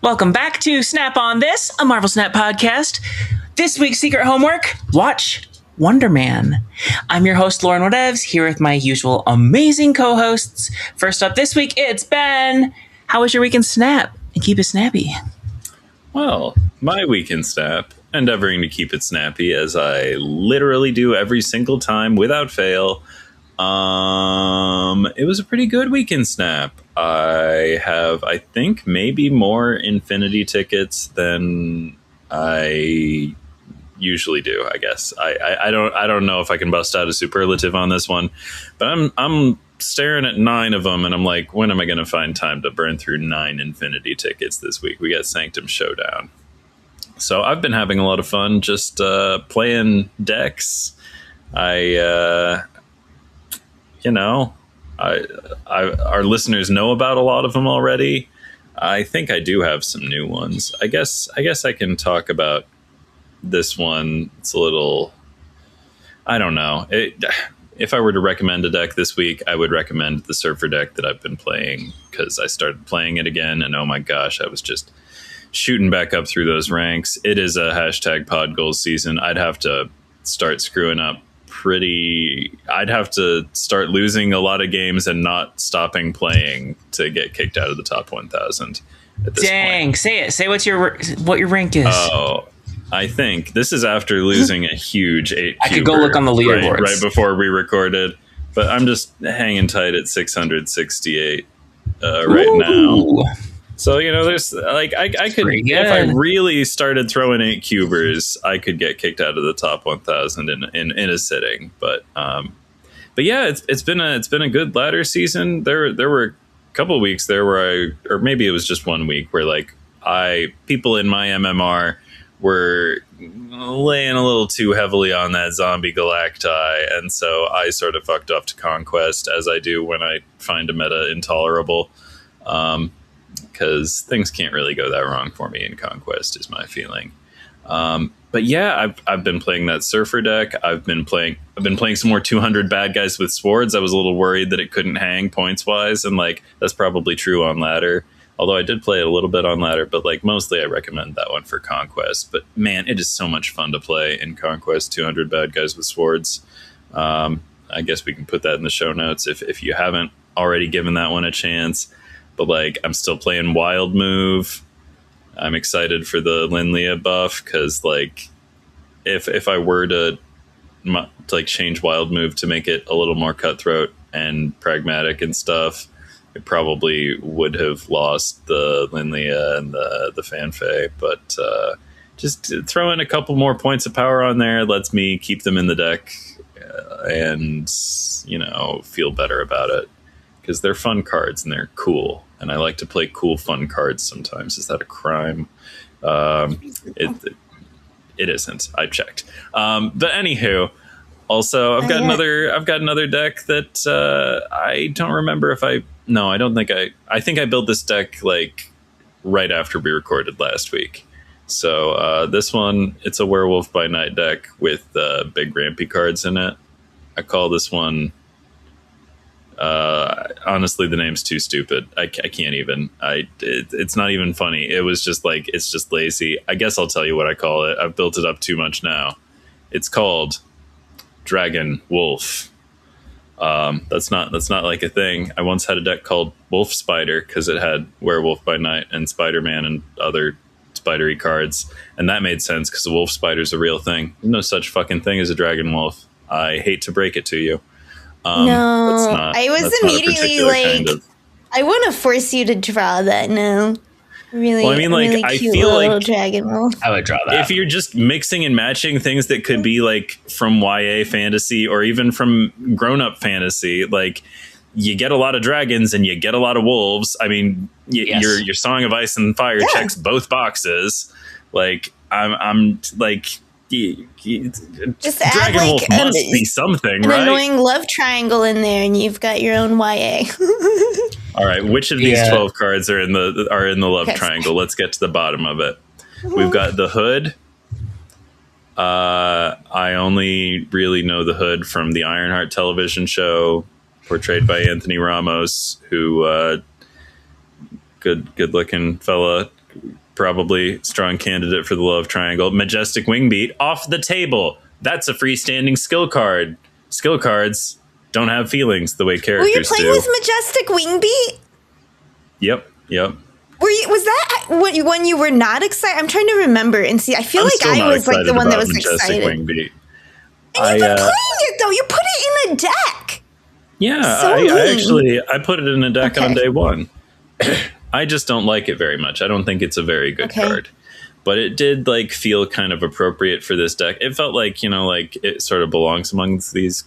Welcome back to Snap on This, a Marvel Snap podcast. This week's secret homework, watch Wonder Man. I'm your host, LaurenWhatevs, here with my usual amazing co-hosts. First up this week, it's Ben. How was your weekend snap? And keep it snappy. Well, my weekend snap, endeavoring to keep it snappy as I literally do every single time without fail. It was a pretty good weekend snap. I have, I think, maybe more Infinity tickets than I usually do. I guess I don't know if I can bust out a superlative on this one, but I'm staring at 9 of them, and I'm like, when am I going to find time to burn through 9 Infinity tickets this week? We got Sanctum Showdown, so I've been having a lot of fun just playing decks. Our listeners know about a lot of them already. I think I do have some new ones. I guess I can talk about this one. It's a little, I don't know. If I were to recommend a deck this week, I would recommend the Surfer deck that I've been playing, because I started playing it again, and oh my gosh, I was just shooting back up through those ranks. It is a #pod goals season. I'd have to start screwing up I'd have to start losing a lot of games and not stopping playing to get kicked out of the top 1,000 at this point. Say it. Say what your rank is. Oh, I think this is after losing a huge 8 I could go look on the leaderboards right before we recorded, but I'm just hanging tight at 668 right now. So, there's like, I could, if I really started throwing 8 cubers, I could get kicked out of the top 1,000 in a sitting. But yeah, it's been a good ladder season. There were a couple of weeks there where or maybe it was just 1 week where like people in my MMR were laying a little too heavily on that zombie Galacti, and so I sort of fucked off to Conquest, as I do when I find a meta intolerable. Because things can't really go that wrong for me in Conquest, is my feeling. But yeah, I've been playing that Surfer deck. I've been playing some more 200 bad guys with swords. I was a little worried that it couldn't hang points wise, and like that's probably true on ladder. Although I did play it a little bit on ladder, but like mostly I recommend that one for Conquest. But man, it is so much fun to play in Conquest. 200 bad guys with swords. I guess we can put that in the show notes if you haven't already given that one a chance. But like, I'm still playing Wild Move. I'm excited for the Linlia buff, because like, if I were to like change Wild Move to make it a little more cutthroat and pragmatic and stuff, it probably would have lost the Linlia and the Fanfei. But just throwing a couple more points of power on there lets me keep them in the deck and feel better about it. Because they're fun cards and they're cool, and I like to play cool, fun cards sometimes. Is that a crime? It isn't. I checked. But anywho, also I've got another deck that I don't remember if I don't think I think I built this deck like right after we recorded last week. So this one, it's a Werewolf by Night deck with big rampy cards in it. I call this one. Honestly, the name's too stupid. I can't even. It's not even funny. It was just like, it's just lazy. I guess I'll tell you what I call it. I've built it up too much now. It's called Dragon Wolf. That's not like a thing. I once had a deck called Wolf Spider because it had Werewolf by Night and Spider-Man and other spidery cards, and that made sense because the Wolf Spider's a real thing. There's no such fucking thing as a Dragon Wolf. I hate to break it to you. I was immediately like, I want to force you to draw that now. Really, well, I mean, like, really I cute feel like dragon wolf. I would draw that. If you're just mixing and matching things that could be like from YA fantasy or even from grown-up fantasy, like you get a lot of dragons and you get a lot of wolves. I mean, your Song of Ice and Fire checks both boxes. Like, I'm like. Just Dragon add like Wolf must be something, right? An annoying love triangle in there, and you've got your own YA. All right, which of these 12 cards are in the love triangle? Let's get to the bottom of it. We've got the Hood. I only really know the Hood from the Ironheart television show, portrayed by Anthony Ramos, who good looking fella, probably strong candidate for the love triangle. Majestic Wingbeat, off the table. That's a freestanding skill card. Skill cards don't have feelings the way characters do. Were you playing with Majestic Wingbeat? Yep. Was that when you were not excited? I'm trying to remember and see. I feel like I was like the one that was excited. Wingbeat. And you've been playing it though. You put it in a deck. Yeah, so I put it in a deck on day one. I just don't like it very much. I don't think it's a very good card. But it did like feel kind of appropriate for this deck. It felt like, like it sort of belongs amongst these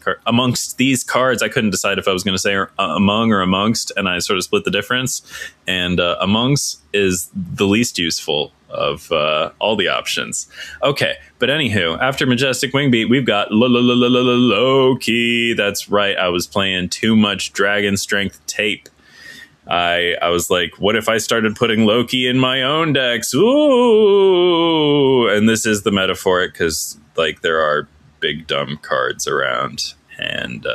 cards. I couldn't decide if I was going to say among or amongst, and I sort of split the difference. And amongst is the least useful of all the options. Okay, but anywho, after Majestic Wingbeat, we've got Loki. That's right. I was playing too much Dragon Strength Tape. I was like, what if I started putting Loki in my own decks? Ooh! And this is the metaphoric because, like, there are big, dumb cards around. And,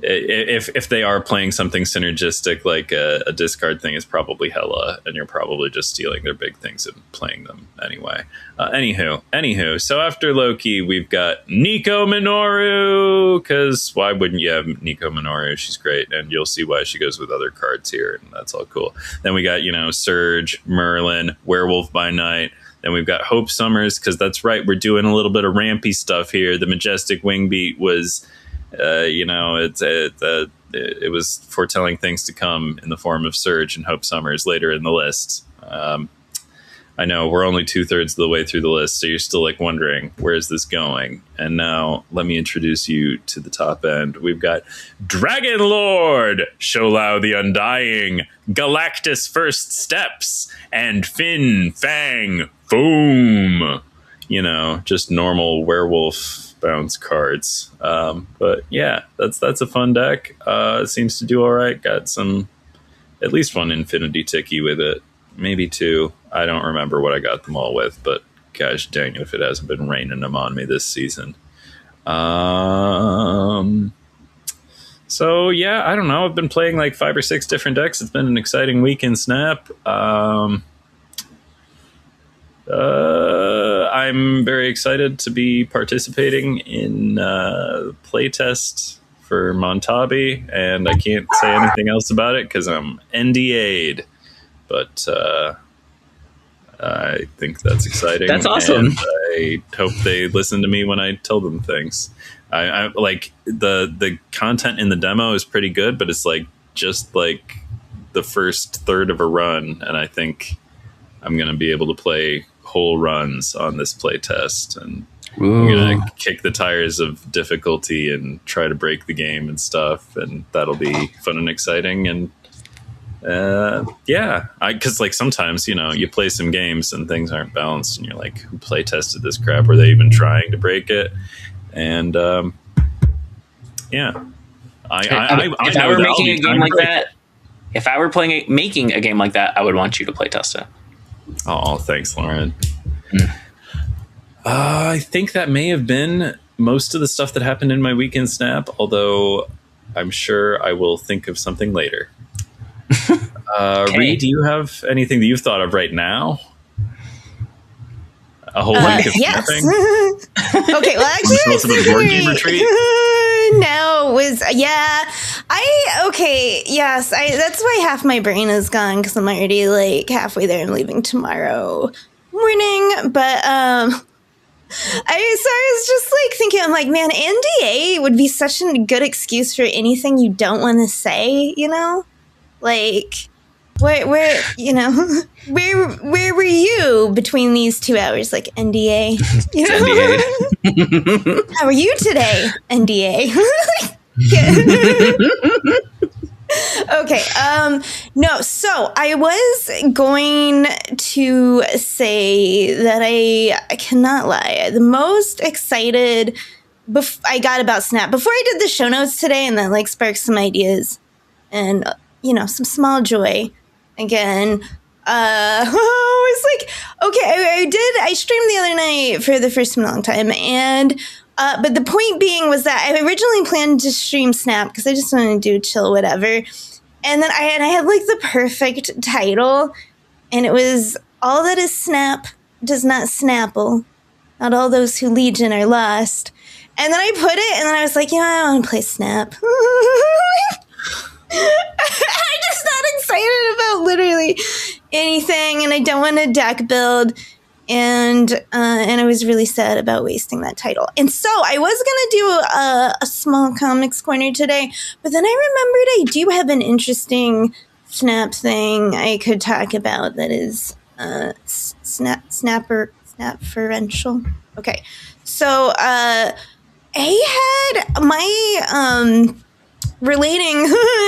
if they are playing something synergistic, like a discard thing is probably hella, and you're probably just stealing their big things and playing them anyway. Anywho, so after Loki, we've got Nico Minoru, because why wouldn't you have Nico Minoru? She's great, and you'll see why she goes with other cards here, and that's all cool. Then we got, Surge, Merlin, Werewolf by Night. Then we've got Hope Summers, because that's right, we're doing a little bit of rampy stuff here. The Majestic Wingbeat was... it was foretelling things to come in the form of Surge and Hope Summers later in the list. I know we're only 2/3 of the way through the list, so you're still like wondering, where is this going? And now let me introduce you to the top end. We've got Dragon Lord, Sholau the Undying, Galactus First Steps, and Fang Foom. Just normal werewolf bounce cards. But yeah, that's a fun deck. It seems to do all right. Got at least one Infinity Ticky with it, maybe two. I don't remember what I got them all with, but gosh dang it if it hasn't been raining them on me this season. So yeah, I don't know. I've been playing like 5 or 6 different decks. It's been an exciting week in Snap. I'm very excited to be participating in playtest for Montabi, and I can't say anything else about it because I'm NDA'd. But I think that's exciting. That's awesome. And I hope they listen to me when I tell them things. I like the content in the demo is pretty good, but it's like just like the first third of a run, and I think I'm going to be able to play whole runs on this playtest, and I'm going to kick the tires of difficulty and try to break the game and stuff, and that'll be fun and exciting. And because like sometimes you play some games and things aren't balanced, and you're like, who play tested this crap? Were they even trying to break it? And if I were making a game like that, if I were making a game like that, I would want you to play test it. Oh, thanks, Lauren. I think that may have been most of the stuff that happened in my weekend Snap, although I'm sure I will think of something later. Okay. Ree, do you have anything that you've thought of right now? A whole week of snapping? Okay, well, actually, I was a board game retreat. That's why half my brain is gone because I'm already like halfway there. I'm leaving tomorrow morning, but I was just like thinking, I'm like, man, NDA would be such a good excuse for anything you don't want to say, like. Where were you between these 2 hours? Like NDA, NDA. How are you today? NDA. Okay. No. So I was going to say that I cannot lie. The most excited I got about Snap before I did the show notes today, and that like sparked some ideas and some small joy. Again, I was like, okay, I streamed the other night for the first time in a long time, and but the point being was that I originally planned to stream Snap because I just wanted to do chill whatever, And then I had like the perfect title, and it was All That Is Snap Does Not Snapple. Not all those who legion are lost. And then I put it, and then I was like, I want to play Snap. I'm just not excited about literally anything, and I don't want a deck build, and I was really sad about wasting that title. And so I was gonna do a small comics corner today, but then I remembered I do have an interesting Snap thing I could talk about that is snapferential. Okay, so I had my relating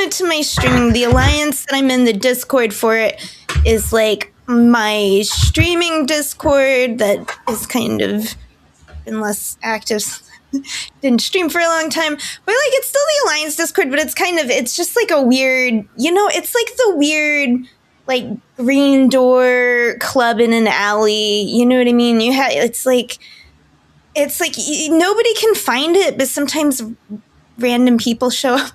to my streaming, the alliance that I'm in, the Discord for it is like my streaming Discord that is kind of been less active. Didn't stream for a long time, but like it's still the alliance Discord, but it's just like a weird, it's like the weird like green door club in an alley. You know what I mean? It's like nobody can find it, but sometimes random people show up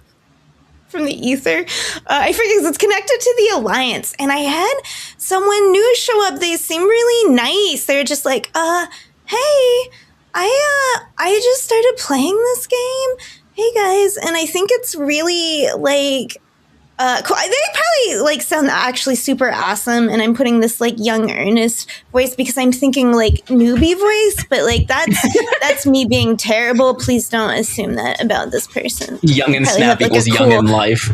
from the ether. I forget because it's connected to the alliance. And I had someone new show up. They seemed really nice. They were just like, hey, I just started playing this game. Hey guys, and I think it's really like cool. They probably like sound actually super awesome, and I'm putting this like young earnest voice because I'm thinking like newbie voice, but like that's me being terrible. Please don't assume that about this person. Young and Snap equals young in life.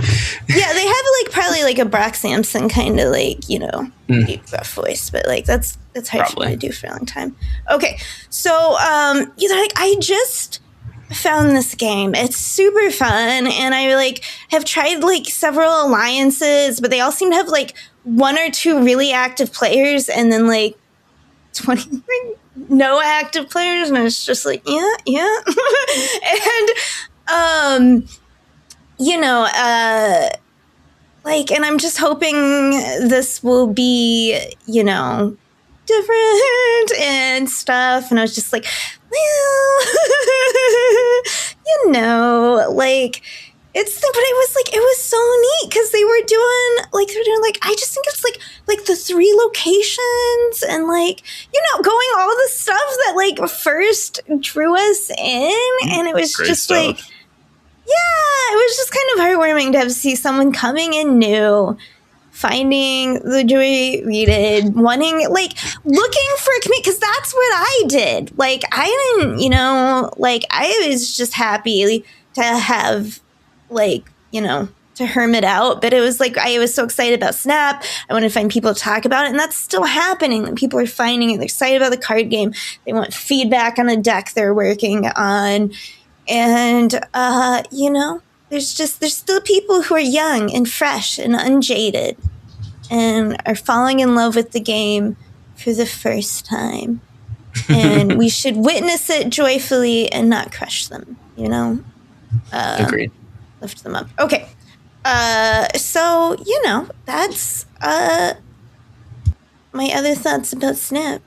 Yeah, they have like probably like a Brock Sampson kind of like deep rough voice, but like that's hard for me to do for a long time. Okay, so like I just found this game. It's super fun, and I like have tried like several alliances, but they all seem to have like one or two really active players and then like 20 no active players, and it's just like yeah and like, and I'm just hoping this will be different and stuff. And I was just like, well, like it's, but it was so neat because they were doing like, I just think it's like the 3 locations and like, going all the stuff that like first drew us in. And it was Great just stuff. like, yeah, it was just kind of heartwarming to see someone coming in new, finding the joy readed, wanting, like, looking for a community, because that's what I did. Like, I didn't, like, I was just happy to have, like, to hermit out. But it was like, I was so excited about Snap. I wanted to find people to talk about it. And that's still happening. People are finding it. They're excited about the card game. They want feedback on a deck they're working on. And, there's still people who are young and fresh and unjaded and are falling in love with the game for the first time. And we should witness it joyfully and not crush them, Agreed. Lift them up. Okay. So, that's my other thoughts about Snap,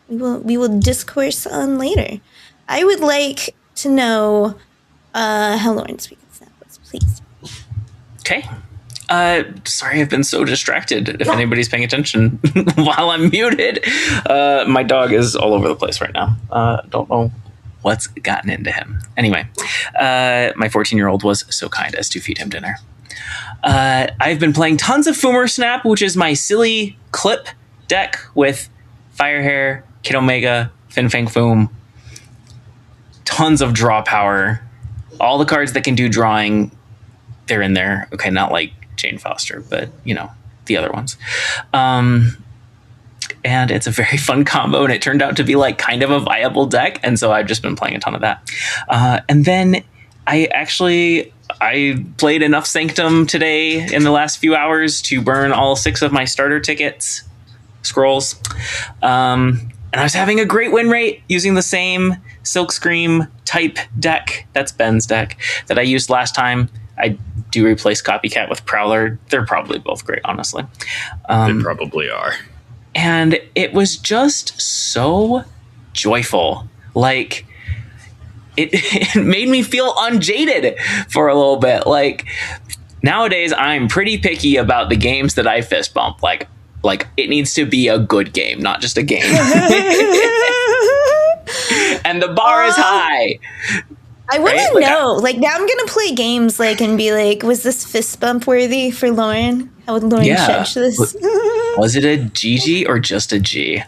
we will discourse on later. I would like to know how Lauren speaks Snap was, please. Okay. Sorry, I've been so distracted. If anybody's paying attention while I'm muted, my dog is all over the place right now. Don't know what's gotten into him. Anyway, my 14-year-old was so kind as to feed him dinner. I've been playing tons of Foomer Snap, which is my silly clip deck with Firehair, Kid Omega, Fang Foom, tons of draw power. All the cards that can do drawing, they're in there. Okay, not like Jane Foster, but, the other ones. And it's a very fun combo, and it turned out to be like kind of a viable deck, and so I've just been playing a ton of that. And then I played enough Sanctum today in the last few hours to burn all 6 of my starter tickets, scrolls. And I was having a great win rate using the same Silkscream type deck, that's Ben's deck, that I used last time. I do replace Copycat with Prowler. They're probably both great, honestly. They probably are. And it was just so joyful. Like, it made me feel unjaded for a little bit. Like, nowadays I'm pretty picky about the games that I fist bump. Like it needs to be a good game, not just a game. And the bar is high. I want to know. Like, now I'm gonna play games and be like, was this fist bump worthy for Lauren? How would Lauren judge this? Was it a GG or just a G?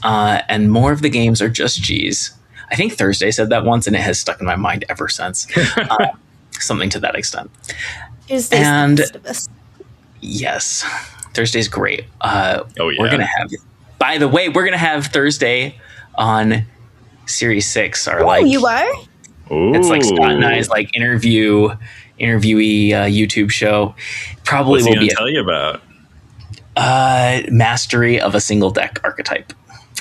And more of the games are just Gs. I think Thursday said that once, and it has stuck in my mind ever since. Something to that extent. Yes, Thursday's great. We're gonna have. By the way, we're gonna have Thursday on Series 6. You are? Ooh. It's like Scott and I's interviewee YouTube show. Probably What's will he be tell you about mastery of a single deck archetype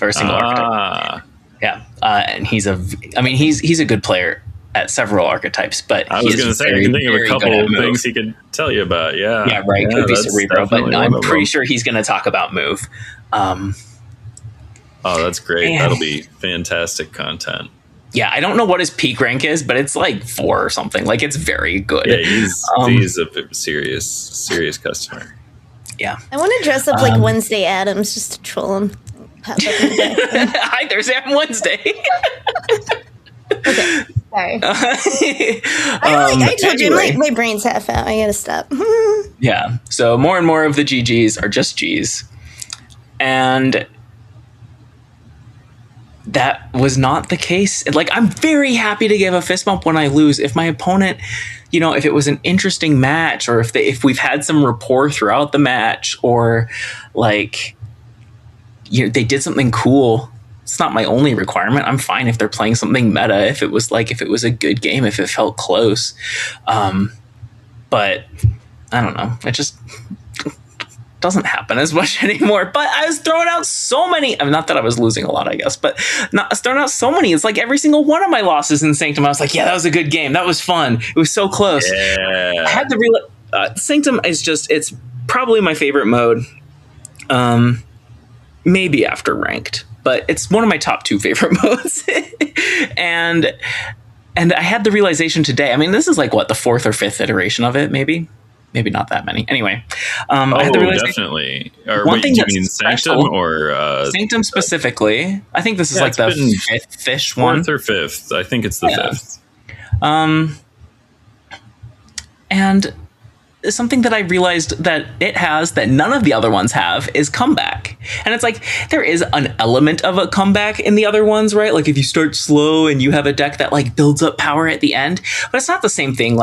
or a single archetype. Yeah, and he's a good player at several archetypes, but I was going to say I can think of a couple of things he could tell you about. Yeah, right. Could be Cerebro, but I'm pretty sure he's going to talk about Move. Oh, that's great. That'll be fantastic content. Yeah, I don't know what his peak rank is, but it's 4 or something. It's very good. Yeah, he's a serious customer. Yeah. I want to dress up like Wednesday Addams just to troll him. Hi, Thursday, I'm Wednesday. Okay, sorry. I told you, my brain's half out. I gotta stop. Yeah, so more and more of the GGs are just Gs. And that was not the case. I'm very happy to give a fist bump when I lose. If my opponent, if it was an interesting match, or if we've had some rapport throughout the match, or they did something cool. It's not my only requirement. I'm fine if they're playing something meta. If it was a good game, if it felt close. But I don't know. It just doesn't happen as much anymore. But I was throwing out so many. Not that I was losing a lot, I guess, but I was throwing out so many. It's every single one of my losses in Sanctum, I was yeah, that was a good game. That was fun. It was so close. Yeah. I had to Sanctum is it's probably my favorite mode. Maybe after Ranked, but it's one of my top 2 favorite modes. and I had the realization today. I mean, this is the 4th or 5th iteration of it, maybe not that many. Anyway, I had the realization, definitely. Or one thing you that's mean Sanctum or Sanctum specifically? I think this is the 5th one, 4th or 5th. I think it's the 5th. And something that I realized that it has that none of the other ones have is comeback. And it's there is an element of a comeback in the other ones, right? If you start slow and you have a deck that builds up power at the end, but it's not the same thing.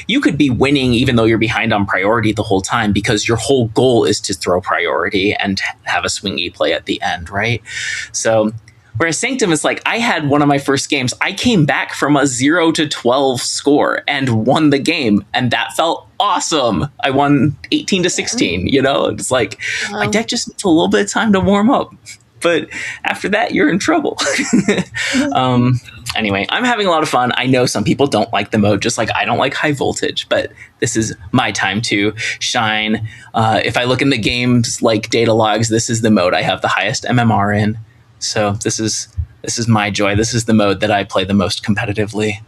You could be winning even though you're behind on priority the whole time because your whole goal is to throw priority and have a swingy play at the end, right? So whereas Sanctum is I had one of my first games, I came back from a 0-12 score and won the game, and that felt awesome. I won 18-16, It's my deck just needs a little bit of time to warm up. But after that, you're in trouble. Anyway, I'm having a lot of fun. I know some people don't like the mode, just I don't like high voltage, but this is my time to shine. If I look in the game's data logs, this is the mode I have the highest MMR in. So this is my joy. This is the mode that I play the most competitively,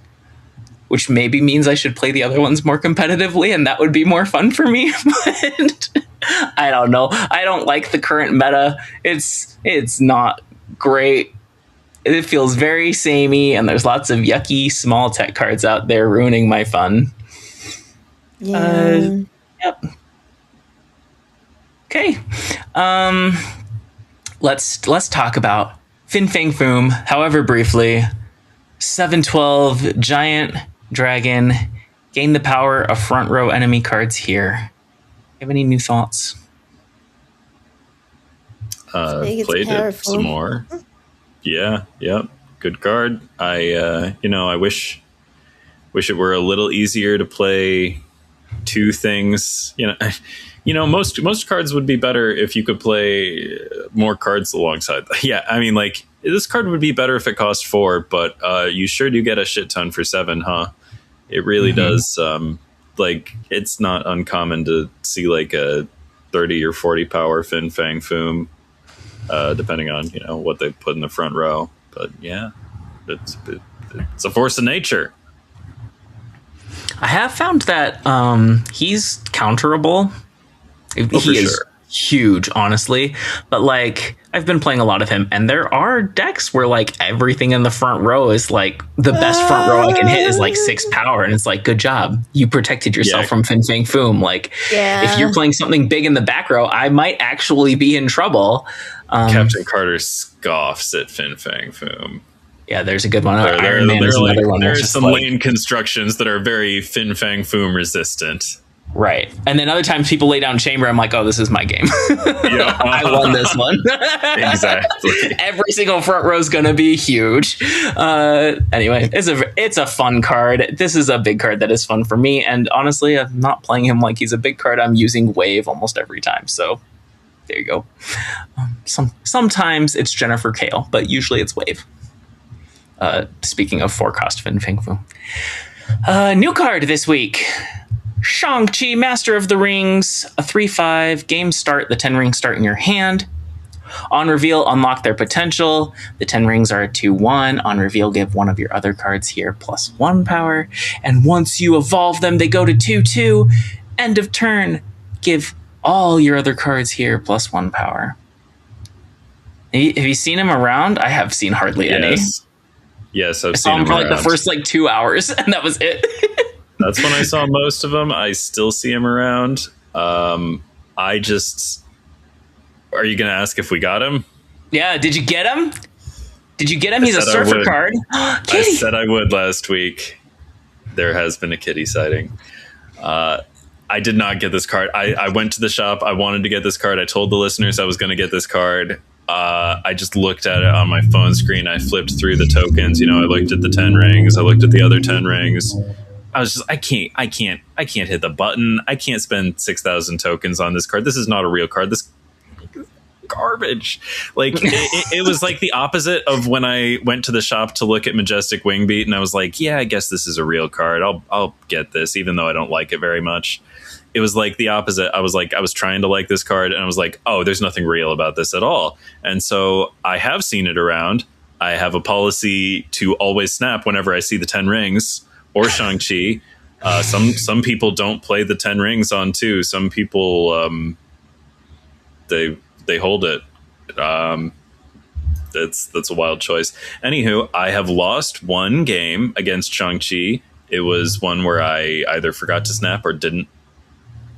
which maybe means I should play the other ones more competitively, and that would be more fun for me. But I don't know. I don't like the current meta. It's not great. It feels very samey, and there's lots of yucky small tech cards out there ruining my fun. Yeah. Yep. Okay. Let's talk about Fang Foom, however briefly. 7/12 giant dragon. Gain the power of front row enemy cards here. Have any new thoughts? Played it some more. Yeah, yep. Good card. I wish it were a little easier to play 2 things. Most cards would be better if you could play more cards alongside. Yeah, I mean, this card would be better if it cost 4, but you sure do get a shit ton for 7, huh? It really does. It's not uncommon to see a 30 or 40 power Fang Foom, depending on what they put in the front row. But yeah, it's a force of nature. I have found that he's counterable. He is huge, honestly. But like, I've been playing a lot of him, and there are decks where like everything in the front row is like the best front row I can hit is like 6 power, and it's like, good job, you protected yourself from Fang Foom. Like, if you're playing something big in the back row, I might actually be in trouble. Captain Carter scoffs at Fang Foom. Yeah, there's a good one. Iron Man is another one. There's some lane constructions that are very Fang Foom resistant. Right. And then other times people lay down chamber. I'm like, oh, this is my game. I won this one. Exactly. Every single front row is going to be huge. Anyway, it's a fun card. This is a big card that is fun for me. And honestly, I'm not playing him like he's a big card. I'm using Wave almost every time. So there you go. Sometimes it's Jennifer Kale, but usually it's Wave. Speaking of 4-cost Fang Foom. New card this week. Shang-Chi, Master of the Rings, a 3/5, game start, the 10 rings start in your hand. On reveal, unlock their potential. The 10 rings are a 2/1. On reveal, give one of your other cards here +1 power. And once you evolve them, they go to 2/2. End of turn, give all your other cards here +1 power. Have you seen him around? I have seen hardly any. Yes, I saw him for like the first 2 hours, and that was it. That's when I saw most of them. I still see him around. Are you going to ask if we got him? Yeah. Did you get him? He's a surfer card. I said I would last week. There has been a kitty sighting. I did not get this card. I went to the shop. I wanted to get this card. I told the listeners I was going to get this card. I just looked at it on my phone screen. I flipped through the tokens. I looked at the 10 rings. I looked at the other 10 rings. I was just, I can't hit the button. I can't spend 6,000 tokens on this card. This is not a real card. This garbage. Like it was like the opposite of when I went to the shop to look at Majestic Wingbeat, and I was like, yeah, I guess this is a real card. I'll get this, even though I don't like it very much. It was like the opposite. I was trying to like this card, and I was like, oh, there's nothing real about this at all. And so I have seen it around. I have a policy to always snap whenever I see the 10 rings. Or Shang-Chi. Some people don't play the 10 rings on 2. Some people they hold it. That's a wild choice. Anywho, I have lost one game against Shang-Chi. It was one where I either forgot to snap or didn't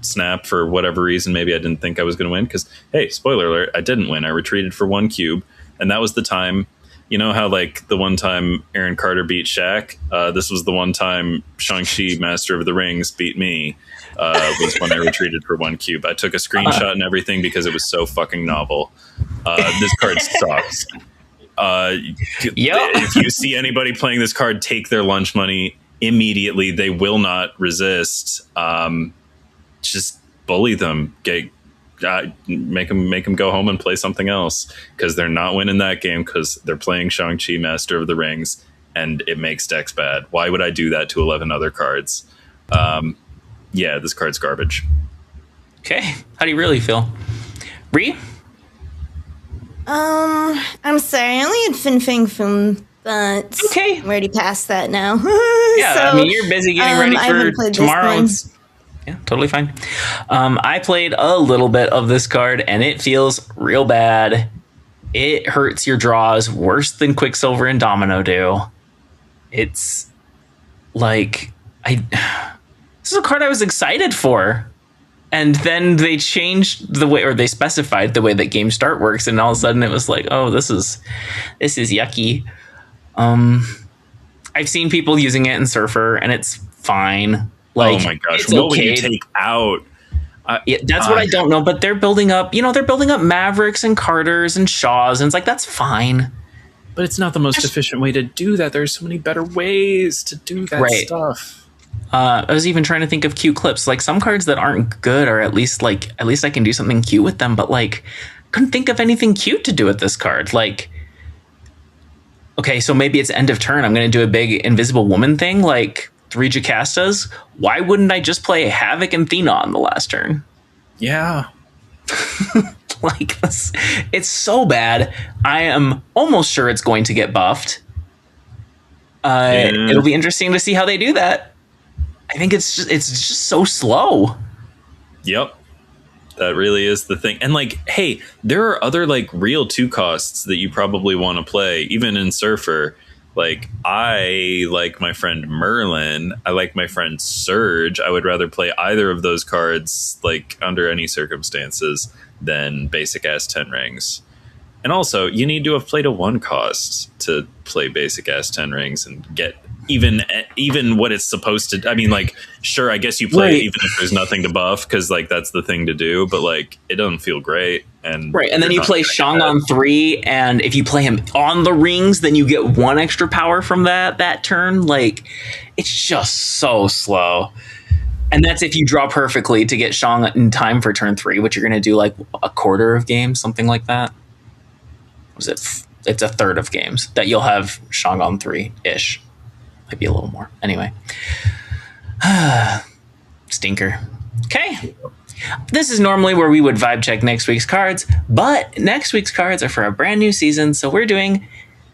snap for whatever reason. Maybe I didn't think I was going to win because, hey, spoiler alert, I didn't win. I retreated for 1 cube, and that was the time. You know how like the one time Aaron Carter beat Shaq? This was the one time Shang-Chi, Master of the Rings, beat me. Was when I retreated for 1 cube. I took a screenshot and everything because it was so fucking novel. This card sucks. If you see anybody playing this card, take their lunch money immediately. They will not resist. Just bully them. Make them go home and play something else, because they're not winning that game because they're playing Shang-Chi, Master of the Rings, and it makes decks bad. Why would I do that to 11 other cards? Yeah, this card's garbage. Okay, how do you really feel, Ree? I'm sorry, I only had Fang Foom, but okay, I'm already past that now. Yeah, so, I mean, you're busy getting ready for tomorrow. Yeah, totally fine. I played a little bit of this card, and it feels real bad. It hurts your draws worse than Quicksilver and Domino do. It's like, this is a card I was excited for. And then they changed the way, or they specified the way that Game Start works, and all of a sudden it was like, oh, this is yucky. I've seen people using it in Surfer, and it's fine. Like, oh my gosh, what would you take out? That's what I don't know, but they're building up, they're building up Mavericks and Carters and Shaws, and it's like, that's fine. But it's not the most efficient way to do that. There's so many better ways to do that stuff. I was even trying to think of cute clips, like some cards that aren't good, or at least I can do something cute with them, but like, couldn't think of anything cute to do with this card. Like, okay, so maybe it's end of turn. I'm going to do a big Invisible Woman thing, like 3 Jocastas. Why wouldn't I just play Havoc and Thena on the last turn? Yeah. Like, it's so bad. I am almost sure it's going to get buffed. It'll be interesting to see how they do that. I think it's just so slow. Yep. That really is the thing. And like, hey, there are other like real 2 costs that you probably want to play, even in Surfer. Like, I like my friend Merlin. I like my friend Surge. I would rather play either of those cards, like, under any circumstances, than basic ass 10 rings. And also, you need to have played a 1 cost to play basic ass 10 rings and get even what it's supposed to. I mean, like, sure, I guess you play it even if there's nothing to buff, because like that's the thing to do. But like, it doesn't feel great. And then you play Shang on 3, and if you play him on the rings, then you get 1 extra power from that turn. Like, it's just so slow. And that's if you draw perfectly to get Shang in time for turn 3, which you're going to do like a quarter of games, something like that. Was it? It's a third of games that you'll have Shang on 3-ish. Might be a little more. Anyway. Stinker. Okay. This is normally where we would vibe check next week's cards, but next week's cards are for a brand new season, so we're doing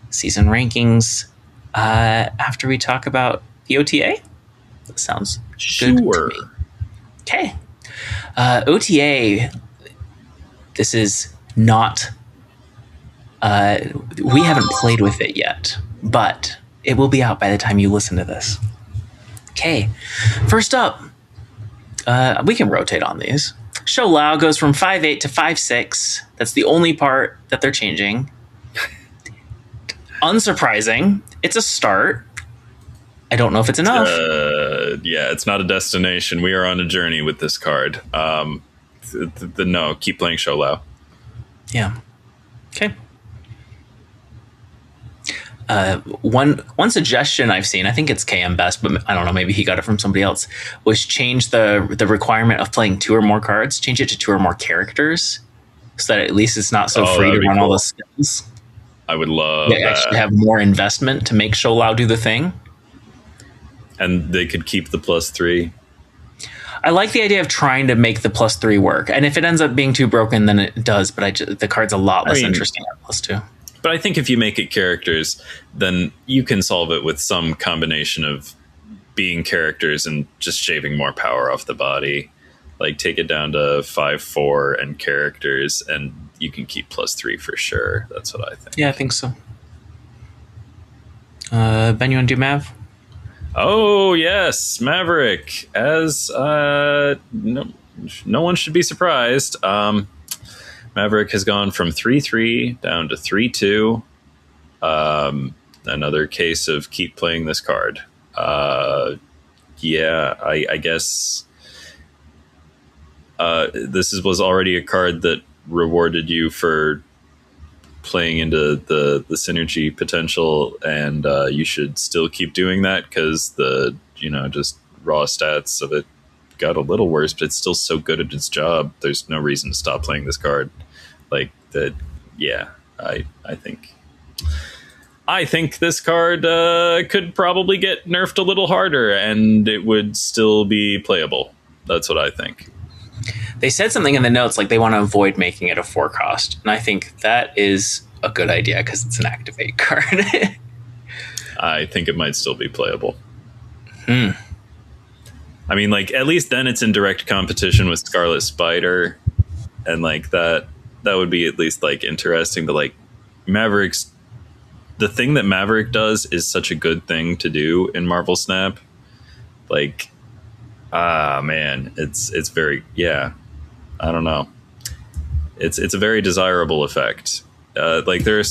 season rankings after we talk about the OTA. That sounds good to me. Okay. OTA. This is not... we haven't played with it yet, but... it will be out by the time you listen to this. Okay, first up, we can rotate on these. Shou Lao goes from 5'8" to 5'6". That's the only part that they're changing. Unsurprising, it's a start. I don't know if it's enough. Yeah, it's not a destination. We are on a journey with this card. No, keep playing Shou Lao. Yeah. Okay. One suggestion I've seen, I think it's KM Best, but I don't know, maybe he got it from somebody else, was change the requirement of playing 2 or more cards, change it to 2 or more characters, so that at least it's not so free to run all the skills. I would love that. Actually have more investment to make Shou Lao do the thing. And they could keep the +3. I like the idea of trying to make the +3 work, and if it ends up being too broken, then it does, but the card's a lot less interesting at +2. But I think if you make it characters, then you can solve it with some combination of being characters and just shaving more power off the body. Like, take it down to 5/4 and characters, and you can keep +3 for sure. That's what I think. Yeah, I think so. Ben, you want to do Mav? Oh, yes. Maverick. As no one should be surprised. Maverick has gone from 3-3 down to 3-2. Another case of keep playing this card. I guess this was already a card that rewarded you for playing into the synergy potential, and you should still keep doing that, because the just raw stats of it got a little worse, but it's still so good at its job. There's no reason to stop playing this card. Like that, yeah. I think this card could probably get nerfed a little harder, and it would still be playable. That's what I think. They said something in the notes like they want to avoid making it a 4 cost, and I think that is a good idea because it's an activate card. I think it might still be playable. I mean, like, at least then it's in direct competition with Scarlet Spider, and like that would be at least like interesting. But like the thing that Maverick does is such a good thing to do in Marvel Snap. Like, man, it's very, yeah, I don't know. It's a very desirable effect. Like, there are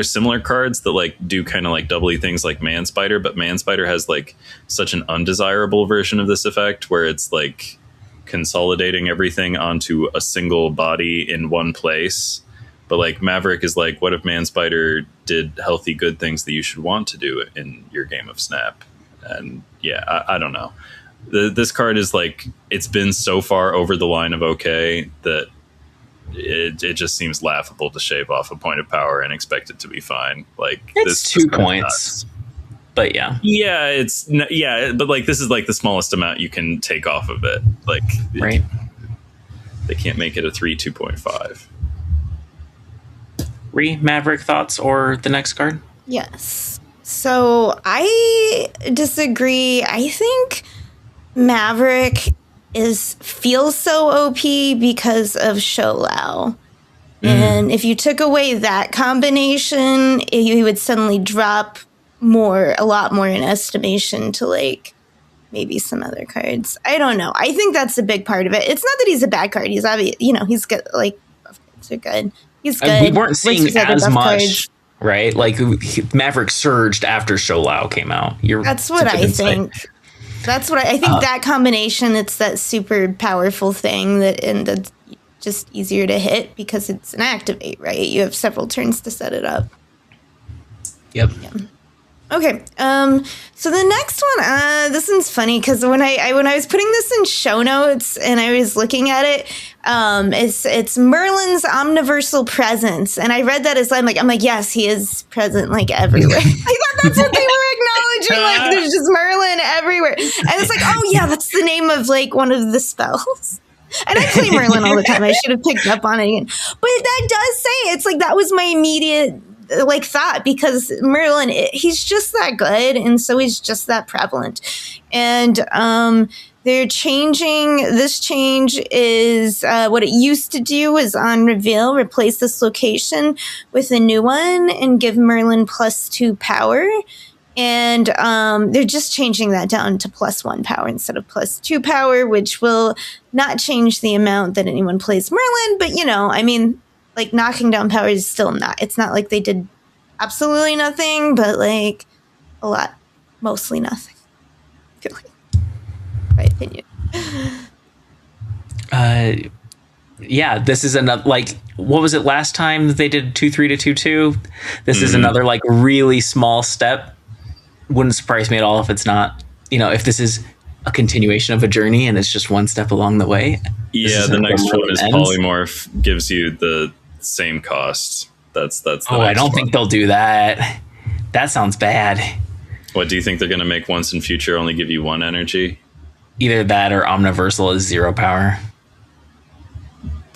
similar cards that like do kind of like doubly things like Man Spider, but Man Spider has like such an undesirable version of this effect where it's like consolidating everything onto a single body in one place. But like Maverick is like, what if Man Spider did healthy good things that you should want to do in your game of Snap? And yeah, I don't know. This card is like, it's been so far over the line of okay that it just seems laughable to shave off a point of power and expect it to be fine. Like, it's 2 points, but yeah, but like this is like the smallest amount you can take off of it. Like, right? They can't make it a 2.5. Maverick thoughts or the next card? Yes. So I disagree. I think Maverick feels so OP because of Sholau. And if you took away that combination, he would suddenly drop a lot more in estimation to like maybe some other cards. I don't know. I think that's a big part of it. It's not that he's a bad card. He's obvious, he's good. Like, buff cards are good. He's good. We weren't seeing as much, cards. Right? Like Maverick surged after Sholau came out. That's what I think. That's what I think. That combination, it's that super powerful thing that's just easier to hit because it's an activate, right? You have several turns to set it up. Yep. Yeah. Okay. So the next one, this one's funny because when I was putting this in show notes and I was looking at it, it's Merlin's omniversal presence, and I read that as I'm like, yes, he is present like everywhere. I thought that's what they were acknowledging. Like, there's just Merlin everywhere, and it's like, oh yeah, that's the name of like one of the spells. And I play Merlin all the time. I should have picked up on it again. But that does say, it's like, that was my immediate like thought, because Merlin, he's just that good, and so he's just that prevalent. And they're changing. This change is what it used to do is on reveal, replace this location with a new one and give Merlin +2 power. And they're just changing that down to +1 power instead of +2 power, which will not change the amount that anyone plays Merlin. But, I mean, like, knocking down power is still not. It's not like they did absolutely nothing, but, like, a lot. Mostly nothing. I feel like. My opinion. Yeah, this is another, like, what was it last time that they did 2-3 to 2-2? This is another, like, really small step. Wouldn't surprise me at all if it's not, if this is a continuation of a journey and it's just one step along the way. Yeah, the next one is polymorph, gives you the same costs. That's the I don't think they'll do that. That sounds bad. What do you think they're going to make once in future only give you 1 energy? Either that or Omniversal is 0 power.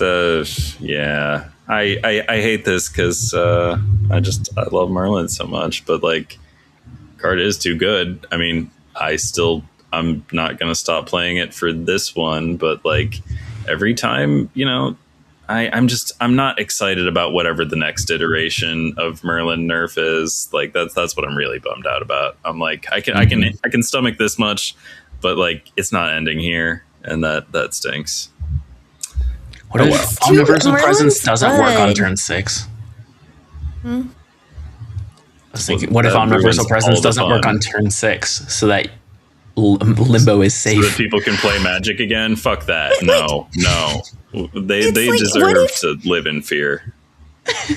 I hate this because I love Merlin so much, but like, card is too good. I mean, I'm not going to stop playing it for this one, but like every time, I'm not excited about whatever the next iteration of Merlin nerf is. Like that's what I'm really bummed out about. I'm like, I can stomach this much, but like it's not ending here, and that stinks. What if Omniversal Presence doesn't work on turn 6? I was thinking, what if Omniversal Presence doesn't work on turn 6 so that Limbo is safe? So that people can play Magic again? Fuck that. No. They deserve to live in fear.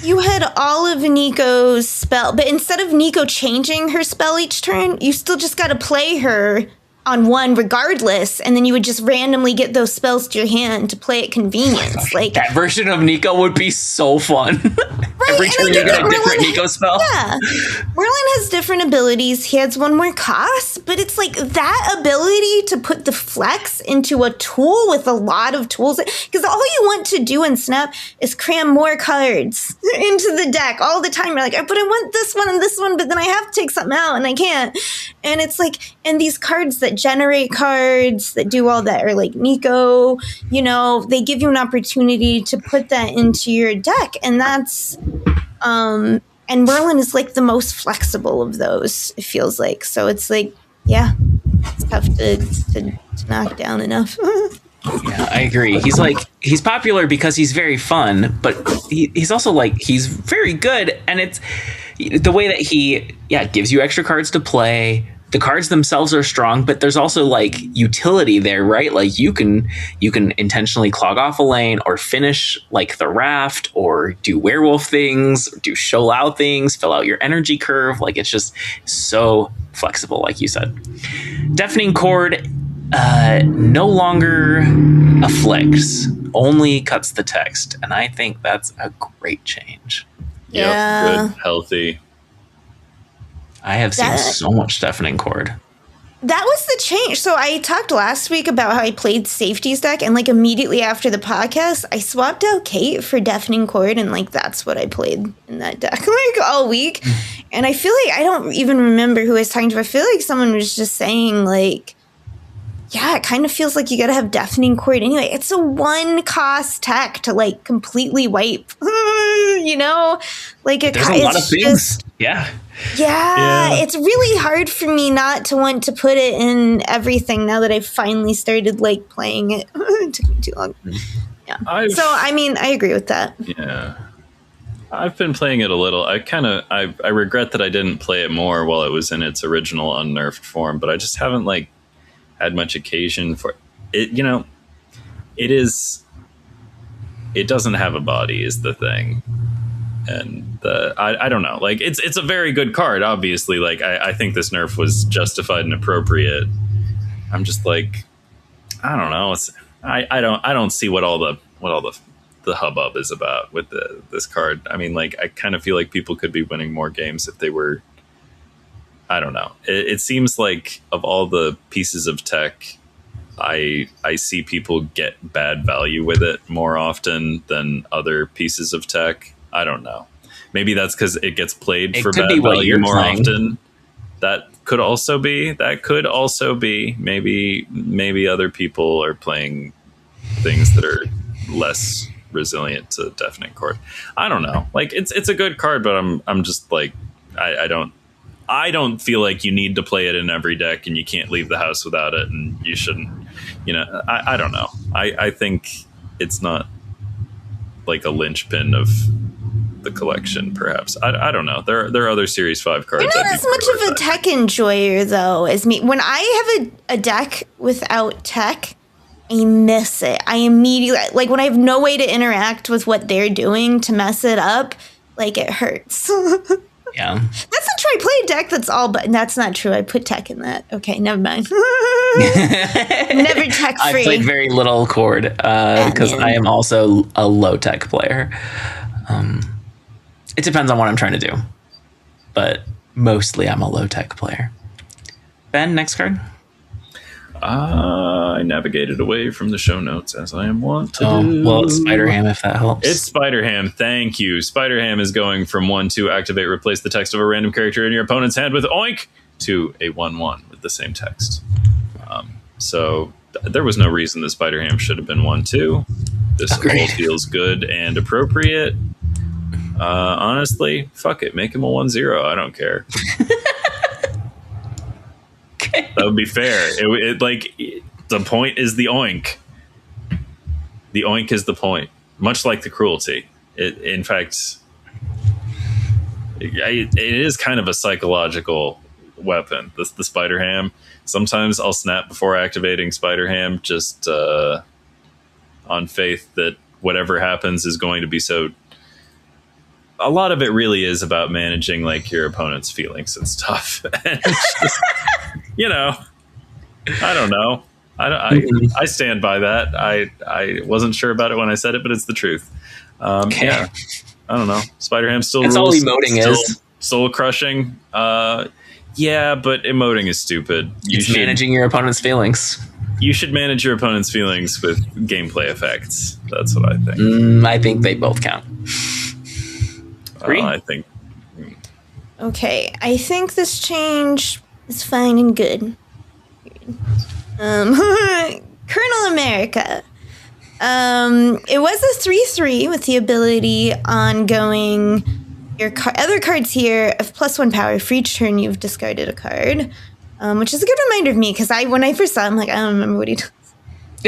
You had all of Nico's spell, but instead of Nico changing her spell each turn, you still just got to play her on one regardless, and then you would just randomly get those spells to your hand to play at convenience. Like, that version of Nico would be so fun. Right, every turn you get a different Nico spell. Yeah, Merlin has different abilities. He has one more cost, but it's like that ability to put the flex into a tool with a lot of tools. Because all you want to do in Snap is cram more cards into the deck all the time. You're like, but I want this one and this one, but then I have to take something out and I can't. And it's like, and these cards that generate cards that do all that, or like Nico, they give you an opportunity to put that into your deck, and that's and Merlin is like the most flexible of those, it feels like. So it's like, yeah, it's tough to knock down enough. Yeah, I agree. He's popular because he's very fun, but he's also like, he's very good, and it's the way that he gives you extra cards to play. The cards themselves are strong, but there's also like utility there, right? Like you can intentionally clog off a lane or finish like the raft or do werewolf things, or do show out things, fill out your energy curve. Like it's just so flexible, like you said. Deafening Chord no longer afflicts, only cuts the text. And I think that's a great change. Yeah. Yep, good, healthy. I have seen so much Deafening Chord. That was the change. So I talked last week about how I played Safety's deck, and like immediately after the podcast, I swapped out Kate for Deafening Chord, and like that's what I played in that deck like all week. And I feel like I don't even remember who I was talking to. I feel like someone was just saying like, yeah, it kind of feels like you got to have deafening chord anyway. It's a one-cost tech to like completely wipe, you know? Like there's a lot of things. Yeah, it's really hard for me not to want to put it in everything now that I've finally started like playing it. It took me too long. Yeah. So, I mean, I agree with that. Yeah. I've been playing it a little. I regret that I didn't play it more while it was in its original unnerfed form, but I just haven't like had much occasion for it. You know, it doesn't have a body is the thing. And I don't know, like it's a very good card. Obviously, like I think this nerf was justified and appropriate. I'm just like, I don't know. I don't see what all the hubbub is about with this card. I mean, like I kind of feel like people could be winning more games if they were. I don't know. It seems like of all the pieces of tech, I see people get bad value with it more often than other pieces of tech. I don't know. Maybe that's because it gets played for bad value more often. That could also be. Maybe other people are playing things that are less resilient to deafening chord. I don't know. Like it's a good card, but I'm just like I don't feel like you need to play it in every deck and you can't leave the house without it and you shouldn't, you know, I don't know. I think it's not like a linchpin of the collection, perhaps. I don't know. There are other Series 5 cards. You're not as much of a tech enjoyer, though, as me. When I have a deck without tech, I miss it. I immediately, like when I have no way to interact with what they're doing to mess it up, like it hurts. Yeah. That's not true. I play a deck that's all, but that's not true. I put tech in that. Okay, never mind. Never tech free. I played very little chord because I am also a low tech player. It depends on what I'm trying to do, but mostly I'm a low tech player. Ben, next card. I navigated away from the show notes as I am wont to do. Well, it's Spider-Ham, if that helps. It's Spider-Ham. Thank you. Spider-Ham is going from 1/2 activate, replace the text of a random character in your opponent's hand with Oink to a 1/1 with the same text. So there was no reason the Spider-Ham should have been 1/2. This all feels good and appropriate. Honestly, fuck it. Make him a 1/0. I don't care. That would be fair. The point is the Oink. The Oink is the point. Much like the cruelty. In fact, it is kind of a psychological weapon. The Spider-Ham. Sometimes I'll snap before activating Spider-Ham just on faith that whatever happens is going to be so. A lot of it really is about managing like your opponent's feelings and stuff. And just, you know, I don't know. I stand by that. I wasn't sure about it when I said it, but it's the truth. Yeah, I don't know. Spider-Ham still rules. That's all emoting is. Soul crushing. Yeah, but emoting is stupid. It's managing your opponent's feelings. You should manage your opponent's feelings with gameplay effects. That's what I think. I think they both count. I think. Okay, I think this change is fine and good. Colonel America. It was a 3/3 with the ability on going. Your other cards here of +1 power. For each turn, you've discarded a card, which is a good reminder of me because when I first saw it, I'm like, I don't remember what he does.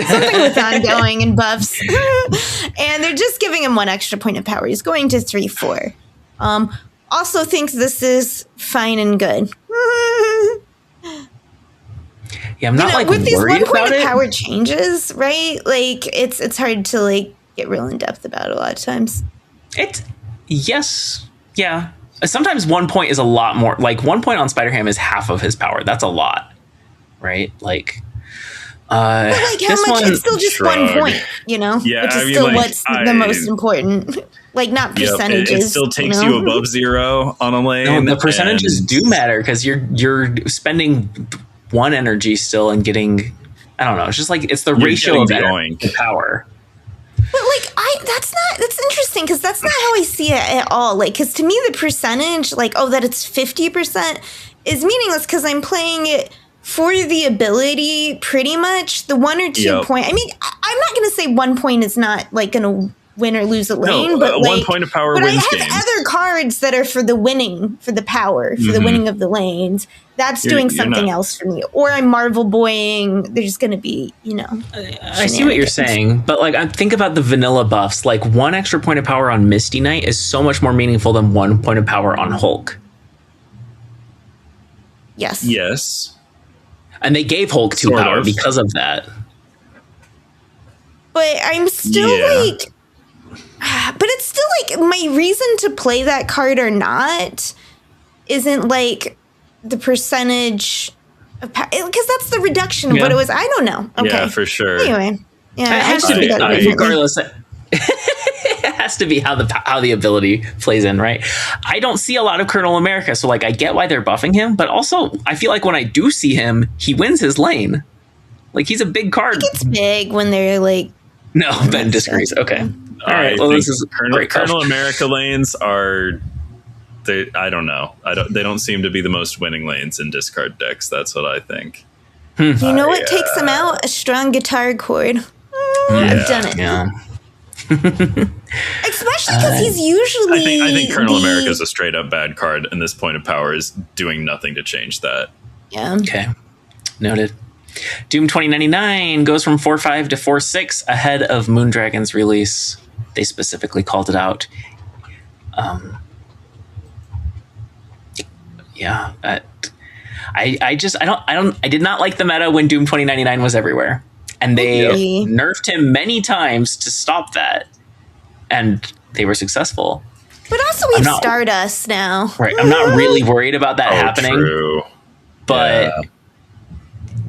Something with ongoing and buffs. And they're just giving him 1 extra point of power. He's going to 3/4. Also thinks this is fine and good. Yeah, I'm not with these 1 point of it. power changes, right? Like it's hard to like get real in depth about it a lot of times. Yeah. Sometimes 1 point is a lot more. Like 1 point on Spider-Ham is half of his power. That's a lot, right? Like. But like how much? It's still just 1 point, you know. Yeah, which is still what's the most important. Like not percentages. It still takes you above 0 on a lane. No, the percentages do matter because you're spending 1 energy still and getting. I don't know. It's just like it's the ratio of the power. But like that's interesting because that's not how I see see it at all. Like, because to me, the percentage, like, that it's 50% is meaningless because I'm playing it for the ability, pretty much. The 1 or 2 point. I mean, I'm not going to say 1 point is not like going to win or lose a lane, but 1 point of power but wins I have games. other cards that are for the winning, for the power, for the winning of the lanes. That's doing something else for me. Or I'm Marvel Boying. There's going to be, I see what you're saying, but like, I think about the vanilla buffs. Like 1 extra point of power on Misty Knight is so much more meaningful than 1 point of power on Hulk. Yes. And they gave Hulk 2 power because of that. But I'm still like, but it's still like my reason to play that card or not isn't like the percentage of power, because that's the reduction of what it was. I don't know. Okay. Yeah, for sure. Anyway, regardless, it has to be how the ability plays in, right? I don't see a lot of Colonel America, so like I get why they're buffing him, but also I feel like when I do see him, he wins his lane. Like he's a big card. It gets big when they're like. No, Ben disagrees. Okay. All right. Well, this is Colonel America lanes are. I don't know. They don't seem to be the most winning lanes in discard decks. That's what I think. You know what takes them out? A strong guitar chord. I've done it. Yeah. Especially because he's usually. I think Colonel America is a straight up bad card, and this point of power is doing nothing to change that. Yeah. Okay. Noted. Doom 2099 goes from 4.5 to 4.6 ahead of Moondragon's release. They specifically called it out. I did not like the meta when Doom 2099 was everywhere. And they nerfed him many times to stop that. And they were successful. But also we have Stardust now. Right. I'm not really worried about that happening. True. But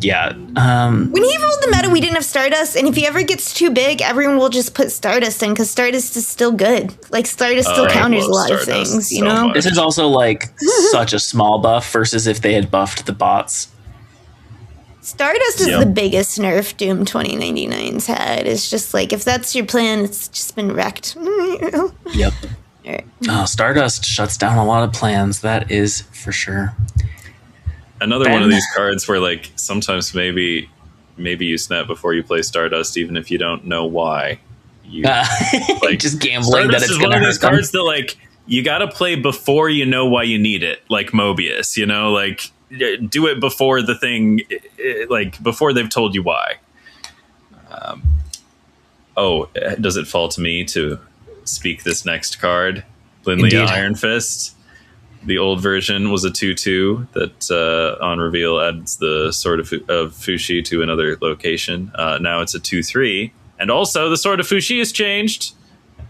yeah. When he rolled the meta, we didn't have Stardust, and if he ever gets too big, everyone will just put Stardust in because Stardust is still good. Like Stardust still counters a lot of things, you know. This is also like such a small buff versus if they had buffed the bots. Stardust is the biggest nerf Doom 2099's had. It's just like if that's your plan, it's just been wrecked. Yep. All right. Oh, Stardust shuts down a lot of plans. That is for sure. Another one of these cards where like sometimes maybe you snap before you play Stardust, even if you don't know why. You like just gambling Stardust that it's going to hurt these cards that like you got to play before you know why you need it, like Mobius. You know, like do it before the thing, like before they've told you why. Does it fall to me to speak this next card? Lindley Iron Fist. The old version was a 2/2 that on reveal adds the Sword of Fushi to another location. Now it's a 2/3. And also the Sword of Fushi has changed.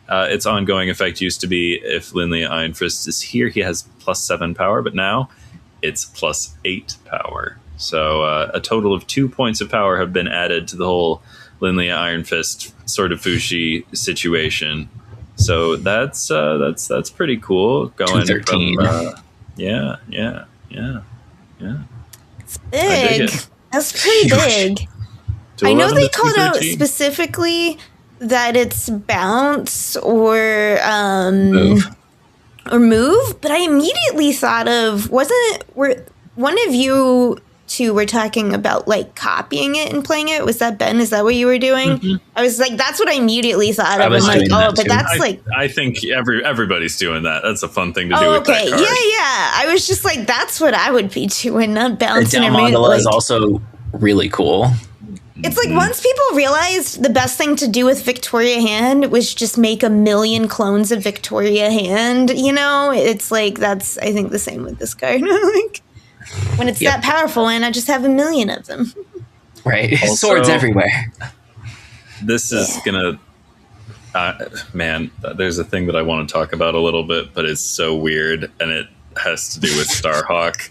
Its ongoing effect used to be if Lindley Iron Fist is here, he has +7 power, but now it's +8 power. So a total of 2 points of power have been added to the whole Lindley Iron Fist Sword of Fushi situation. So that's pretty cool. Going from yeah. It's big. That's pretty big. I know they called out specifically that it's bounce or move, but I immediately thought of one of you two were talking about like copying it and playing it. Was that Ben? Is that what you were doing? Mm-hmm. I was like, that's what I immediately thought of. I'm like, but that's I think everybody's doing that. That's a fun thing to do. With okay, that card. Yeah. I was just like, that's what I would be doing, not bouncing. The Mandala is also really cool. It's like once people realized the best thing to do with Victoria Hand was just make 1 million clones of Victoria Hand, you know, it's like that's I think the same with this card. Like when it's that powerful, and I just have 1 million of them. Right, also, swords everywhere. This is gonna, man. There's a thing that I want to talk about a little bit, but it's so weird, and it has to do with Starhawk,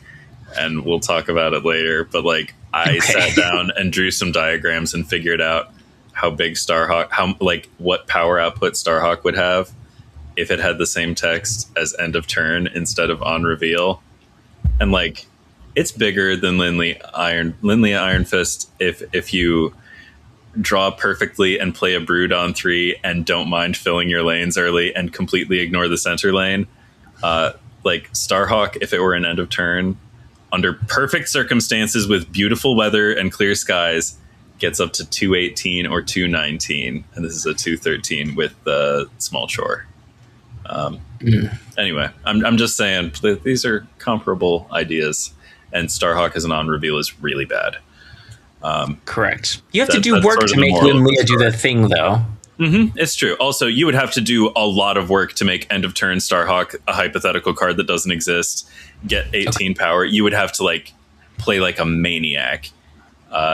and we'll talk about it later. But like. I sat down and drew some diagrams and figured out how big Starhawk, what power output Starhawk would have if it had the same text as end of turn instead of on reveal. And like, it's bigger than Lindley Iron Fist if you draw perfectly and play a brood on 3 and don't mind filling your lanes early and completely ignore the center lane. Like Starhawk, if it were an end of turn, under perfect circumstances with beautiful weather and clear skies, gets up to 218 or 219. And this is a 213 with small chore. Anyway, I'm just saying these are comparable ideas. And Starhawk as an on-reveal is really bad. Correct. You have to do work to make Lunlia do the thing, though. It's true. Also, you would have to do a lot of work to make end of turn Starhawk a hypothetical card that doesn't exist, get 18 power. You would have to like play like a maniac.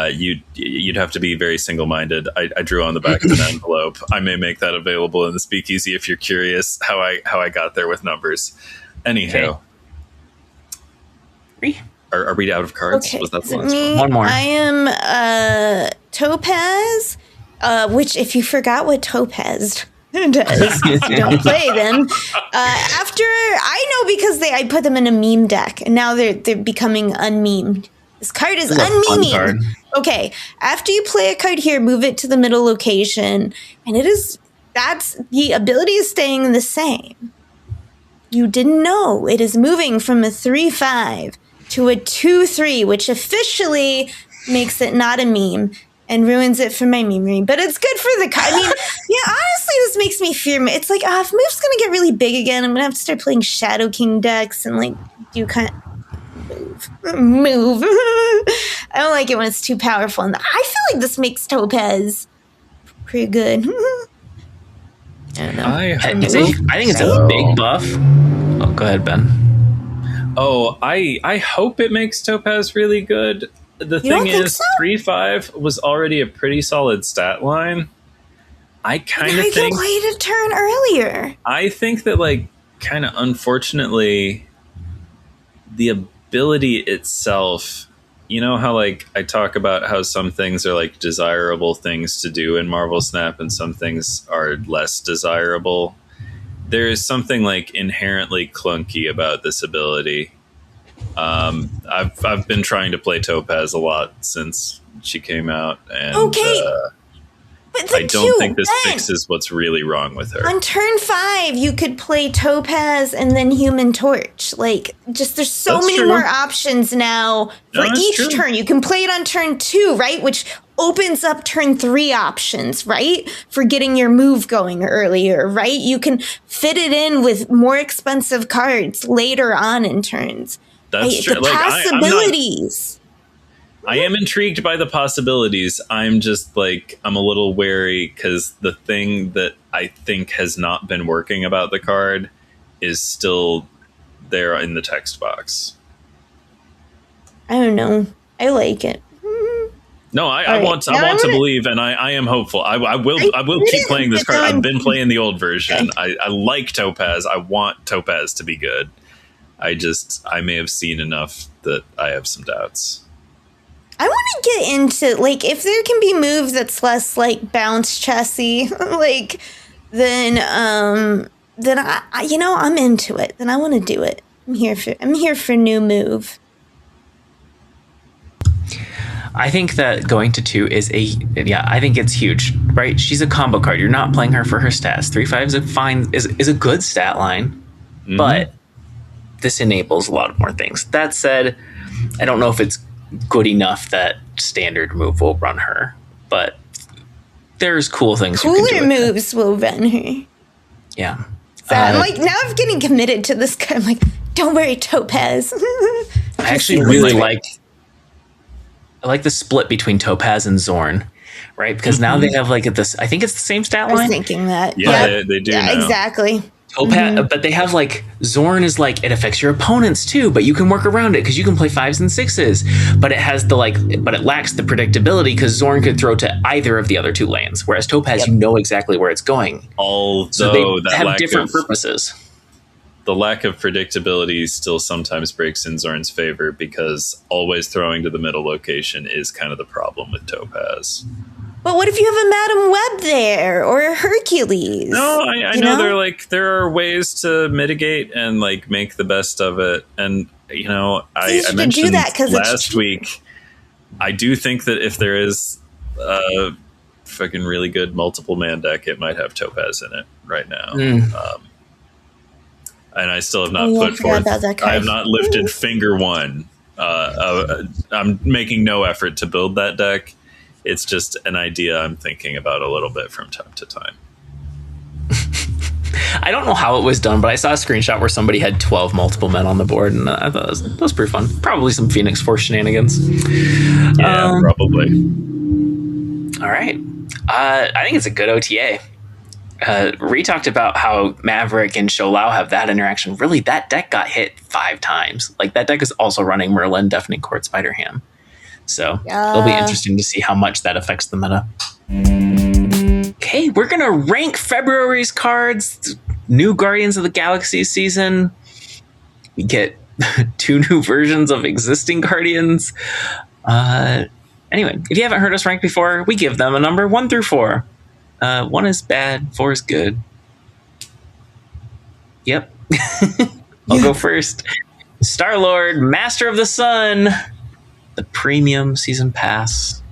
You'd have to be very single-minded. I drew on the back of an envelope. I may make that available in the speakeasy if you're curious how I got there with numbers. Anyhow. Okay. Are we out of cards? Okay. Was that the last one? One more. I am Topaz, which if you forgot what Topaz does, you don't play them. After I know because I put them in a meme deck, and now they're becoming unmemed. This card is unmemeing. Okay, after you play a card here, move it to the middle location, and that's the ability is staying the same. You didn't know it is moving from a 3/5 to a 2/3, which officially makes it not a meme and ruins it for my memory. But it's good for the card. I mean, yeah, honestly, this makes me fear. It's like, if Move's going to get really big again, I'm going to have to start playing Shadow King decks and like do kind of move. I don't like it when it's too powerful. And I feel like this makes Topaz pretty good. I don't know. I think it's a big buff. Oh, go ahead, Ben. Oh, I hope it makes Topaz really good. The thing is, 3/5 was already a pretty solid stat line. I kind of think wait a turn earlier. I think that, like, kind of unfortunately, the ability itself. You know how, like, I talk about how some things are like desirable things to do in Marvel Snap, and some things are less desirable. There is something like inherently clunky about this ability. I've been trying to play Topaz a lot since she came out, and but I don't think this fixes what's really wrong with her. On turn 5, you could play Topaz and then Human Torch. Like, just there's so many more options now for each turn. You can play it on turn 2, right? Which opens up turn 3 options, right? For getting your move going earlier, right? You can fit it in with more expensive cards later on in turns. That's true. The possibilities. I am intrigued by the possibilities. I'm just like, I'm a little wary because the thing that I think has not been working about the card is still there in the text box. I don't know. I like it. No, I want to believe, and I am hopeful. I will keep playing this card. I've been playing the old version. Okay. I like Topaz. I want Topaz to be good. I may have seen enough that I have some doubts. I want to get into, like, if there can be moves that's less like bounce chessy, like, then I I'm into it. Then I want to do it. I'm here for new move. I think that going to 2 is I think it's huge, right? She's a combo card. You're not playing her for her stats. 3/5 is a good stat line, but this enables a lot more things. That said, I don't know if it's good enough that standard move will run her, but there's cool things. Cooler moves will run her. Yeah. So I'm like, now I'm getting committed to this guy. I'm like, don't worry, Topaz. I actually really like the split between Topaz and Zorn, right? Because now they have like this. I think it's the same stat line. I was thinking that. Yeah, they do. Yeah, now. Exactly. Topaz, but they have like Zorn is like it affects your opponents too, but you can work around it because you can play 5s and 6s. But it has but it lacks the predictability because Zorn could throw to either of the other 2 lanes, whereas Topaz, you know exactly where it's going. Although so they have different purposes. The lack of predictability still sometimes breaks in Zorn's favor because always throwing to the middle location is kind of the problem with Topaz. But what if you have a Madam Web there or a Hercules? No, I know there are ways to mitigate and like make the best of it. And I mentioned last week, I do think that if there is fucking really good multiple man deck, it might have Topaz in it right now. And I still have not put forth. I have not lifted finger one. I'm making no effort to build that deck. It's just an idea I'm thinking about a little bit from time to time. I don't know how it was done, but I saw a screenshot where somebody had 12 multiple men on the board, and I thought that was pretty fun. Probably some Phoenix Force shenanigans. Yeah, probably. All right. I think it's a good OTA. Ree talked about how Maverick and Sholau have that interaction. Really, that deck got hit 5 times. Like, that deck is also running Merlin, Deafening Court, Spider-Ham. So it'll be interesting to see how much that affects the meta. Okay, we're going to rank February's cards. New Guardians of the Galaxy season. We get 2 new versions of existing Guardians. Anyway, if you haven't heard us rank before, we give them a number 1 through 4. 1 is bad, 4 is good. Yep. I'll go first. Star-Lord, Master of the Sun. The premium season pass.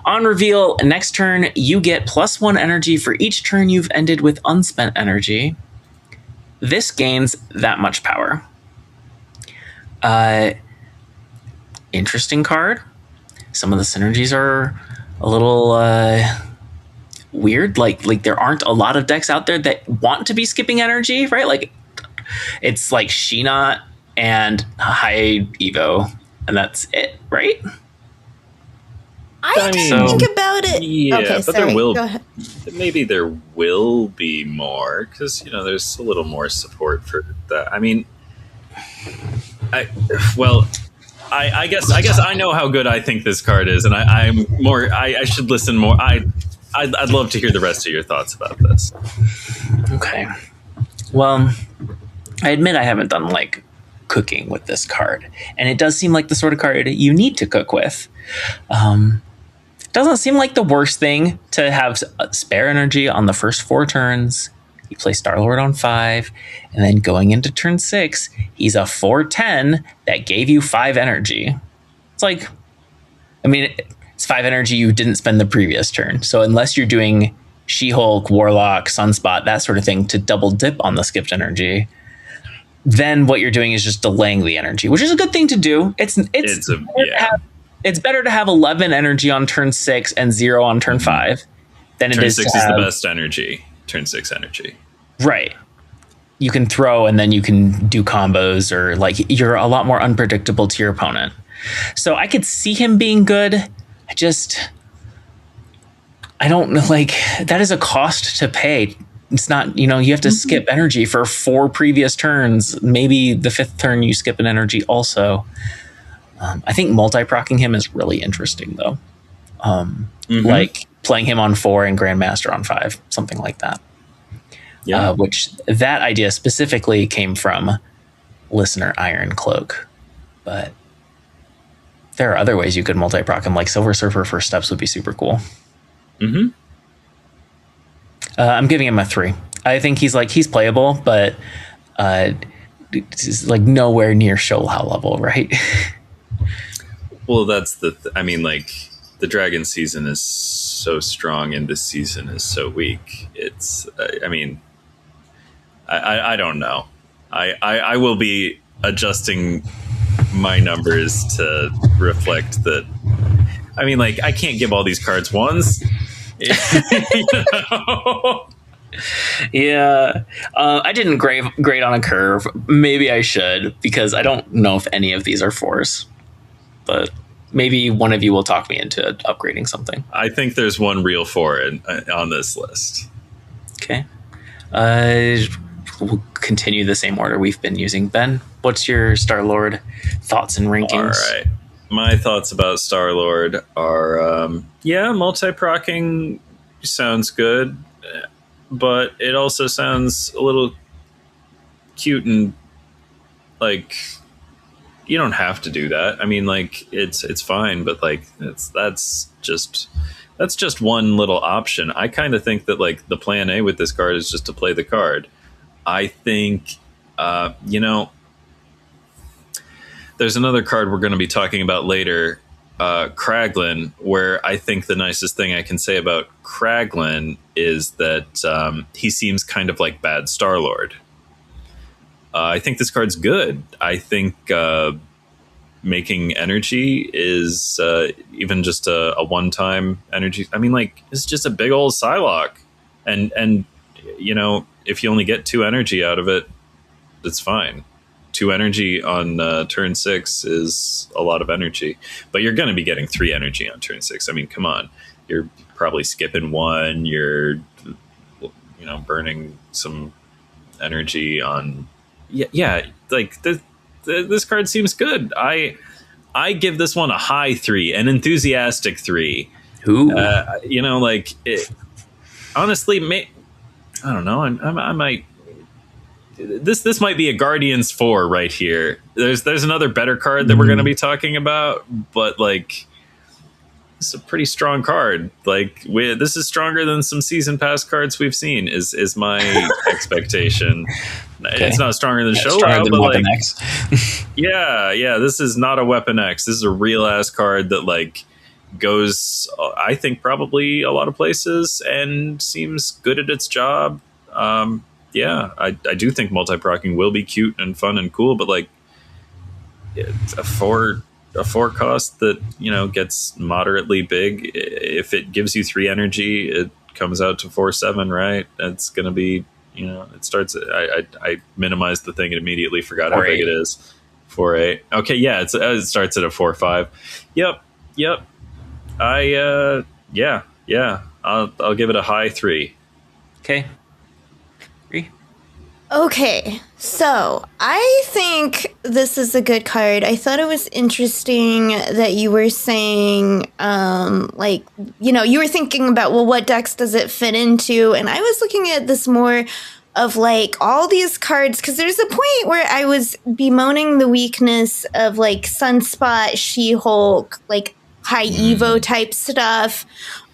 On reveal, next turn, you get +1 energy for each turn you've ended with unspent energy. This gains that much power. Interesting card. Some of the synergies are a little weird. Like there aren't a lot of decks out there that want to be skipping energy, right? Like, it's like Sheena and High Evo, and that's it, right? I didn't think about it. Yeah, okay, but sorry. Go ahead. Maybe there will be more, because, there's a little more support for that. I mean, I guess I know how good I think this card is, and I should listen more. I'd love to hear the rest of your thoughts about this. Okay. Well, I admit I haven't done cooking with this card, and it does seem like the sort of card you need to cook with. Doesn't seem like the worst thing to have spare energy on the first 4 turns. You play Star-Lord on 5, and then going into turn 6, he's a 4/10 that gave you 5 energy. It's it's 5 energy you didn't spend the previous turn. So unless you're doing She-Hulk, Warlock, Sunspot, that sort of thing to double dip on the skipped energy, then what you're doing is just delaying the energy, which is a good thing to do. It's better to have 11 energy on turn 6 and 0 on turn 5 than turn it is Turn 6 to is have, the best energy. Turn 6 energy. Right. You can throw and then you can do combos, or you're a lot more unpredictable to your opponent. So I could see him being good. I don't know, that is a cost to pay. It's not, you have to skip energy for 4 previous turns. Maybe the 5th turn you skip an energy also. I think multi-procking him is really interesting, though. Like playing him on 4 and Grandmaster on 5, something like that. Yeah. Which that idea specifically came from listener Iron Cloak. But there are other ways you could multi-proc him, like Silver Surfer First Steps would be super cool. I'm giving him a 3. I think he's playable, but it's nowhere near Sholau level, right? Well, that's the the Dragon season is so strong and this season is so weak. It's I don't know. I will be adjusting my numbers to reflect that. I can't give all these cards ones. Yeah. I didn't grade on a curve. Maybe I should, because I don't know if any of these are 4s. But maybe one of you will talk me into upgrading something. I think there's one real 4 on this list. Okay. We'll continue the same order we've been using. Ben, what's your Star-Lord thoughts and rankings? All right. My thoughts about Star-Lord are, multi-procking sounds good, but it also sounds a little cute and you don't have to do that. It's fine, but that's just one little option. I kind of think that the plan A with this card is just to play the card. I think, there's another card we're going to be talking about later Kraglin, where I think the nicest thing I can say about Kraglin is that he seems kind of like bad Star-Lord. I think this card's good. I think making energy is even just a one-time energy. I mean, like, it's just a big old Psylocke. And you know, if you only get 2 energy out of it, it's fine. 2 energy on turn 6 is a lot of energy, but you're going to be getting 3 energy on turn 6. I mean, come on, you're probably skipping 1. You're, you know, burning some energy on. Yeah. Like this card seems good. I give this one a high 3, an enthusiastic 3. Ooh. You know, like it, honestly, I don't know. I might. This might be a Guardians 4 right here. There's another better card that we're going to be talking about, but like, it's a pretty strong card. Like, this is stronger than some season pass cards we've seen. Is my expectation. Okay. It's not stronger than Show Wow, but Weapon like, X. yeah. This is not a Weapon X. This is a real ass card that like goes, I think, probably a lot of places and seems good at its job. Yeah, I do think multi-procking will be cute and fun and cool, but like, it's a 4 cost that, you know, gets moderately big. If it gives you 3 energy, it comes out to 4/7, right? That's gonna be, you know, it starts. I minimized the thing and immediately forgot how big it is. 4/8. Okay, yeah, it starts at a 4/5. Yep. I'll give it a high 3. Okay. Okay, so I think this is a good card. I thought it was interesting that you were saying, like, you know, you were thinking about, well, what decks does it fit into? And I was looking at this more of like all these cards, because there's a point where I was bemoaning the weakness of like Sunspot, She-Hulk, like high Evo type stuff.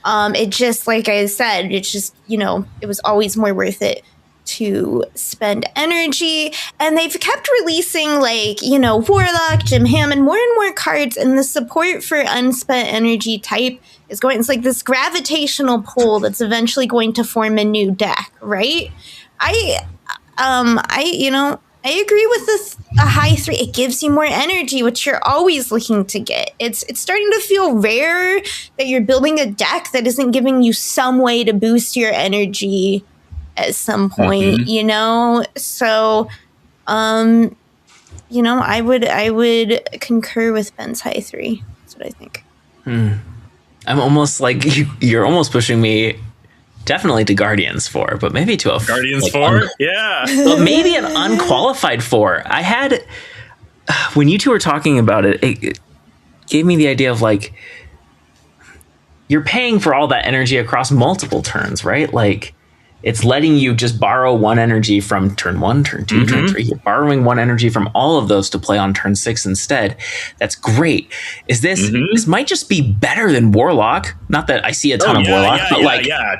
It just, like I said, it's just, you know, it was always more worth it to spend energy, and they've kept releasing, like, you know, Warlock, Jim Hammond, more and more cards, and the support for unspent energy type is going, it's like this gravitational pull that's eventually going to form a new deck, right? I agree with a high 3. It gives you more energy, which you're always looking to get. It's starting to feel rare that you're building a deck that isn't giving you some way to boost your energy at some point, you know? So, you know, I would concur with Ben's high 3. That's what I think. I'm almost like, you're almost pushing me definitely to Guardians 4, but maybe to a Guardians 4? Yeah. But maybe an unqualified 4. I had, when you two were talking about it, it gave me the idea of like, you're paying for all that energy across multiple turns, right? Like, it's letting you just borrow 1 energy from turn 1, turn 2, turn 3. You're borrowing 1 energy from all of those to play on turn 6 instead. That's great. Is this, this might just be better than Warlock. Not that I see a ton of Warlock, but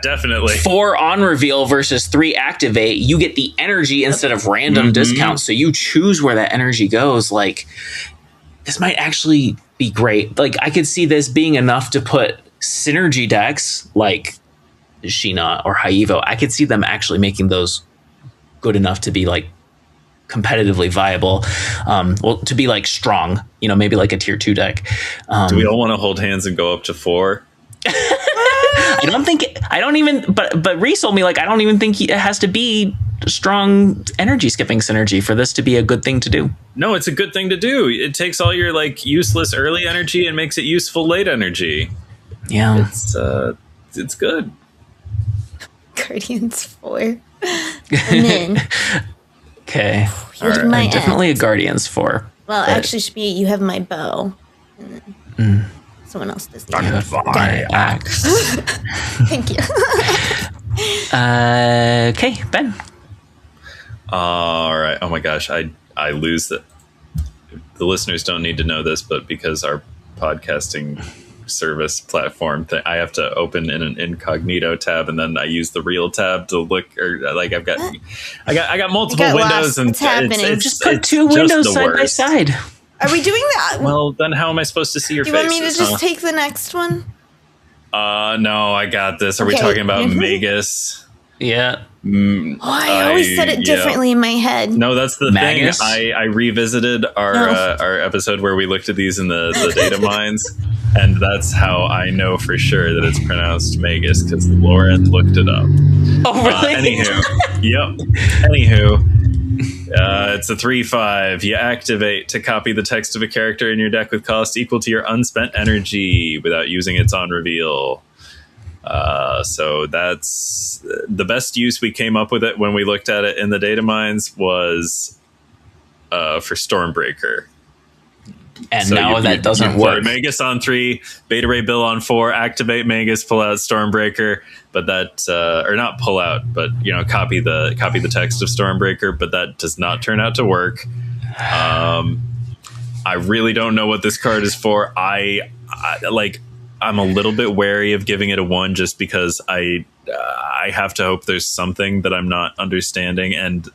definitely. 4 on reveal versus 3 activate. You get the energy instead of random discounts. So you choose where that energy goes. Like, this might actually be great. Like, I could see this being enough to put synergy decks like Sheena or High Evo. I could see them actually making those good enough to be like competitively viable, well, to be like strong, you know, maybe like a tier 2 deck. Do we all want to hold hands and go up to 4? But Reese told me, like, I don't even think it has to be strong energy skipping synergy for this to be a good thing to do. No, it's a good thing to do. It takes all your like useless early energy and makes it useful late energy. Yeah. It's good. Guardians 4. And then okay. I'm definitely a Guardians 4. Well, actually, should be you have my bow. And someone else does the my axe. Thank you. Okay, Ben. All right. Oh my gosh, I lose the listeners don't need to know this, but because our podcasting service platform thing, I have to open in an incognito tab and then I use the real tab to look, or like I got multiple windows and it's happening. Just put 2 windows side by side. Are we doing that? Well, then how am I supposed to see your Do face? you want me to just take the next one? No, I got this. Are we talking about Magus? Yeah. I always said it differently in my head. No, that's the Magus? thing. I revisited our episode where we looked at these in the data mines, and that's how I know for sure that it's pronounced Magus, because Lauren looked it up. Oh, really? Anywho, it's a 3/5. You activate to copy the text of a character in your deck with cost equal to your unspent energy without using its on reveal. So that's the best use we came up with it when we looked at it in the data mines was for Stormbreaker. And so now that doesn't work. Magus on 3, Beta Ray Bill on 4, activate Magus, pull out Stormbreaker, but that or not pull out, but copy the text of Stormbreaker, but that does not turn out to work. I really don't know what this card is for. I'm a little bit wary of giving it a 1 just because I have to hope there's something that I'm not understanding. And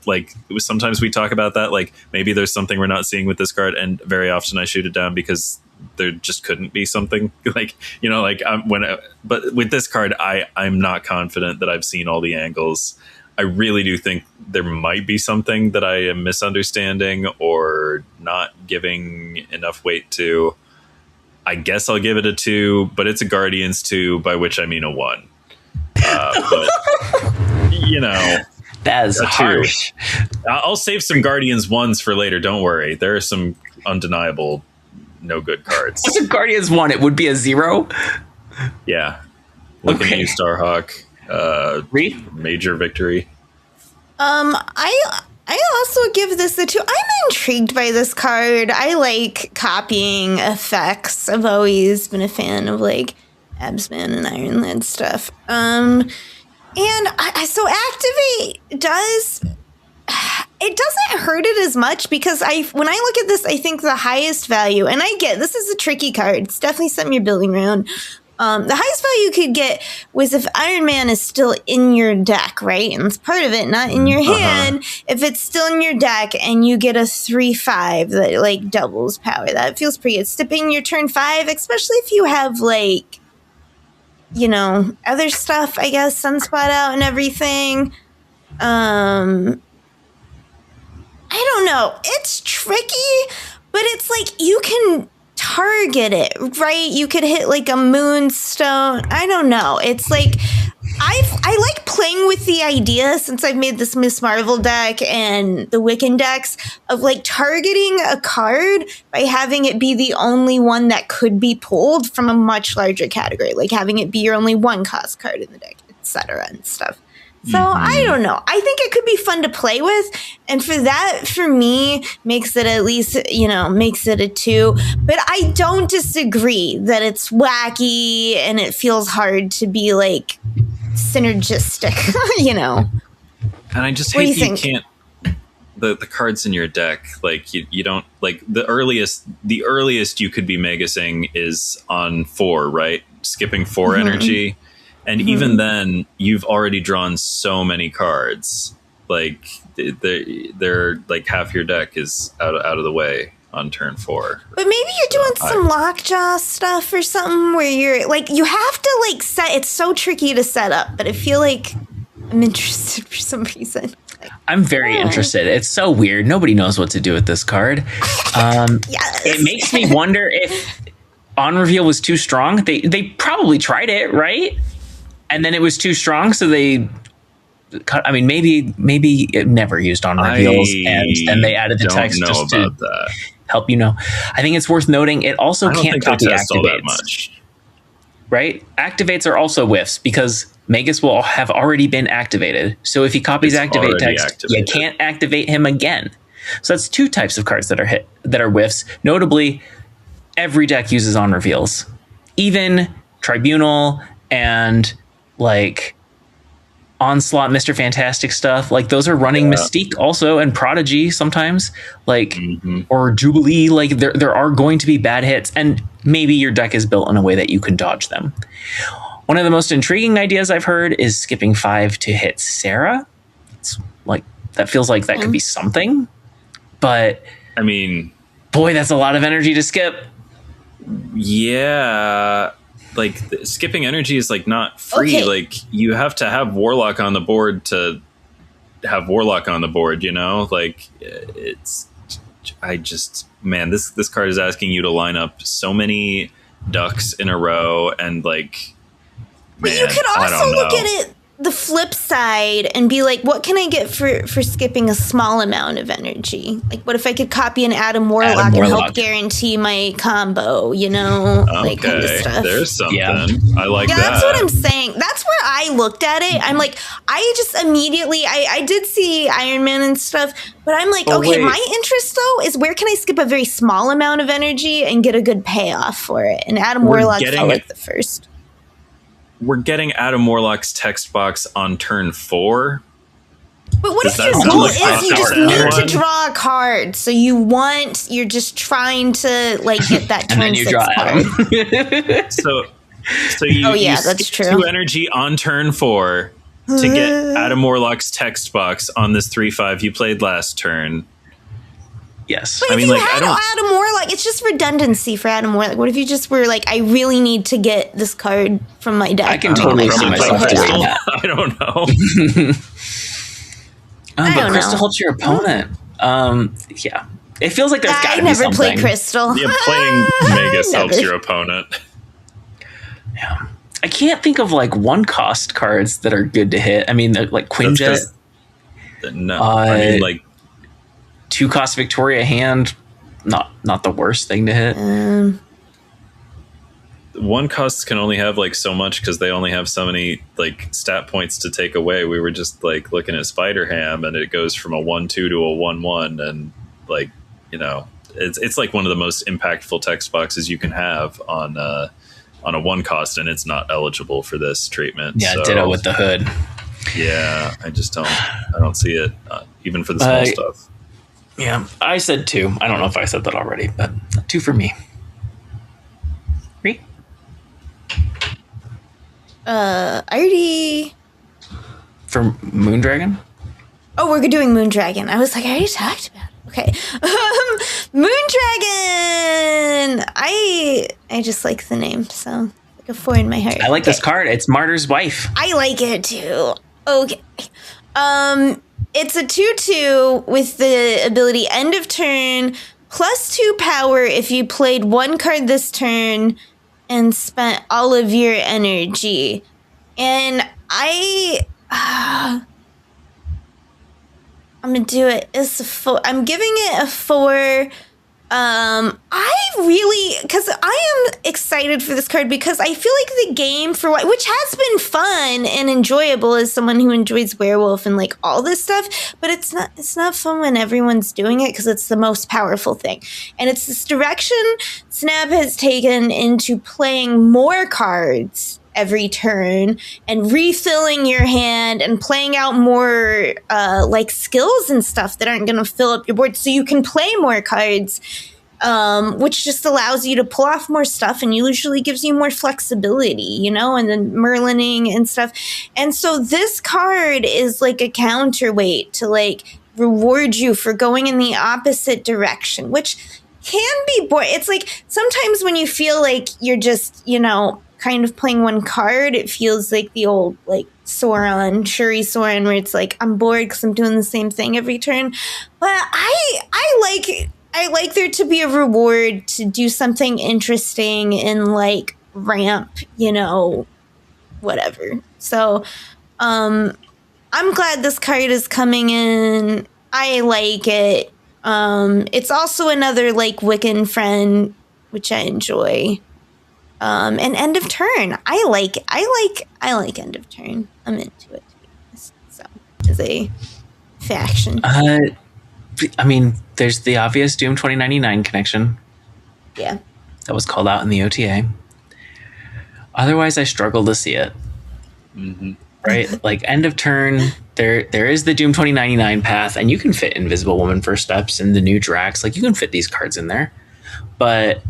sometimes we talk about that, maybe there's something we're not seeing with this card. And very often I shoot it down because there just couldn't be something but with this card, I'm not confident that I've seen all the angles. I really do think there might be something that I am misunderstanding or not giving enough weight to. I guess I'll give it a 2, but it's a Guardians 2, by which I mean a 1. But, that is harsh. 2. I'll save some Guardians 1s for later. Don't worry. There are some undeniable no good cards. What's a Guardians 1? It would be a 0? Yeah. Look at you, Starhawk. Major victory. I also give this a 2. I'm intrigued by this card. I like copying effects. I've always been a fan of Absman and Iron Lad stuff. And so activate doesn't hurt it as much because when I look at this, I think the highest value, and I get this is a tricky card. It's definitely something you're building around. The highest value you could get was if Iron Man is still in your deck, right? And it's part of it, not in your hand. If it's still in your deck and you get a 3/5 that doubles power, that feels pretty good. Stepping your turn 5, especially if you have other stuff, I guess, Sunspot out and everything. I don't know. It's tricky, but it's you can target it, right? You could hit a Moonstone. I don't know. It's I like playing with the idea since I've made this Miss Marvel deck and the Wiccan decks of targeting a card by having it be the only one that could be pulled from a much larger category, having it be your only 1 cost card in the deck, etc. and stuff. So I don't know. I think it could be fun to play with. And for me, makes it at least, makes it a 2. But I don't disagree that it's wacky and it feels hard to be synergistic, And I just hate that you can't, the cards in your deck, you don't, the earliest you could be Magusing is on 4, right? Skipping 4 energy. And even then, you've already drawn so many cards. They're half your deck is out of the way on turn 4. But maybe you're doing some lockjaw stuff or something where you're you have to set. It's so tricky to set up, but I feel I'm interested for some reason. I'm very interested. It's so weird. Nobody knows what to do with this card. Yes. It makes me wonder if on reveal was too strong. They probably tried it, right? And then it was too strong, so they cut. I mean, maybe it never used on reveals, and then they added the text just to help you know. I think it's worth noting it also can't copy activates. That much. Right? Activates are also whiffs because Magus will have already been activated. So if he copies activate text, you can't activate him again. So that's 2 types of cards that are whiffs. Notably, every deck uses on reveals. Even Tribunal and Onslaught, Mr. Fantastic stuff, those are running Mystique also, and Prodigy sometimes, or Jubilee. There are going to be bad hits, and maybe your deck is built in a way that you can dodge them. One of the most intriguing ideas I've heard is skipping 5 to hit Sarah. It's that feels like that could be something, but I mean, Boy, that's a lot of energy to skip. Yeah. Like, skipping energy is, like, not free. Okay. Like, you have to have Warlock on the board to have Warlock on the board, you know? Like, man, this card is asking you to line up so many ducks in a row, and, like, But man, you could I don't also look know. at it the flip side and be like, what can I get for skipping a small amount of energy? Like, what if I could copy an Adam Warlock and help guarantee my combo, you know? Like, kind of stuff. There's something. Yeah. I like that. Yeah, that's what I'm saying. That's where I looked at it. I'm like, I just immediately, I did see Iron Man and stuff, but I'm like, Oh, okay, wait. my interest though is where can I skip a very small amount of energy and get a good payoff for it? And Adam Warlock felt like the first. We're getting Adam Warlock's text box on turn 4. But what Does if your that sound goal like is fast you just for need anyone? to draw a card? So you're just trying to like get that And turn then you 6 draw card. Adam. So you, Oh, yeah, you that's skip true. 2 energy on turn 4 to get Adam Warlock's text box on this 3/5 you played last turn. Yes. But I if mean, you like, had I don't- Adam Warlock, it's just redundancy for Adam Warlock. What if you just were like, I really need to get this card from my deck? I can totally see myself Okay. doing that. I don't know. I But don't Crystal know. helps your opponent. Yeah. It feels like there's got I to be never something. played Crystal. Yeah, playing Magus helps Never. your opponent. Yeah. I can't think of like 1-cost cards that are good to hit. I mean, like Quinjet, That's 'cause- No, I mean, like, 2-cost Victoria hand, not the worst thing to hit. 1 costs can only have like so much because they only have so many like stat points to take away. We were just like looking at Spider Ham, and it goes from a 1/2 to a 1/1, and like, you know, it's like one of the most impactful text boxes you can have on a 1 cost, and it's not eligible for this treatment. Yeah, so, ditto with the hood. Yeah, I don't see it even for the small stuff. Yeah, I said 2. I don't know if I said that already, but 2 for me. 3? I already. For Moondragon? Oh, we're doing Moondragon. I was like, I already talked about it. Okay. Moondragon! I just like the name, so like a 4 in my heart. I like this card. It's Martyr's Wife. I like it too. Okay. It's a 2/2 with the ability end of turn, +2 power if you played 1 card this turn and spent all of your energy. And I'm gonna do it. It's a 4. I'm giving it a 4. Because I am excited for this card because I feel like the game which has been fun and enjoyable as someone who enjoys Werewolf and like all this stuff, but it's not fun when everyone's doing it because it's the most powerful thing. And it's this direction Snap has taken into playing more cards every turn and refilling your hand and playing out more like skills and stuff that aren't going to fill up your board so you can play more cards, which just allows you to pull off more stuff and usually gives you more flexibility, you know, and then Merlining and stuff. And so this card is like a counterweight to like reward you for going in the opposite direction, which can be boring. It's like sometimes when you feel like you're just, you know, kind of playing one card, it feels like the old like Shuri Soren, where it's like I'm bored because I'm doing the same thing every turn. But I like there to be a reward to do something interesting and like ramp, you know, whatever. So I'm glad this card is coming in. I like it. It's also another like Wiccan friend, which I enjoy. And end of turn. I like end of turn. I'm into it, to be honest. So as a faction. I mean, there's the obvious Doom 2099 connection. Yeah. That was called out in the OTA. Otherwise, I struggle to see it. Mm-hmm. Right? Like end of turn, there is the Doom 2099 path, and you can fit Invisible Woman First Steps and the new Drax. Like you can fit these cards in there, but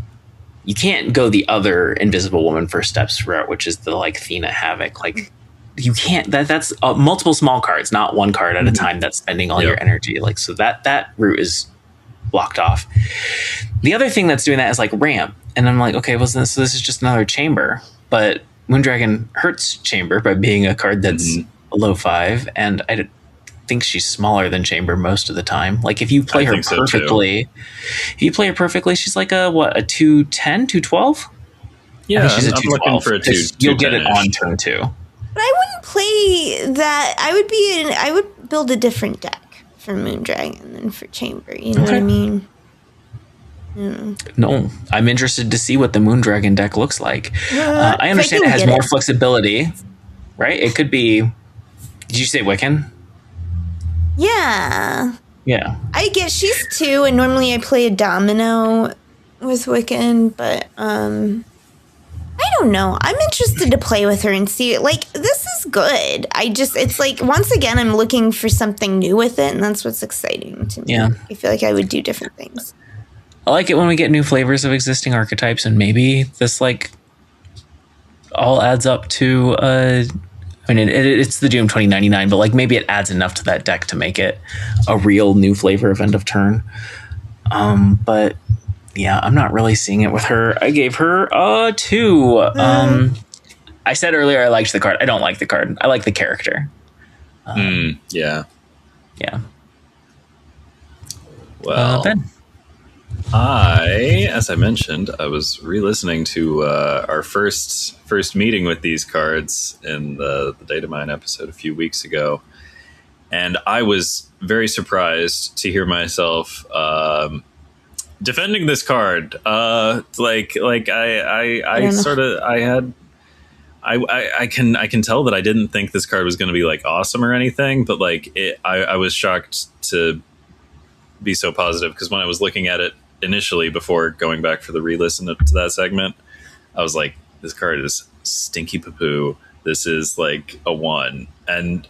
you can't go the other Invisible Woman First Steps route, which is the like Thena Havoc. Like you can't. That's multiple small cards, not one card at a time. That's spending all your energy. Like so that route is blocked off. The other thing that's doing that is like ramp. And I'm like, okay, well, so this is just another chamber. But Moondragon hurts chamber by being a card that's a low 5. And I think she's smaller than chamber most of the time. Like if you play her perfectly, she's like a 210, 212? Yeah, she's a 212. I'm looking for a 2. You'll get it on turn 2. But I wouldn't play that. I would build a different deck for Moondragon than for Chamber. You know what I mean? No, I'm interested to see what the Moondragon deck looks like. I understand it has more flexibility, right? It could be. Did you say Wiccan? Yeah. Yeah. I guess she's 2, and normally I play a Domino with Wiccan, but I don't know. I'm interested to play with her and see, like, this is good. It's like, once again, I'm looking for something new with it, and that's what's exciting to me. Yeah. I feel like I would do different things. I like it when we get new flavors of existing archetypes, and maybe this, like, all adds up to, it's the Doom 2099, but, like, maybe it adds enough to that deck to make it a real new flavor of end of turn. But yeah, I'm not really seeing it with her. I gave her a 2. I said earlier I liked the card. I don't like the card. I like the character. Yeah. Yeah. Well, Ben. As I mentioned, I was re-listening to our first meeting with these cards in the Data Mine episode a few weeks ago, and I was very surprised to hear myself defending this card. I can tell that I didn't think this card was going to be like awesome or anything, but like I was shocked to be so positive, because when I was looking at it initially before going back for the re-listen to that segment, I was like, this card is stinky poo-poo. This is like a 1. And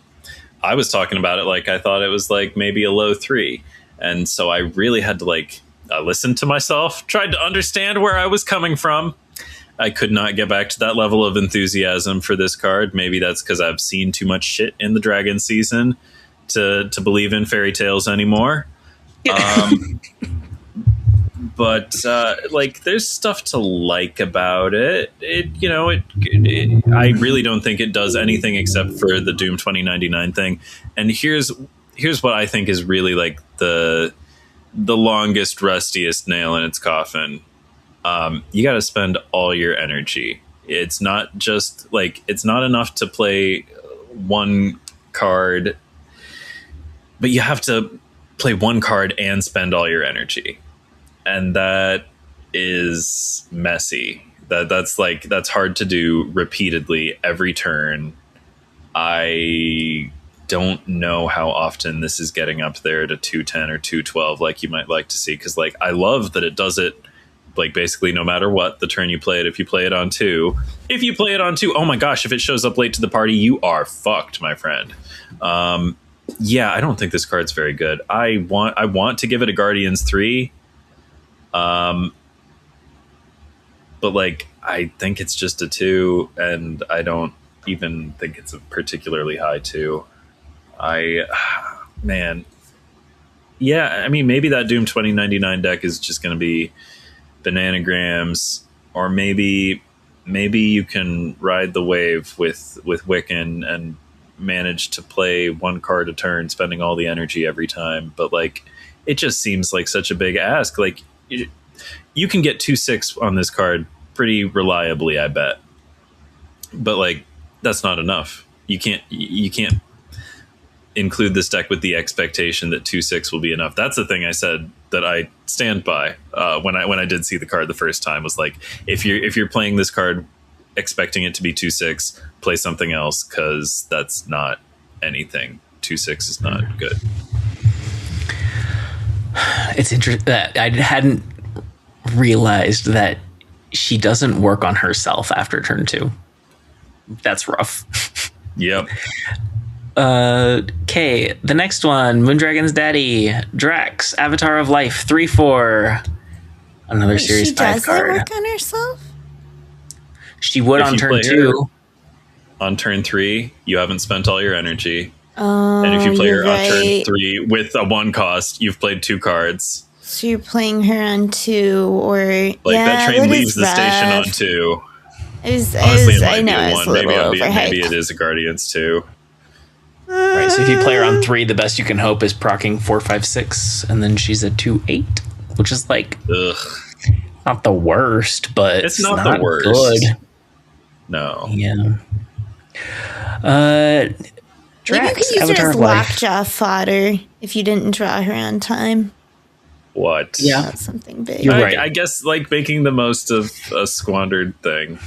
I was talking about it like I thought it was like maybe a low 3. And so I really had to like listen to myself, tried to understand where I was coming from. I could not get back to that level of enthusiasm for this card. Maybe that's because I've seen too much shit in the Dragon season to believe in fairy tales anymore. But like, there's stuff to like about it. I really don't think it does anything except for the Doom 2099 thing. And here's what I think is really like the longest, rustiest nail in its coffin. You got to spend all your energy. It's not just like, it's not enough to play one card, but you have to play one card and spend all your energy. And that is messy. That's hard to do repeatedly every turn. I don't know how often this is getting up there to 210 or 212 like you might like to see, because like, I love that it does it like basically no matter what the turn you play it. If you play it on 2, oh my gosh, if it shows up late to the party, you are fucked, my friend. Yeah, I don't think this card's very good. I want to give it a Guardians 3. But like, I think it's just a 2, and I don't even think it's a particularly high 2. Yeah, I mean, maybe that Doom 2099 deck is just going to be bananagrams, or maybe you can ride the wave with Wiccan and manage to play one card a turn, spending all the energy every time. But like, it just seems like such a big ask. Like, you can get 2/6 on this card pretty reliably, I bet. But like, that's not enough. You can't include this deck with the expectation that 2/6 will be enough. That's the thing I said that I stand by when I did see the card the first time, was like, if you're playing this card expecting it to be 2/6, play something else, because that's not anything. 2/6 is not good. It's interesting that I hadn't realized that she doesn't work on herself after turn 2. That's rough. Yep. Okay, the next one, Moondragon's Daddy, Drax, Avatar of Life, 3/4. Another Series 5 card. She doesn't work on herself? She would on turn 2. On turn 3, you haven't spent all your energy. And if you play her on turn 3 with a 1 cost, you've played 2 cards. So you're playing her on 2, or that train leaves the station on 2. Honestly, it might be a 1. Maybe it is a Guardians 2. Right, so if you play her on 3, the best you can hope is proccing 4, 5, 6, and then she's a 2/8, which is not the worst, but it's not the worst. Good. No. Yeah. Maybe you could use her as lockjaw fodder if you didn't draw her on time. What? Yeah. That's something big. You're right. I guess making the most of a squandered thing.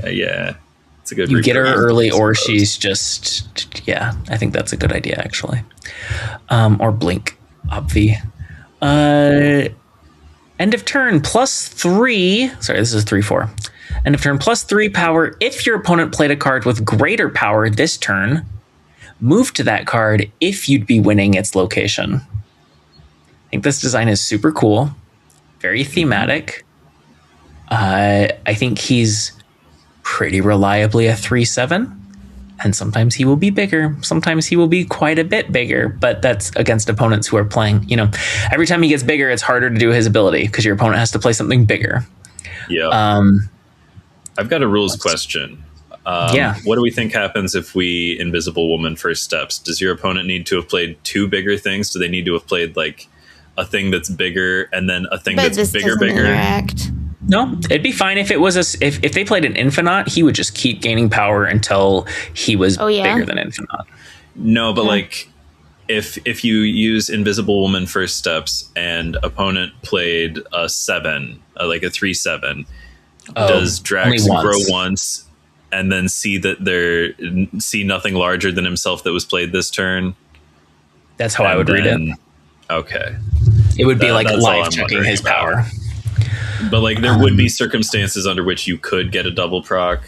Yeah. It's a good. You get her early, or she's just, I think that's a good idea, actually. Or blink, obvi. End of turn +3. Sorry, this is 3/4. End of turn +3 power. If your opponent played a card with greater power this turn, move to that card if you'd be winning its location. I think this design is super cool, very thematic. I think he's pretty reliably a 3/7, and sometimes he will be bigger. Sometimes he will be quite a bit bigger, but that's against opponents who are playing. Every time he gets bigger, it's harder to do his ability because your opponent has to play something bigger. Yeah. I've got a rules question. What do we think happens if we Invisible Woman first steps? Does your opponent need to have played 2 bigger things? Do they need to have played a thing that's bigger and then a thing that's bigger? Interact. No, it'd be fine if it was if they played an Infinite, he would just keep gaining power until he was bigger than Infinite. No, but if you use Invisible Woman first steps and opponent played a 7, like a 3/7, does Drax grow once and then see nothing larger than himself that was played this turn? That's how I would read it. Okay. It would be life checking his power. But there would be circumstances under which you could get a double proc.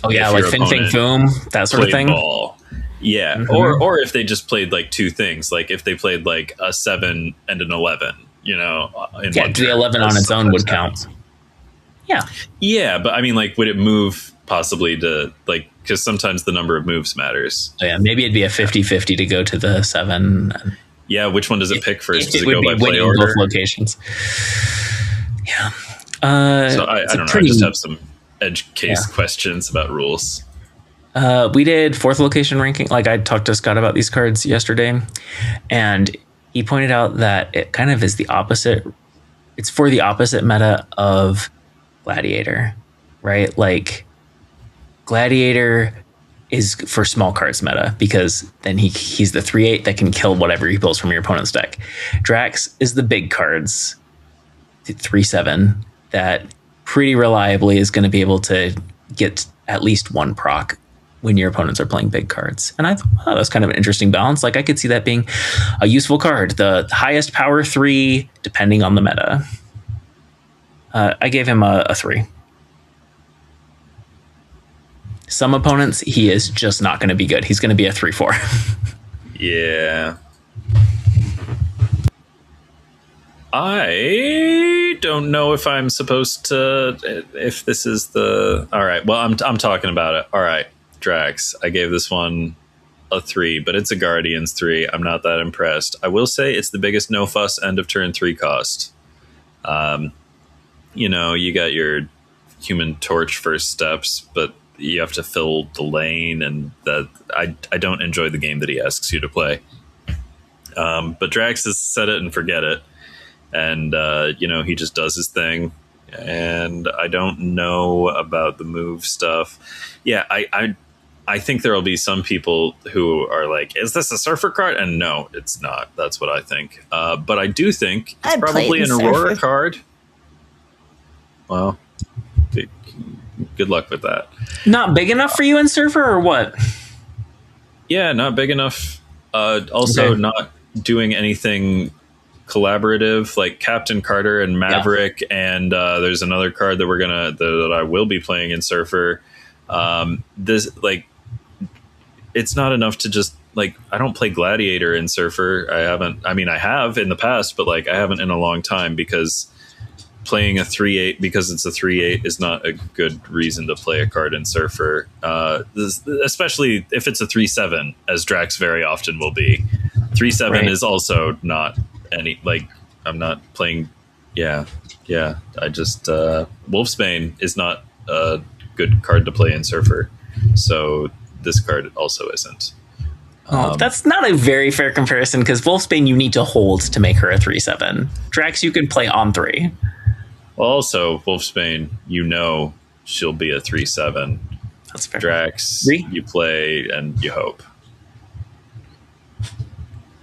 Oh yeah, like Fang Foom, that sort of thing. Ball. Yeah, or if they just played 2 things, if they played a 7 and an 11, the 11 on its own would count. Yeah, but I mean, would it move possibly to because sometimes the number of moves matters. Oh, yeah, maybe it'd be a 50-50 to go to the 7. Yeah, which one does it pick first? Does it go by play order? Both locations. Yeah. So I don't know. I just have some edge case questions about rules. We did 4th location ranking. I talked to Scott about these cards yesterday, and he pointed out that it kind of is the opposite. It's for the opposite meta of Gladiator, right? Gladiator is for small cards meta because then he's the 3/8 that can kill whatever he pulls from your opponent's deck. Drax is the big cards, 3/7, that pretty reliably is going to be able to get at least 1 proc when your opponents are playing big cards. And I thought that's kind of an interesting balance. I could see that being a useful card. The highest power 3, depending on the meta. I gave him a 3. Some opponents, he is just not going to be good. He's going to be a 3/4. Yeah. I don't know if I'm supposed to, if this is all right. Well, I'm talking about it. All right. Drax. I gave this one a 3, but it's a Guardians 3. I'm not that impressed. I will say it's the biggest no fuss end of turn 3 cost. You got your Human Torch first steps, but you have to fill the lane, and that I don't enjoy the game that he asks you to play. But Drax is set it and forget it. And, he just does his thing. And I don't know about the move stuff. Yeah, I think there will be some people who are like, is this a Surfer card? And no, it's not. That's what I think. But I do think it's probably an Aurora card. Well, good luck with that. Not big enough for you in Surfer, or what? Yeah, not big enough. Also, not doing anything collaborative like Captain Carter and Maverick, and there's another card that I will be playing in Surfer. It's not enough to just I don't play Gladiator in Surfer. I have in the past, but I haven't in a long time, because playing a 3/8 because it's a 3/8 is not a good reason to play a card in Surfer, especially if it's a 3/7, as Drax very often will be. 3/7 is also not any I'm not playing. Yeah. I just Wolfsbane is not a good card to play in Surfer, so this card also isn't. That's not a very fair comparison because Wolfsbane you need to hold to make her a 3/7. Drax you can play on 3. Well, also Wolfsbane, she'll be a 3/7. That's fair. Drax, you play and you hope.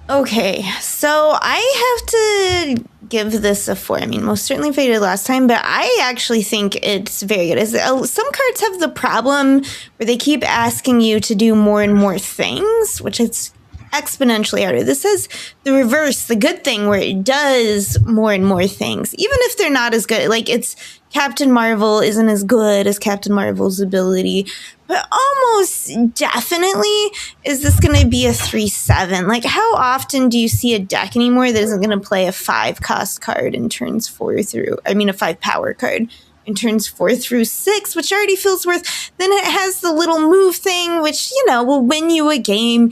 Okay, so I have to give this a 4. I mean, most certainly faded last time, but I actually think it's very good. Some cards have the problem where they keep asking you to do more and more things, which is exponentially harder. This has the reverse, the good thing, where it does more and more things, even if they're not as good. Like, it's Captain Marvel isn't as good as Captain Marvel's ability, but almost definitely is this going to be a 3/7. Like, how often do you see a deck anymore that isn't going to play a 5-cost card in turns 4 through, I mean, a 5-power card in turns 4 through 6, which already feels worth. Then it has the little move thing, which, will win you a game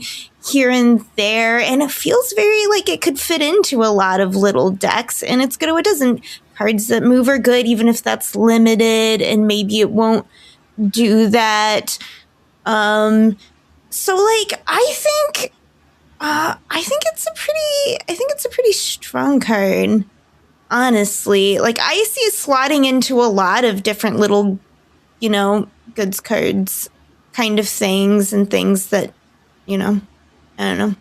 here and there. And it feels very like it could fit into a lot of little decks, and it's good or it doesn't. Cards that move are good, even if that's limited, and maybe it won't do that. So like, I think it's a pretty strong card, honestly. Like, I see it slotting into a lot of different little, goods cards kind of things, and things that, I don't know.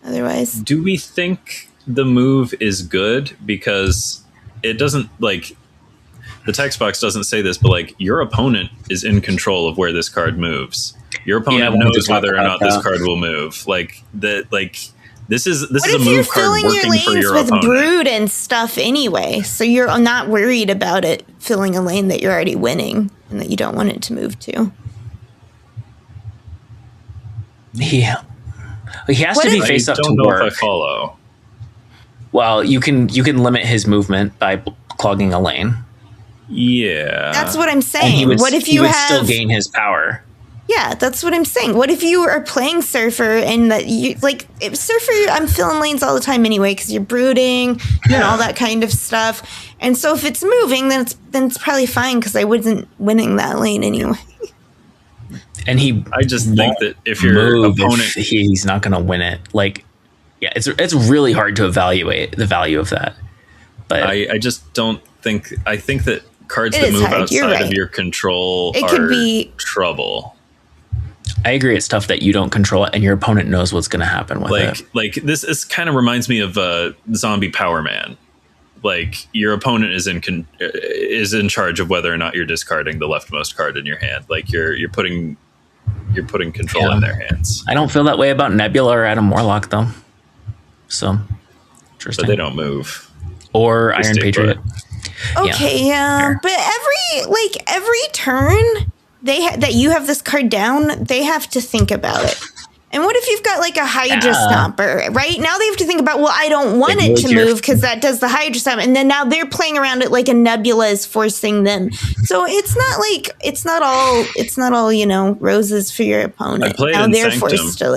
Otherwise, do we think the move is good? Because it doesn't, like, the text box doesn't say this, but like, your opponent is in control of where this card moves. Your opponent knows whether or not this card will move. Like that. Like, this is a move card working for your opponent. With brood and stuff anyway, so you're not worried about it filling a lane that you're already winning and that you don't want it to move to. Yeah, he has to be face up to work. I don't know if I follow. Well, you can limit his movement by clogging a lane. Yeah, that's what I'm saying. What if you still gain his power? Yeah, that's what I'm saying. What if you are playing Surfer and that you Surfer? I'm filling lanes all the time anyway because you're brooding and all that kind of stuff. And so if it's moving, then it's probably fine because I wasn't winning that lane anyway. And I just think that if your opponent, he's not going to win it. Like, yeah, it's really hard to evaluate the value of that. But I just don't think. I think that cards that move outside of your control could be trouble. I agree. It's tough that you don't control it and your opponent knows what's going to happen with it. Like this kind of reminds me of Zombie Power Man. Like, your opponent is in charge of whether or not you're discarding the leftmost card in your hand. Like, you're putting control in their hands. I don't feel that way about Nebula or Adam Warlock though. So interesting. But they don't move. Or Iron Patriot. Okay, yeah. But every turn that you have this card down, they have to think about it. And what if you've got like a Hydra Stomper, right? Now they have to think about, well, I don't want it to move because that does the Hydra Stomp. And then now they're playing around it like a Nebula is forcing them. So it's not all, roses for your opponent. Now they're forced to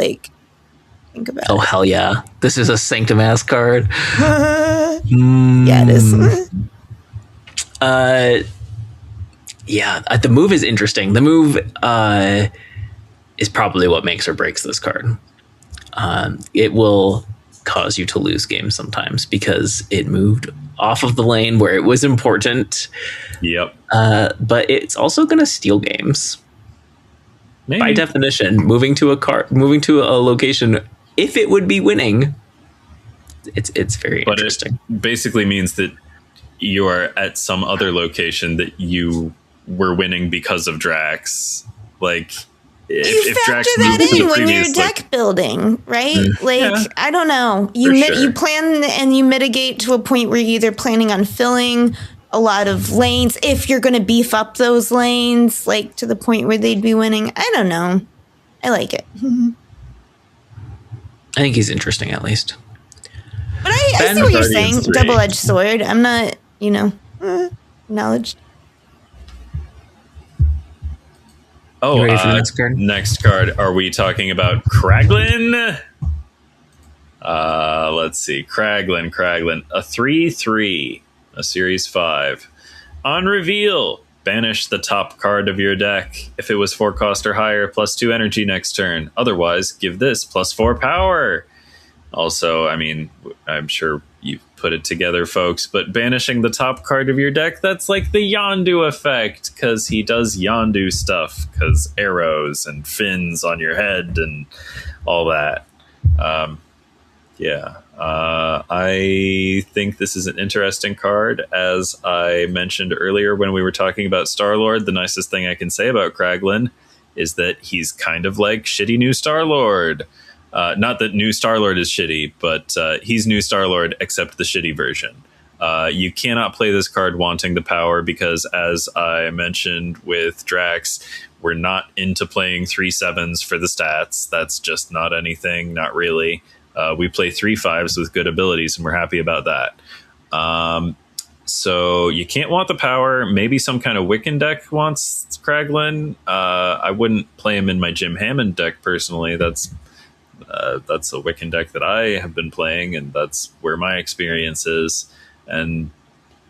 think about it. Oh, hell yeah. This is a Sanctum ass card. Yeah, it is. The move is interesting. The move is probably what makes or breaks this card. It will cause you to lose games sometimes because it moved off of the lane where it was important. Yep. But it's also going to steal games. Maybe. By definition, moving to a location, if it would be winning, it's very interesting. It basically means that you are at some other location that you were winning because of Drax. Like, if Drax that in when you're deck building, right? I don't know. You plan and you mitigate to a point where you're either planning on filling a lot of lanes if you're going to beef up those lanes, like to the point where they'd be winning. I don't know. I like it. I think he's interesting, at least. But I see what you're saying. Double-edged sword. I'm not, knowledge. Oh, next card. Are we talking about Kraglin? Let's see. Kraglin. A 3/3. A Series 5. On reveal, banish the top card of your deck. If it was 4 cost or higher, +2 energy next turn. Otherwise, give this +4 power. Also, I mean, I'm sure you've put it together, folks, but banishing the top card of your deck, that's like the Yondu effect, because he does Yondu stuff, because arrows and fins on your head and all that. I think this is an interesting card. As I mentioned earlier when we were talking about Star-Lord, the nicest thing I can say about Kraglin is that he's kind of like shitty new Star-Lord. Not that new Star-Lord is shitty, but he's new Star-Lord except the shitty version. You cannot play this card wanting the power because, as I mentioned with Drax, we're not into playing 3/7s for the stats. That's just not anything, not really. We play 3/5s with good abilities, and we're happy about that. So you can't want the power. Maybe some kind of Wiccan deck wants Kraglin. I wouldn't play him in my Jim Hammond deck personally. That's a Wiccan deck that I have been playing, and that's where my experience is. And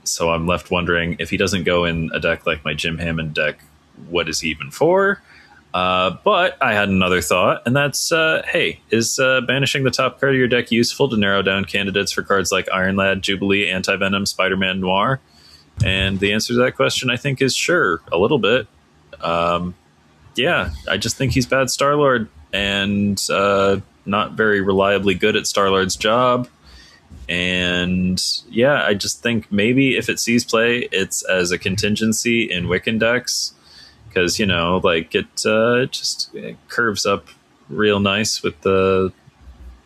so I'm left wondering, if he doesn't go in a deck like my Jim Hammond deck, what is he even for? But I had another thought, and that's, hey, is banishing the top card of your deck useful to narrow down candidates for cards like Iron Lad, Jubilee, Anti-Venom, Spider-Man Noir? And the answer to that question, I think, is sure, a little bit. Yeah, I just think he's bad Star-Lord, and not very reliably good at Star-Lord's job. And yeah, I just think maybe if it sees play, it's as a contingency in Wiccan decks, because, you know, like it curves up real nice with the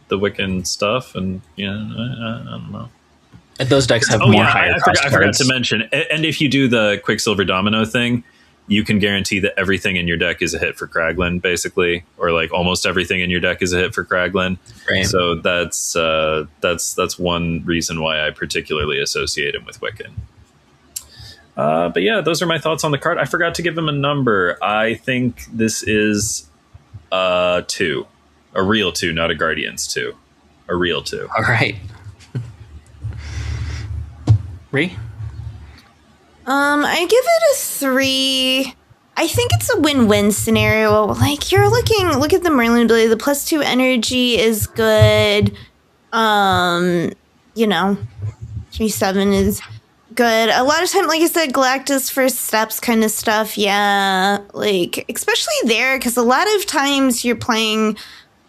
Wiccan stuff, and I don't know. And those decks have more higher cost cards. I forgot to mention, and if you do the Quicksilver Domino thing, you can guarantee that everything in your deck is a hit for Kraglin, basically, or like almost everything in your deck is a hit for Kraglin. Right. So that's one reason why I particularly associate him with Wiccan. But yeah, those are my thoughts on the card. I forgot to give him a number. I think this is 2, a real 2, not a Guardians 2, a real 2. All right. Ree? I give it a 3. I think it's a win-win scenario. Like, look at the Merlin ability. The +2 energy is good. 3/7 is good. A lot of time, like I said, Galactus first steps kind of stuff. Yeah, like, especially there, because a lot of times you're playing,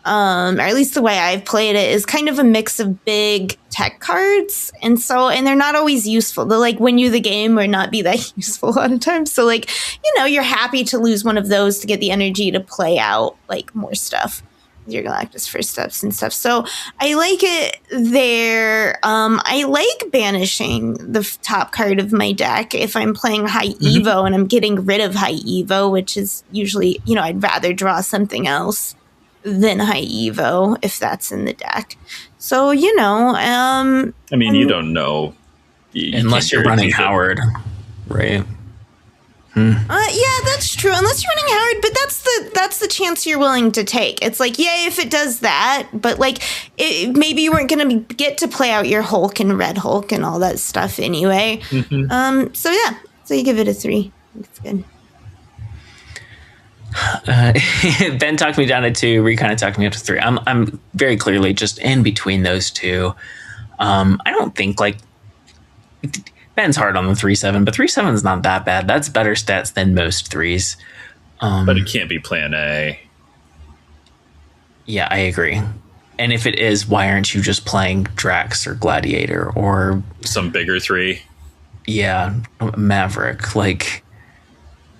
or at least the way I've played it, is kind of a mix of big tech cards. And they're not always useful. They'll like win you the game or not be that useful a lot of times. So like, you're happy to lose one of those to get the energy to play out like more stuff. Your Galactus first steps and stuff. So I like it there. I like banishing the top card of my deck if I'm playing high Evo and I'm getting rid of high Evo, which is usually, I'd rather draw something else than high Evo if that's in the deck. So, I mean, you don't know. Unless you're running Howard, right? Yeah, that's true. Unless you're running Howard, but that's the chance you're willing to take. It's like, yeah, if it does that, but like, maybe you weren't going to get to play out your Hulk and Red Hulk and all that stuff anyway. So yeah, so you give it a 3. It's good. Ben talked me down to 2. Ree kind of talked me up to 3. I'm very clearly just in between those two. I don't think like Ben's hard on the 3/7, but 3/7 is not that bad. That's better stats than most 3s. But it can't be Plan A. Yeah, I agree. And if it is, why aren't you just playing Drax or Gladiator or some bigger 3? Yeah, Maverick. Like,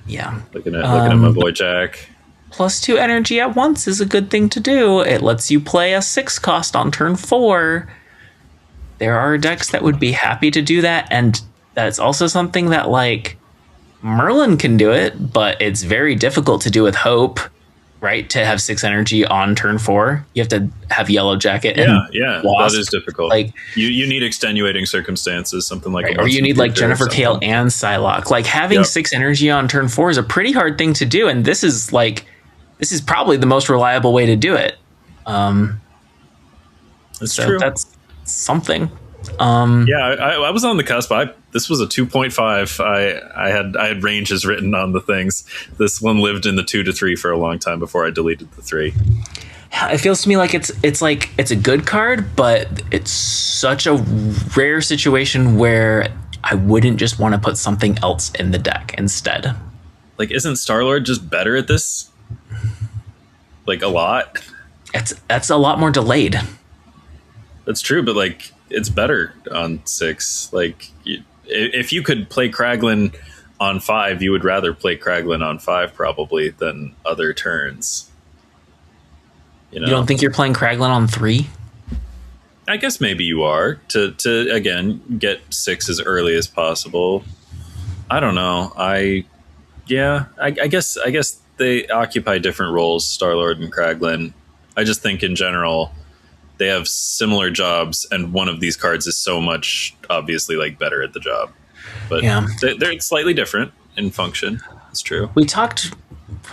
yeah. Looking at my boy Jack. +2 energy at once is a good thing to do. It lets you play a 6 cost on turn 4. There are decks that would be happy to do that, and that's also something that, like, Merlin can do it, but it's very difficult to do with Hope, right? To have 6 energy on turn 4. You have to have Yellow Jacket and Wasp. That is difficult. Like, you need extenuating circumstances, something like right, or you need like Jennifer Kale and Psylocke. Like, having 6 energy on turn 4 is a pretty hard thing to do, and this is probably the most reliable way to do it. That's something. I was on the cusp. This was a 2.5. I had ranges written on the things. This one lived in the 2 to 3 for a long time before I deleted the 3. It feels to me like it's a good card, but it's such a rare situation where I wouldn't just want to put something else in the deck instead. Like, isn't Star-Lord just better at this? Like, a lot? That's a lot more delayed. That's true, but like, it's better on 6. Like, if you could play Kraglin on 5, you would rather play Kraglin on 5 probably than other turns. You don't think you're playing Kraglin on 3? I guess maybe you are to again get 6 as early as possible. I don't know. I guess they occupy different roles, Star-Lord and Kraglin. I just think in general they have similar jobs, and one of these cards is so much obviously like better at the job. But they're slightly different in function. It's true.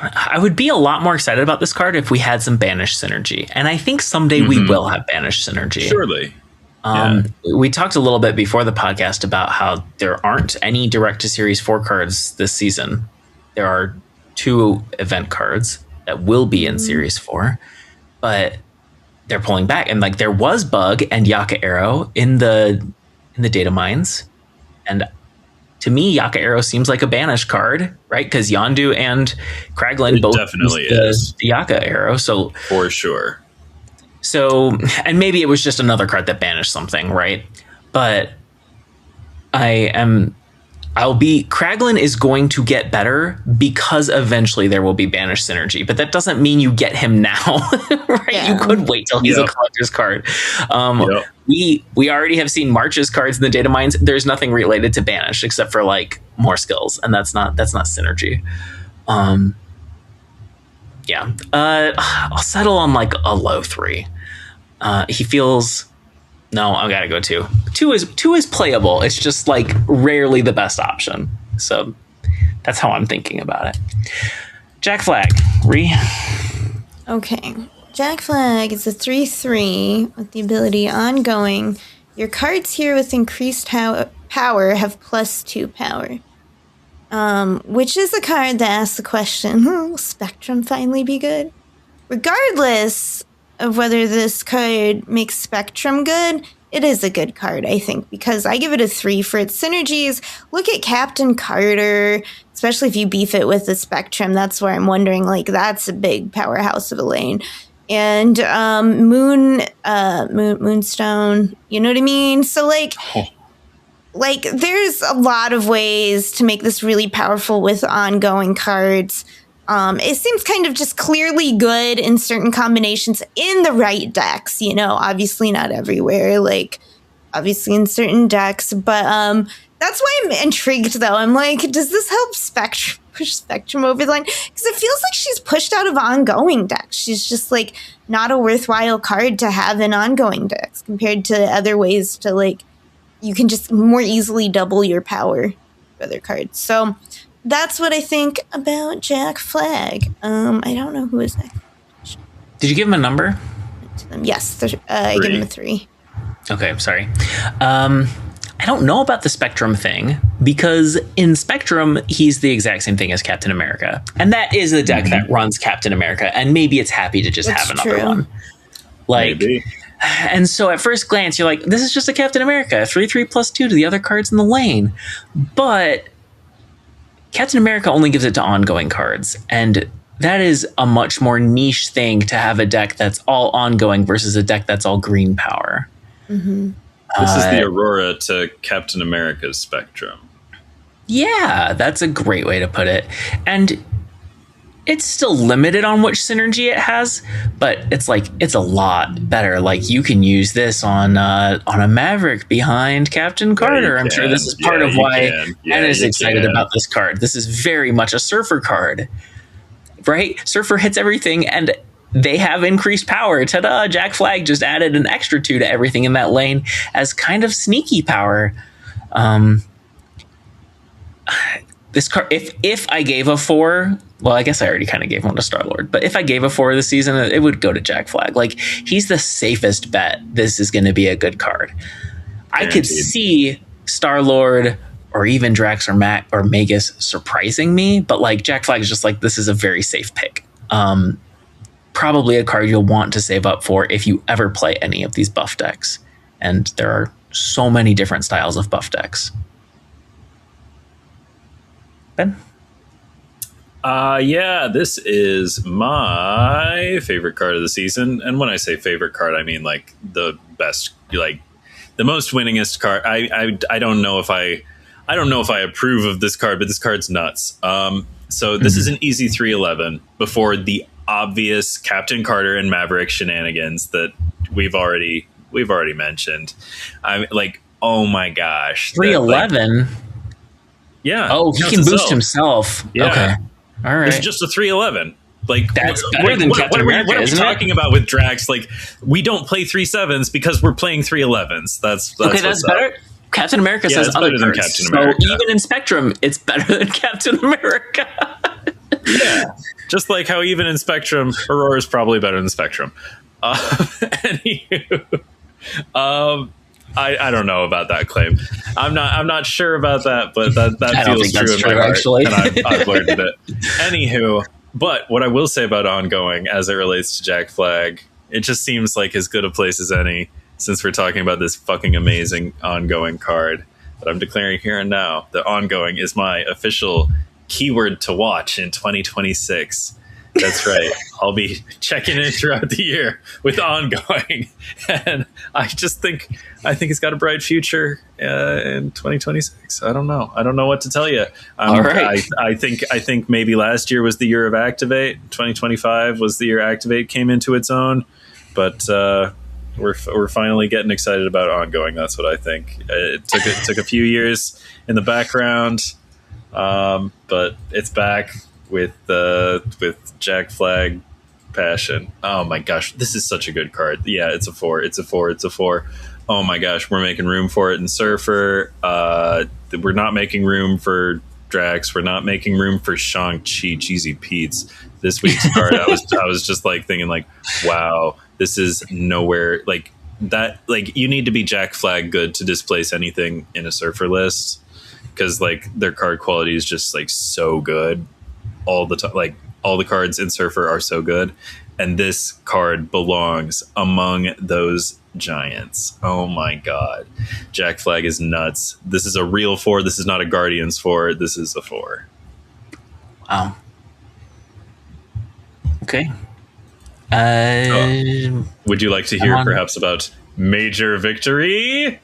I would be a lot more excited about this card if we had some Banish synergy. And I think someday we will have Banish synergy. Surely. We talked a little bit before the podcast about how there aren't any direct-to-series 4 cards this season. There are 2 event cards that will be in Series 4. But they're pulling back. And like there was Bug and Yaka Arrow in the data mines. And to me, Yaka Arrow seems like a Banish card, right? Because Yondu and Kraglin both definitely is the Yaka Arrow. So for sure. So, and maybe it was just another card that banished something, right? But Kraglin is going to get better because eventually there will be Banish synergy, but that doesn't mean you get him now, right? Yeah. You could wait till he's a collector's card. We already have seen March's cards in the data mines. There's nothing related to Banish except for like more skills, and that's not synergy. I'll settle on like a low 3. He feels. No, I gotta go 2. 2 is playable. It's just like rarely the best option. So that's how I'm thinking about it. Jack Flag, Ree. Okay. Jack Flag is a 3/3 with the ability ongoing. Your cards here with increased power have +2 power. Which is a card that asks the question, will Spectrum finally be good? Regardless of whether this card makes Spectrum good, it is a good card, I think, because I give it a 3 for its synergies. Look at Captain Carter, especially if you beef it with the Spectrum. That's where I'm wondering, like, that's a big powerhouse of a lane. And Moonstone, you know what I mean? So, like, there's a lot of ways to make this really powerful with ongoing cards. It seems kind of just clearly good in certain combinations in the right decks, obviously not everywhere, like obviously in certain decks, but that's why I'm intrigued though. I'm like, does this help push Spectrum over the line? Because it feels like she's pushed out of ongoing decks. She's just like not a worthwhile card to have in ongoing decks compared to other ways to like, you can just more easily double your power with other cards. So that's what I think about Jack Flag. I don't know who is next. Did you give him a number? Yes, I give him a 3. Okay, I'm sorry. I don't know about the Spectrum thing, because in Spectrum, he's the exact same thing as Captain America. And that is a deck that runs Captain America, and maybe it's happy to just have another one. Like, maybe. And so at first glance, you're like, this is just a Captain America, 3/3 +2 to the other cards in the lane. But Captain America only gives it to ongoing cards, and that is a much more niche thing to have a deck that's all ongoing versus a deck that's all green power. Mm-hmm. This is the Aurora to Captain America's Spectrum. Yeah, that's a great way to put it. And it's still limited on which synergy it has, but it's a lot better. Like, you can use this on a Maverick behind Captain Carter. I'm sure this is part of why Anna is excited about this card. This is very much a Surfer card, right? Surfer hits everything, and they have increased power. Ta-da! Jack Flag just added an extra 2 to everything in that lane as kind of sneaky power. This card, if I gave a 4, well, I guess I already kind of gave one to Star-Lord, but if I gave a 4 this season, it would go to Jack Flag. Like, he's the safest bet. This is going to be a good card. I could see Star-Lord or even Drax or Mac or Magus surprising me, but like Jack Flag is just like, this is a very safe pick. Probably a card you'll want to save up for if you ever play any of these buff decks. And there are so many different styles of buff decks. Ben? Yeah, this is my favorite card of the season. And when I say favorite card, I mean like the best, like the most winningest card. I don't know if I approve of this card, but this card's nuts. So this is an easy 311 before the obvious Captain Carter and Maverick shenanigans that we've already mentioned. I'm like, oh my gosh, 311. Yeah. Oh, he can boost himself. Yeah. Okay. All right. It's just a 311. Like, that's better than Captain America. What are we talking about with Drax? Like, we don't play 3/7s because we're playing 311s. That's okay. That's better. Captain America says it's other better than cards. Captain America. So even in Spectrum, it's better than Captain America. Yeah. Just like how even in Spectrum, Aurora is probably better than Spectrum. Anywho, I don't know about that claim. I'm not sure about that, but that feels true in my heart, actually. And I've learned it. Anywho, but what I will say about ongoing as it relates to Jack Flag, it just seems like as good a place as any, since we're talking about this fucking amazing ongoing card that I'm declaring here and now. The ongoing is my official keyword to watch in 2026. That's right. I'll be checking in throughout the year with ongoing, and I think it's got a bright future in 2026. I don't know what to tell you. All right. I think maybe last year was the year of Activate. 2025 was the year Activate came into its own, but we're finally getting excited about ongoing. That's what I think. It took a few years in the background, but it's back with Jack Flag passion. Oh my gosh, this is such a good card. Yeah, it's a 4. It's a 4. Oh my gosh, we're making room for it in Surfer. We're not making room for Drax. We're not making room for Shang-Chi. Cheesy Pete's. This week's card, I was just like thinking like, wow, this is nowhere like that. Like, you need to be Jack Flag good to displace anything in a Surfer list, because like their card quality is just like so good all the time. Like, all the cards in Surfer are so good, and this card belongs among those giants. Oh my god, Jack Flag is nuts. This is a real 4. This is not a Guardians 4. This is a 4. Wow. Okay. Would you like to hear perhaps about Major Victory?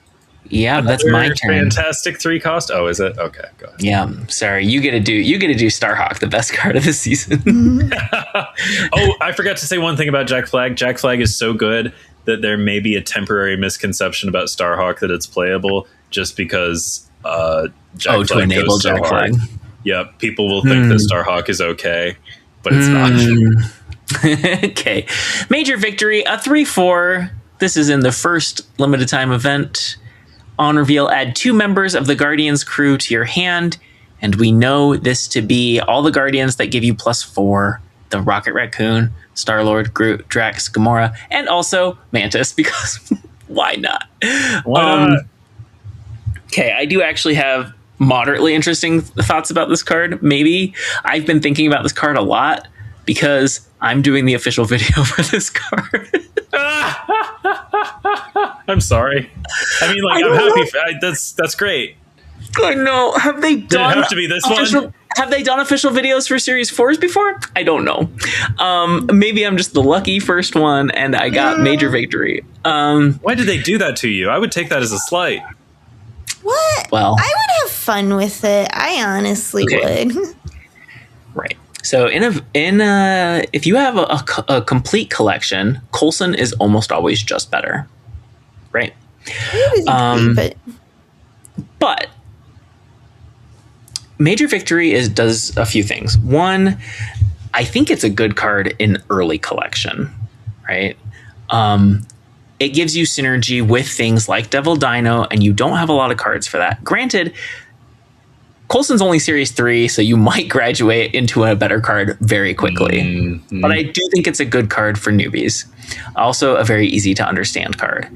Yeah, that's my turn. Fantastic 3 cost. Oh, is it? Okay, go ahead. Yeah, sorry. You get to do Starhawk, the best card of the season. Oh, I forgot to say one thing about Jack Flag. Jack Flag is so good that there may be a temporary misconception about Starhawk that it's playable just because Jack Flag to enable goes so Jack hard. Flag. Yeah, people will think that Starhawk is okay, but it's not. Okay. Major Victory, a 3/4. This is in the first limited time event. On reveal, add 2 members of the Guardians crew to your hand, and we know this to be all the Guardians that give you +4. The Rocket Raccoon, Star-Lord, Groot, Drax, Gamora, and also Mantis, because why not? Why not? Okay, I do actually have moderately interesting thoughts about this card. Maybe I've been thinking about this card a lot because I'm doing the official video for this card. I'm sorry. I mean, like, I'm happy. That's great. I know. Have they done? Did it have to be this one? Have they done official videos for Series 4s before? I don't know. Maybe I'm just the lucky first one, and I got Major Victory. Why did they do that to you? I would take that as a slight. What? Well, I would have fun with it. I honestly would. Right. So if you have a complete collection, Coulson is almost always just better, right? But Major Victory does a few things. One, I think it's a good card in early collection, right? It gives you synergy with things like Devil Dino, and you don't have a lot of cards for that. Granted, Coulson's only Series 3, so you might graduate into a better card very quickly. Mm-hmm. But I do think it's a good card for newbies. Also a very easy to understand card.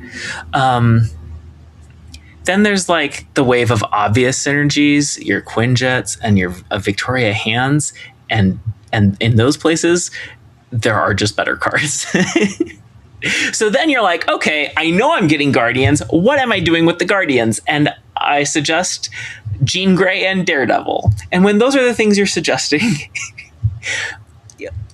Then there's like the wave of obvious synergies, your Quinjets and your Victoria hands. And in those places, there are just better cards. So then you're like, okay, I know I'm getting Guardians. What am I doing with the Guardians? And I suggest Jean Grey and Daredevil. And when those are the things you're suggesting,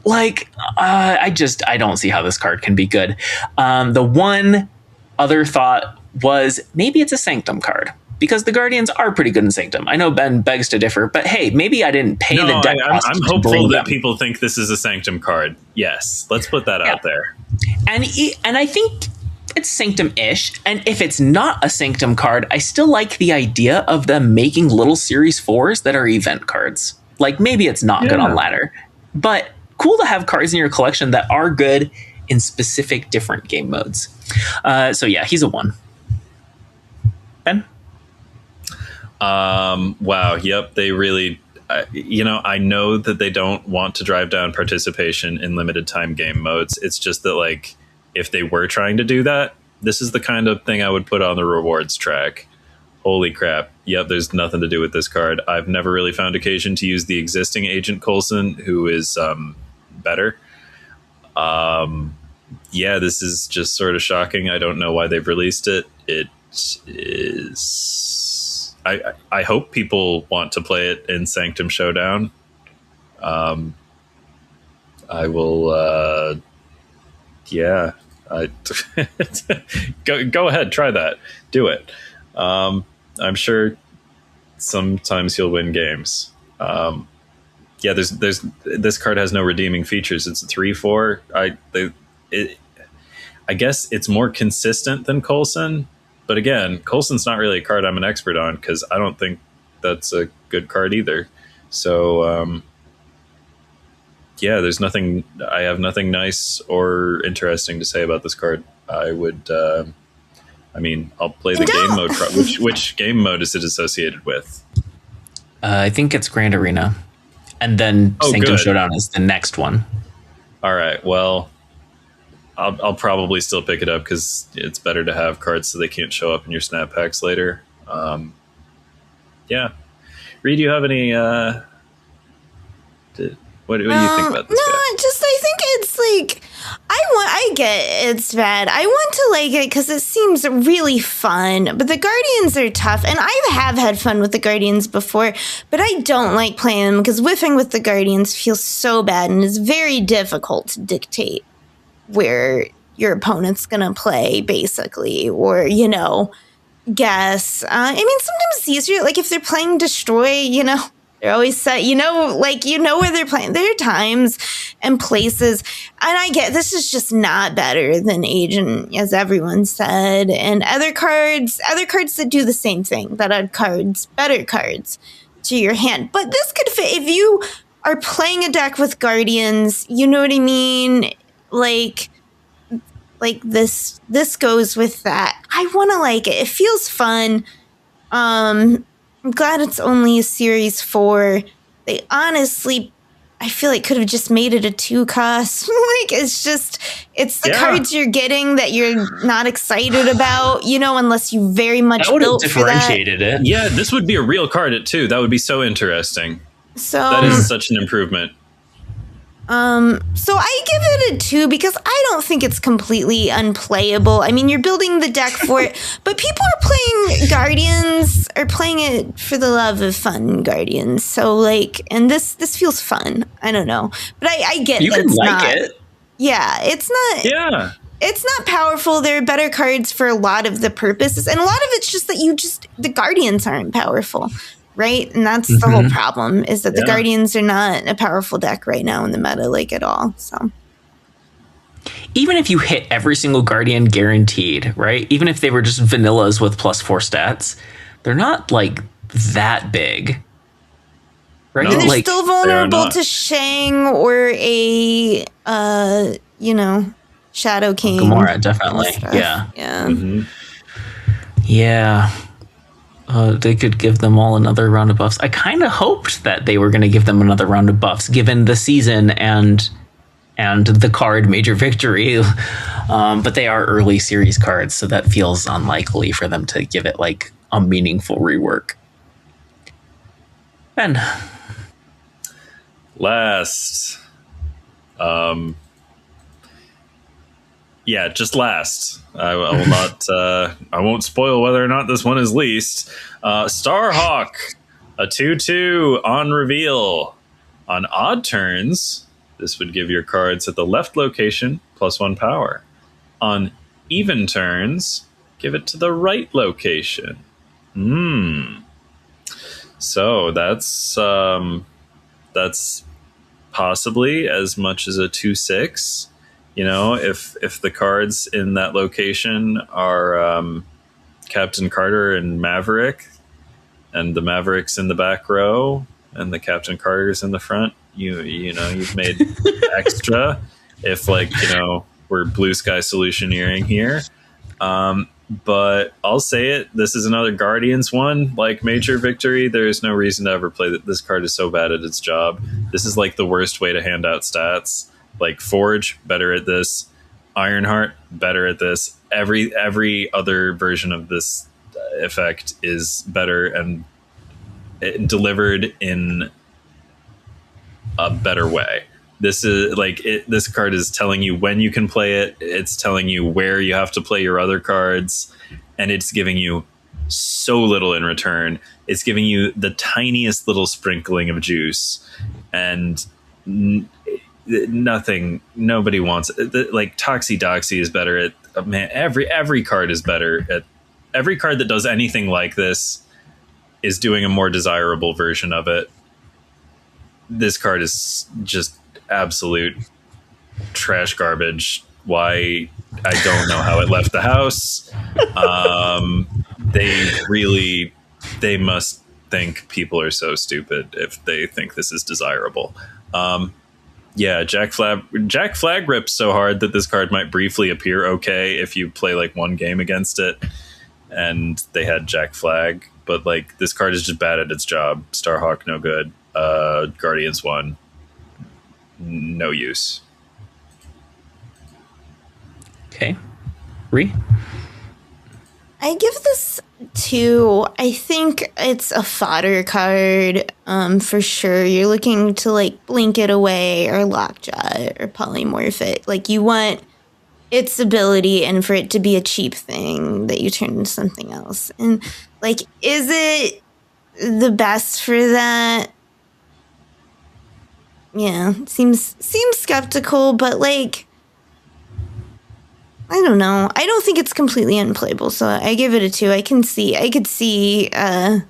like, I don't see how this card can be good. The one other thought was maybe it's a Sanctum card, because the Guardians are pretty good in Sanctum. I know Ben begs to differ, but hey, maybe I didn't pay the deck cost. I'm hopeful that people think this is a Sanctum card. Yes, let's put that out there. And I think it's Sanctum-ish. And if it's not a Sanctum card, I still like the idea of them making little Series 4s that are event cards. Like, maybe it's not good on ladder, but cool to have cards in your collection that are good in specific different game modes. So yeah, he's a 1. Ben? Wow. Yep. They really, I know that they don't want to drive down participation in limited time game modes. It's just that, like, if they were trying to do that, this is the kind of thing I would put on the rewards track. Holy crap. Yep. There's nothing to do with this card. I've never really found occasion to use the existing Agent Coulson, who is, better. Yeah, this is just sort of shocking. I don't know why they've released it. It is... I hope people want to play it in Sanctum Showdown. I will... yeah. Go ahead, try that. Do it. I'm sure sometimes you'll win games. Yeah, there's this card has no redeeming features. It's a 3/4. I guess it's more consistent than Coulson, but again, Coulson's not really a card I'm an expert on, because I don't think that's a good card either. So yeah, I have nothing nice or interesting to say about this card. I would I'll play the game mode. Which game mode is it associated with? I think it's Grand Arena. And then Sanctum Showdown is the next one. All right. Well, I'll probably still pick it up, because it's better to have cards so they can't show up in your snap packs later. Yeah. Reed, do you have any... What do you think about this guy? I think it's like... I get it's bad. I want to like it because it seems really fun, but the Guardians are tough, and I have had fun with the Guardians before, but I don't like playing them because whiffing with the Guardians feels so bad, and it's very difficult to dictate where your opponent's gonna play, basically, or guess. Sometimes it's easier, like if they're playing Destroy, they're always set, where they're playing. There are times and places, and I get this is just not better than Agent, as everyone said, and other cards that do the same thing, that add better cards to your hand. But this could fit if you are playing a deck with Guardians, you know what I mean? Like this goes with that. I want to like it. It feels fun. I'm glad it's only a Series 4. They honestly, I feel like could have just made it a 2 cost. It's the cards you're getting that you're not excited about, unless you very much built for that. Differentiated it. Yeah, this would be a real card at 2. That would be so interesting. So that is such an improvement. So I give it a 2 because I don't think it's completely unplayable. I mean, you're building the deck for it, but people are playing Guardians, are playing it for the love of fun Guardians. So and this feels fun. I don't know, but I get you can like it. Yeah, it's not. Yeah. It's not powerful. There are better cards for a lot of the purposes, and a lot of it's just that the Guardians aren't powerful. Right? And that's the whole problem, is that the Guardians are not a powerful deck right now in the meta, at all. So even if you hit every single Guardian guaranteed, right? Even if they were just vanillas with +4 stats, they're not that big. Right? No, and they're still vulnerable to Shang or a Shadow King. Gamora, definitely. Yeah. Yeah. Mm-hmm. Yeah. They could give them all another round of buffs. I kind of hoped that they were going to give them another round of buffs, given the season and the card Major Victory. But they are early series cards, so that feels unlikely for them to give it like a meaningful rework. Ben. Last. Yeah, just last. I will not. I won't spoil whether or not this one is least. Starhawk, a 2/2 on reveal. On odd turns, this would give your cards at the left location +1 power. On even turns, give it to the right location. So that's possibly as much as a 2/6. You know, if the cards in that location are Captain Carter and Maverick, and the Maverick's in the back row, and the Captain Carter's in the front, you know, you've made extra. If we're blue sky solutioneering here. But I'll say it, this is another Guardians one, like Major Victory. There's no reason to ever play that. This card is so bad at its job. This is like the worst way to hand out stats. Like Forge, better at this. Ironheart, better at this. Every other version of this effect is better and delivered in a better way. This is like this card is telling you when you can play it. It's telling you where you have to play your other cards, and it's giving you so little in return. It's giving you the tiniest little sprinkling of juice, and nothing. Nobody wants it. Like Toxie is better at every card is better at every card that does anything like this is doing a more desirable version of it. This card is just absolute trash garbage. Why? I don't know how it left the house. They must think people are so stupid if they think this is desirable. Yeah, Jack Flag rips so hard that this card might briefly appear okay if you play like one game against it and they had Jack Flag, but like this card is just bad at its job. Starhawk, no good. Guardians 1, no use. Okay. Ree? I give this 2. I think it's a fodder card, for sure. You're looking to like blink it away or lockjaw it or polymorph it. Like you want its ability and for it to be a cheap thing that you turn into something else. And like, is it the best for that? Yeah, seems skeptical, but like, I don't know. I don't think it's completely unplayable, so I give it a 2. I could see, I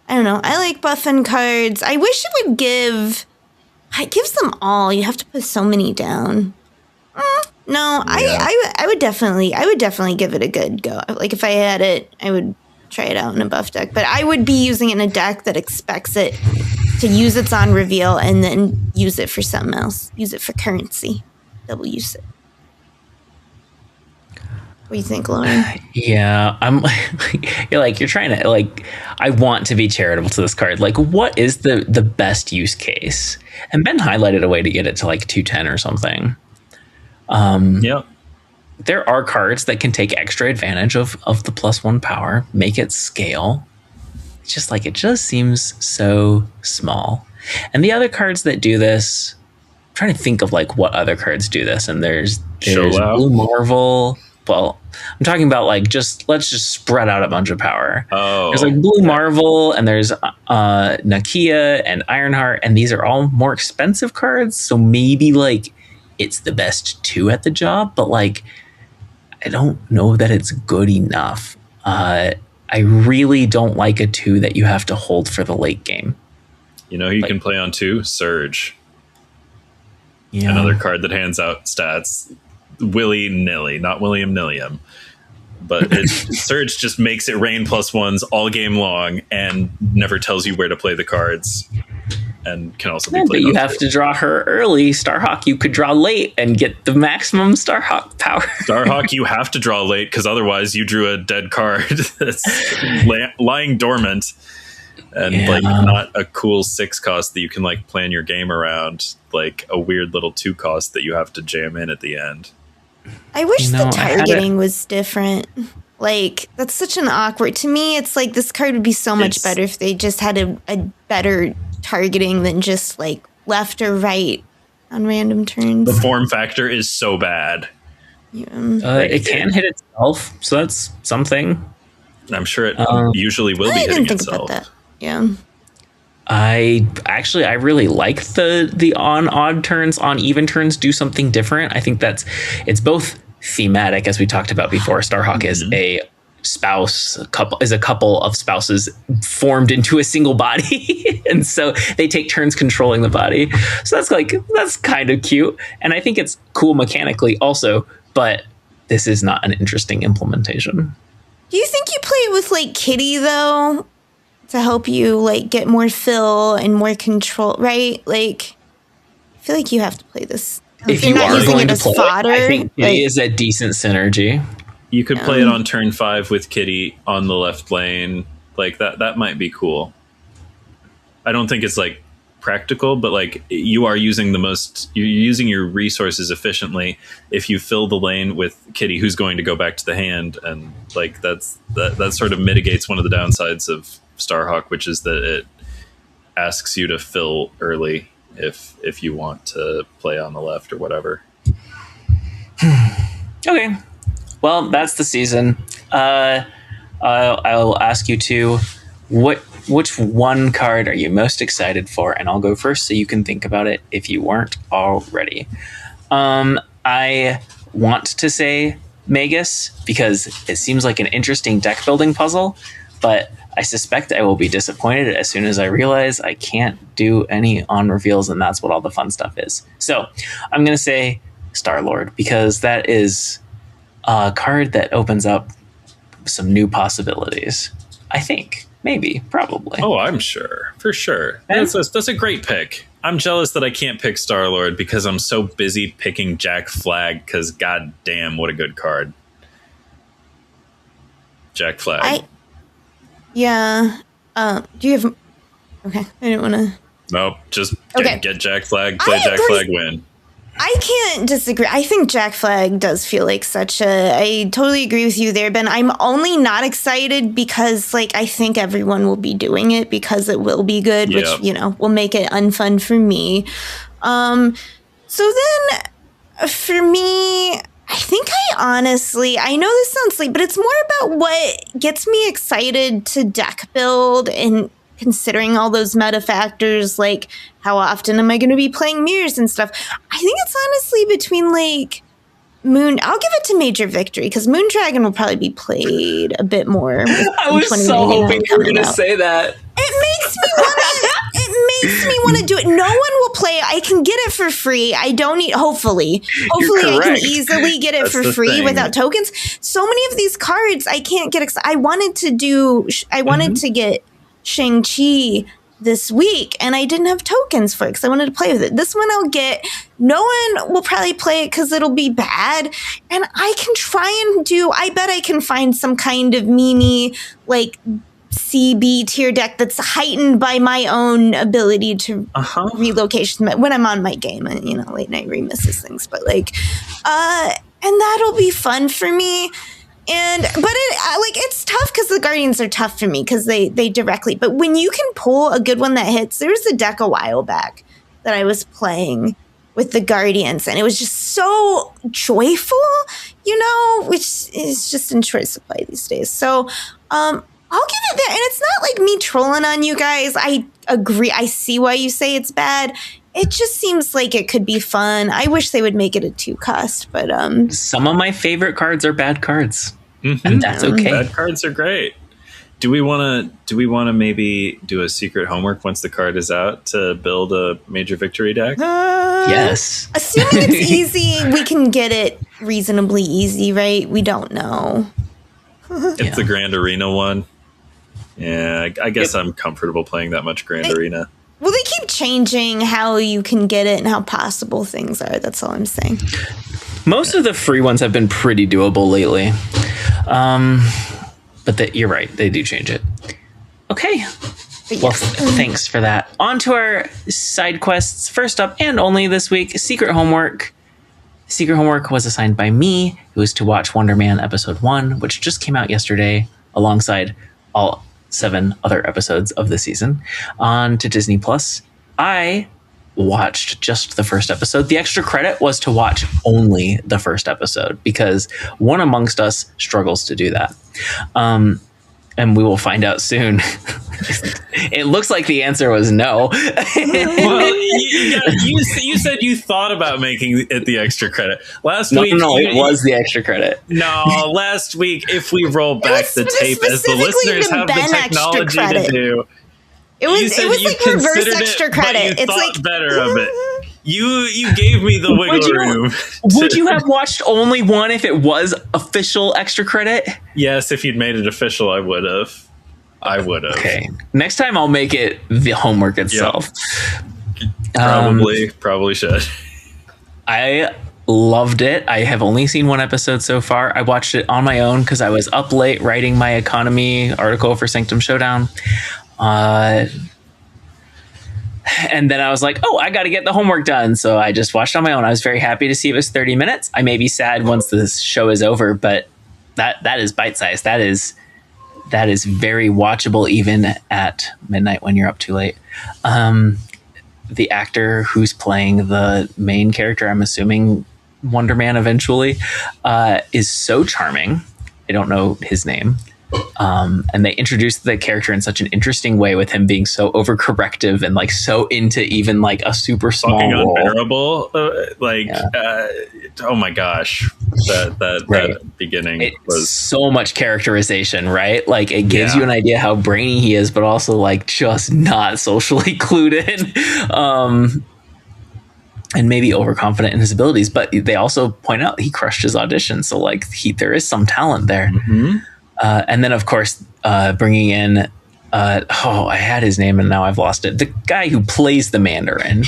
don't know. I like buffing cards. I wish it gives them all. You have to put so many down. No, yeah. I would definitely give it a good go. Like if I had it, I would try it out in a buff deck, but I would be using it in a deck that expects it to use its on reveal and then use it for something else. Use it for currency. Double use it. What do you think, Lauren? Yeah, I'm you're trying to like, I want to be charitable to this card. Like, what is the best use case? And Ben highlighted a way to get it to like 210 or something. Yep. There are cards that can take extra advantage of the +1 power, make it scale. It's just like, it just seems so small. And the other cards that do this, I'm trying to think of like what other cards do this. And there's Blue Marvel. Well, I'm talking about like let's just spread out a bunch of power. Oh, there's like Blue Marvel and there's Nakia and Ironheart, and these are all more expensive cards. So maybe like it's the best 2 at the job, but like I don't know that it's good enough. I really don't like a 2 that you have to hold for the late game. You know who you can play on 2? Surge. Yeah. Another card that hands out stats willy-nilly, not William-nillium. But Surge just makes it rain +1s all game long and never tells you where to play the cards. and can also be But played. you have to draw her early. Starhawk, you could draw late and get the maximum Starhawk power. Starhawk, you have to draw late because otherwise you drew a dead card that's lying dormant and like not a cool 6 cost that you can like plan your game around, like a weird little 2 cost that you have to jam in at the end. I wish the targeting was different. Like, that's such an awkward... To me, it's like this card would be so much better if they just had a better targeting than just, like, left or right on random turns. The form factor is so bad. Yeah. It can hit itself, so that's something. I'm sure it usually will be hitting itself. About that. Yeah. I really like the on odd turns, on even turns do something different. I think it's both thematic, as we talked about before. Starhawk is a couple of spouses formed into a single body, and so they take turns controlling the body. So that's kind of cute, and I think it's cool mechanically also. But this is not an interesting implementation. Do you think you play it with like Kitty though, to help you like get more fill and more control, right? Like, I feel like you have to play this. If you're you not are using going it to as play fodder, it, I think Kitty is a decent synergy. You could play it on turn 5 with Kitty on the left lane. Like that might be cool. I don't think it's like practical, but like you're using your resources efficiently if you fill the lane with Kitty, who's going to go back to the hand, and like that sort of mitigates one of the downsides of Starhawk, which is that it asks you to fill early if you want to play on the left or whatever. Okay, well, that's the season. I'll ask you to which one card are you most excited for, and I'll go first so you can think about it if you weren't already. I want to say Magus because it seems like an interesting deck building puzzle, but I suspect I will be disappointed as soon as I realize I can't do any on reveals, and that's what all the fun stuff is. So I'm going to say Star-Lord because that is a card that opens up some new possibilities. I think. Maybe. Probably. Oh, I'm sure. For sure. That's a great pick. I'm jealous that I can't pick Star-Lord because I'm so busy picking Jack Flag because goddamn, what a good card. Jack Flag. Do you have... Okay, I didn't want to... Nope, just get Jack Flag, play Jack Flag, win. I can't disagree. I think Jack Flag does feel like I totally agree with you there, Ben. I'm only not excited because, like, I think everyone will be doing it because it will be good, which, will make it unfun for me. So then, for me... I think I know this sounds late, but it's more about what gets me excited to deck build and considering all those meta factors, like how often am I going to be playing mirrors and stuff. I think it's honestly between like I'll give it to Major Victory because Moondragon will probably be played a bit more. I was so hoping you were going to say that. It makes me want to do it. No one will play it. I can get it for free. I don't need, hopefully I can easily get it for free without tokens. So many of these cards I can't get I wanted to get Shang-Chi this week and I didn't have tokens for it because I wanted to play with it. This one I'll get. No one will probably play it because it'll be bad. And I can try and I bet I can find some kind of mini like CB tier deck that's heightened by my own ability to relocation when I'm on my game and late night remisses things, but like and that'll be fun for me. But it's tough because the Guardians are tough for me because they directly, but when you can pull a good one that hits, there was a deck a while back that I was playing with the Guardians and it was just so joyful, which is just in short supply these days. So I'll give it that. And it's not like me trolling on you guys. I agree. I see why you say it's bad. It just seems like it could be fun. I wish they would make it a 2 cost, but some of my favorite cards are bad cards, and that's okay. Bad cards are great. Do we want to maybe do a secret homework once the card is out to build a Major Victory deck? Yes. Assuming it's easy, we can get it reasonably easy, right? We don't know. It's the Grand Arena one. Yeah, I guess I'm comfortable playing that much Grand Arena. Well, they keep changing how you can get it and how possible things are. That's all I'm saying. Most of the free ones have been pretty doable lately. But you're right. They do change it. Okay. Well, thanks for that. On to our side quests. First up and only this week, Secret Homework. Secret Homework was assigned by me. It was to watch Wonder Man Episode 1, which just came out yesterday, alongside all 7 other episodes of the season, on to Disney+. I watched just the first episode. The extra credit was to watch only the first episode, because one amongst us struggles to do that. And we will find out soon. It looks like the answer was no. Well, you said you thought about making it the extra credit. Last week. No, it was the extra credit. No, last week, if we roll back the tape, as the listeners have the technology to do, it was like reverse extra credit. It's like better of it. You gave me the wiggle room. Would you have watched only one if it was official extra credit? Yes, if you'd made it official, I would have. Okay. Next time I'll make it the homework itself. Yep. Probably should. I loved it. I have only seen one episode so far. I watched it on my own because I was up late writing my economy article for Sanctum Showdown. And then I was like, I got to get the homework done. So I just watched on my own. I was very happy to see it was 30 minutes. I may be sad once this show is over, but that is bite-sized. That is very watchable even at midnight when you're up too late. The actor who's playing the main character, I'm assuming Wonder Man eventually, is so charming. I don't know his name. And they introduced the character in such an interesting way, with him being so overcorrective and like so into even like a super small role. Unbearable. Oh my gosh, that beginning was so much characterization, right? Like it gives you an idea how brainy he is, but also like just not socially clued in. And maybe overconfident in his abilities, but they also point out he crushed his audition. So like there is some talent there. Mm-hmm. And then, of course, bringing in, I had his name and now I've lost it. The guy who plays the Mandarin.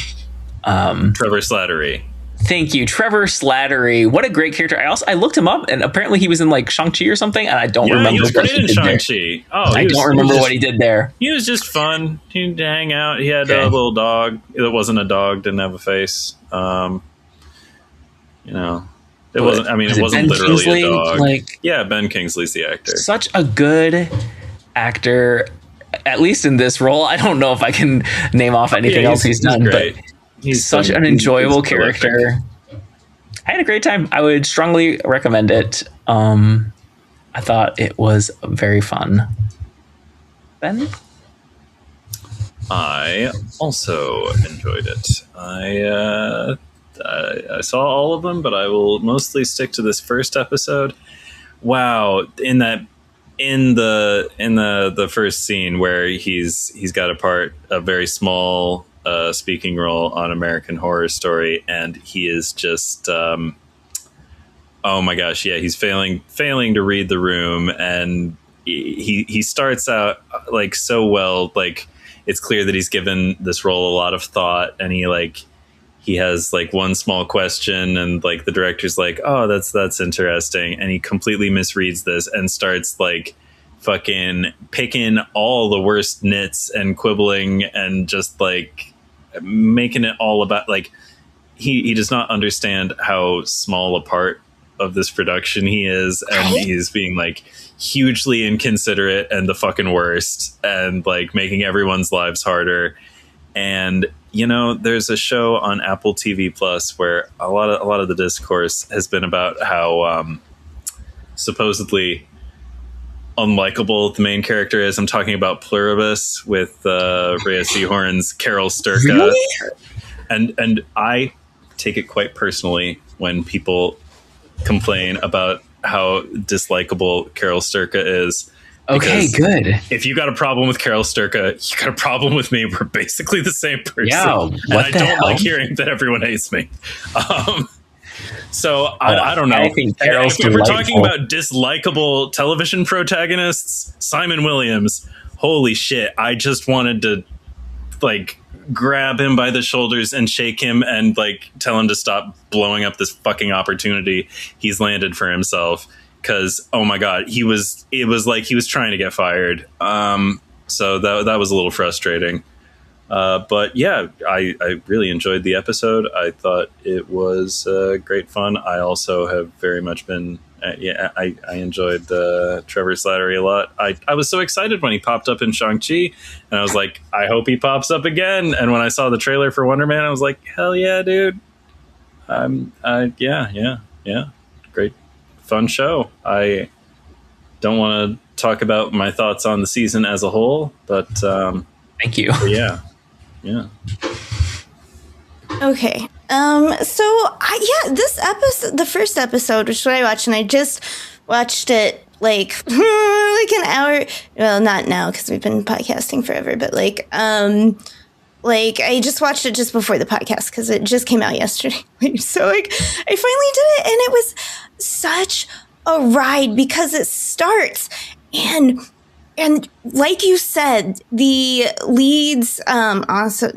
Trevor Slattery. Thank you, Trevor Slattery. What a great character. I looked him up, and apparently he was in like Shang-Chi or something, and I don't remember. He was great in Shang-Chi. I don't remember what he did there. He was just fun. He'd hang out. He had a little dog. It wasn't a dog. Didn't have a face. It wasn't. I mean, it wasn't literally Kingsley, a dog. Ben Kingsley's the actor. Such a good actor, at least in this role. I don't know if I can name off anything else he's done, but he's such an enjoyable character. I had a great time. I would strongly recommend it. I thought it was very fun. Ben? I also enjoyed it. I saw all of them, but I will mostly stick to this first episode. Wow, in the first scene where he's got a very small speaking role on American Horror Story, and he is just oh my gosh, he's failing to read the room, and he starts out like so well, like it's clear that he's given this role a lot of thought, and he has like one small question, and like the director's like, oh, that's interesting. And he completely misreads this and starts like fucking picking all the worst nits and quibbling and just like making it all about like, he does not understand how small a part of this production he is. And he's being like hugely inconsiderate and the fucking worst, and like making everyone's lives harder. And there's a show on Apple TV Plus where a lot of the discourse has been about how supposedly unlikable the main character is. I'm talking about Pluribus with Rhea Seehorn's Carol Sturka. Really? And I take it quite personally when people complain about how dislikable Carol Sturka is. Okay, good. If you got a problem with Carol Sturka, you got a problem with me. We're basically the same person. Yeah, and I don't like hearing that everyone hates me. So I don't know. I think Carol's if we're talking about dislikable television protagonists, Simon Williams, holy shit. I just wanted to like grab him by the shoulders and shake him and like tell him to stop blowing up this fucking opportunity he's landed for himself. Because, oh my God, it was like he was trying to get fired. So that was a little frustrating. But yeah, I really enjoyed the episode. I thought it was great fun. I also have very much been, I enjoyed Trevor Slattery a lot. I was so excited when he popped up in Shang-Chi, and I was like, I hope he pops up again. And when I saw the trailer for Wonder Man, I was like, hell yeah, dude. Yeah. Great. Fun show. I don't want to talk about my thoughts on the season as a whole, but thank you. Yeah. Okay. This episode, the first episode, which is what I watched, and I just watched it like an hour. Well, not now because we've been podcasting forever, but I just watched it just before the podcast because it just came out yesterday. So I finally did it, and it was such a ride because it starts and like you said, the leads also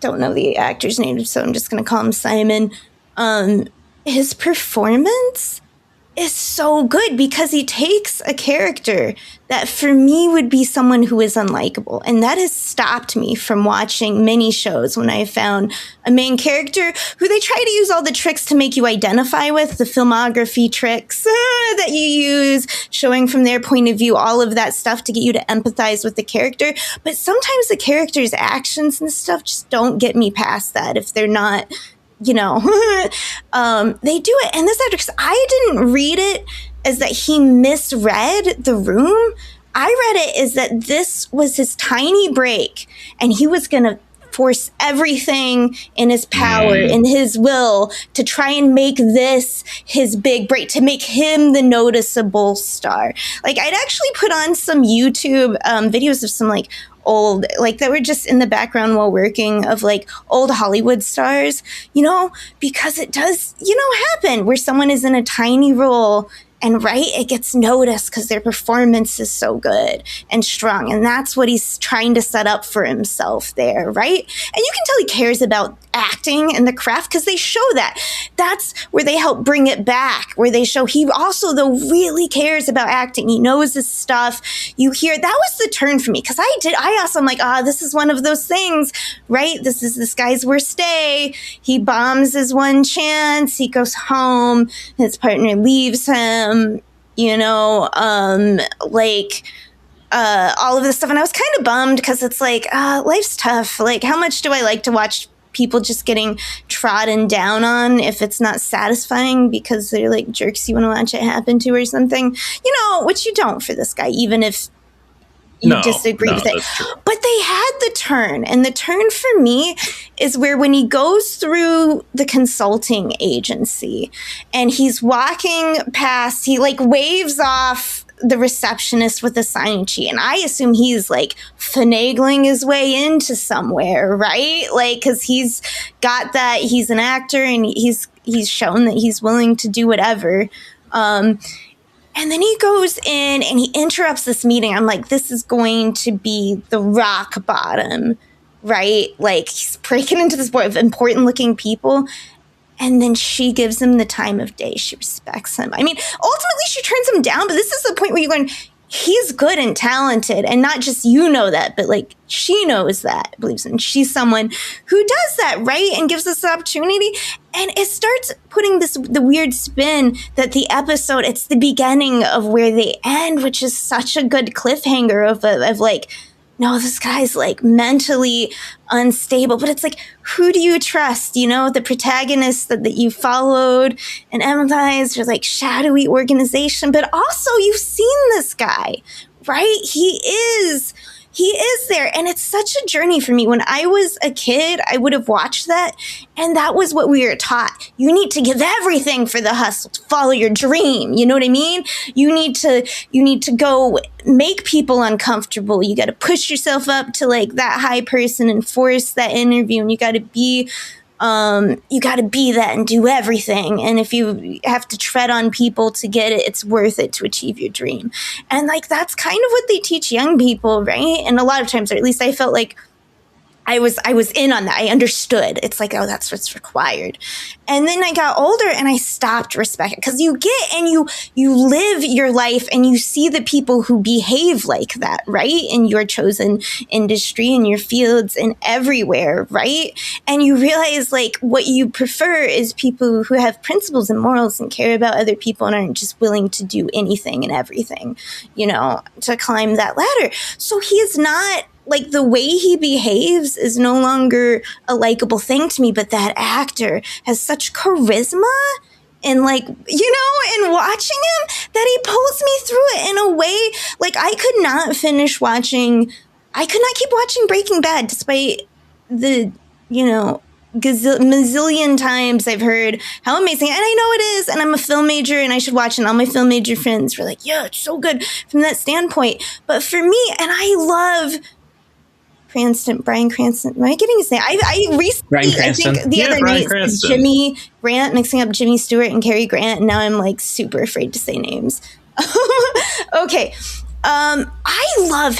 don't know the actor's name, so I'm just going to call him Simon. His performance is so good because he takes a character that for me would be someone who is unlikable. And that has stopped me from watching many shows when I found a main character who they try to use all the tricks to make you identify with, the filmography tricks that you use, showing from their point of view, all of that stuff to get you to empathize with the character. But sometimes the character's actions and stuff just don't get me past that if they're not... they do it. And this actor, because I didn't read it as that he misread the room. I read it as that this was his tiny break and he was going to force everything in his power, in his will, to try and make this his big break, to make him the noticeable star. Like, I'd actually put on some YouTube videos of some old, that were just in the background while working, of old Hollywood stars, because it does, happen where someone is in a tiny role and it gets noticed because their performance is so good and strong. And that's what he's trying to set up for himself there, right? And you can tell he cares about acting and the craft because they show that. That's where they help bring it back, where they show he also, though, really cares about acting. He knows his stuff. You hear, that was the turn for me because I also, I'm like, this is one of those things, right? This is this guy's worst day. He bombs his one chance. He goes home. His partner leaves him. All of this stuff. And I was kind of bummed because it's life's tough. How much do I like to watch people just getting trodden down on if it's not satisfying because they're jerks you want to watch it happen to or something, which you don't for this guy, even if you disagree with it. But they had the turn, and the turn for me is where when he goes through the consulting agency and he's walking past, he waves off the receptionist with a sign sheet, and I assume he's finagling his way into somewhere, right? Because he's got that, he's an actor and he's shown that he's willing to do whatever. And then he goes in and he interrupts this meeting. I'm like, this is going to be the rock bottom, right? He's breaking into this board of important looking people. And then she gives him the time of day. She respects him. I mean, ultimately she turns him down, but this is the point where you're going, he's good and talented. And not just that, but she knows that, believes in. She's someone who does that, right? And gives us the opportunity. And it starts putting the weird spin that the episode, it's the beginning of where they end, which is such a good cliffhanger of no, this guy's mentally unstable, but it's who do you trust? The protagonist that you followed and empathized, or shadowy organization, but also you've seen this guy, right? He is there. And it's such a journey for me. When I was a kid, I would have watched that. And that was what we were taught. You need to give everything for the hustle to follow your dream. You know what I mean? You need to go make people uncomfortable. You got to push yourself up to that high person and force that interview. And you got to be that and do everything. And if you have to tread on people to get it, it's worth it to achieve your dream. And that's kind of what they teach young people, right? And a lot of times, or at least I felt I was in on that. I understood. It's like, oh, that's what's required. And then I got older and I stopped respecting, because you get and you live your life and you see the people who behave like that, right? In your chosen industry, in your fields, and everywhere, right? And you realize like what you prefer is people who have principles and morals and care about other people and aren't just willing to do anything and everything, you know, to climb that ladder. So he is not, like, the way he behaves is no longer a likable thing to me, but that actor has such charisma and, like, you know, in watching him, that he pulls me through it in a way, like, I could not keep watching Breaking Bad despite the, you know, mazillion times I've heard how amazing, and I know it is, and I'm a film major and I should watch it, and all my film major friends were like, yeah, it's so good from that standpoint. But for me, and I love Bryan Cranston. Am I getting his name? I recently, I think the other night, Jimmy Grant, mixing up Jimmy Stewart and Cary Grant, and now I'm like super afraid to say names. Okay. I love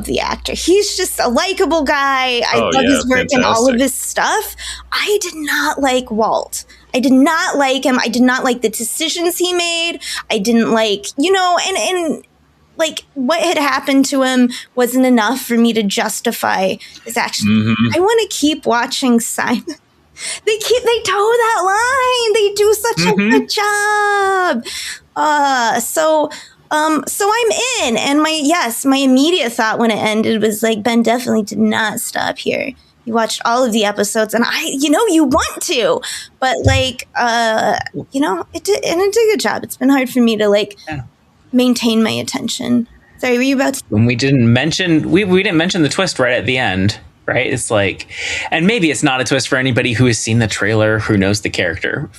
the actor. He's just a likable guy. I love his work and all of his stuff. I did not like Walt. I did not like him. I did not like the decisions he made. I didn't like, you know, and like what had happened to him wasn't enough for me to justify his actions. Mm-hmm. I want to keep watching Simon. They toe that line. They do such a good job. So I'm in, and my immediate thought when it ended was like, Ben definitely did not stop here. You watched all of the episodes, and you want to, but like, it did a good job. It's been hard for me to maintain my attention. Sorry, were you about to? When we didn't mention the twist right at the end, right? It's like, and maybe it's not a twist for anybody who has seen the trailer, who knows the character.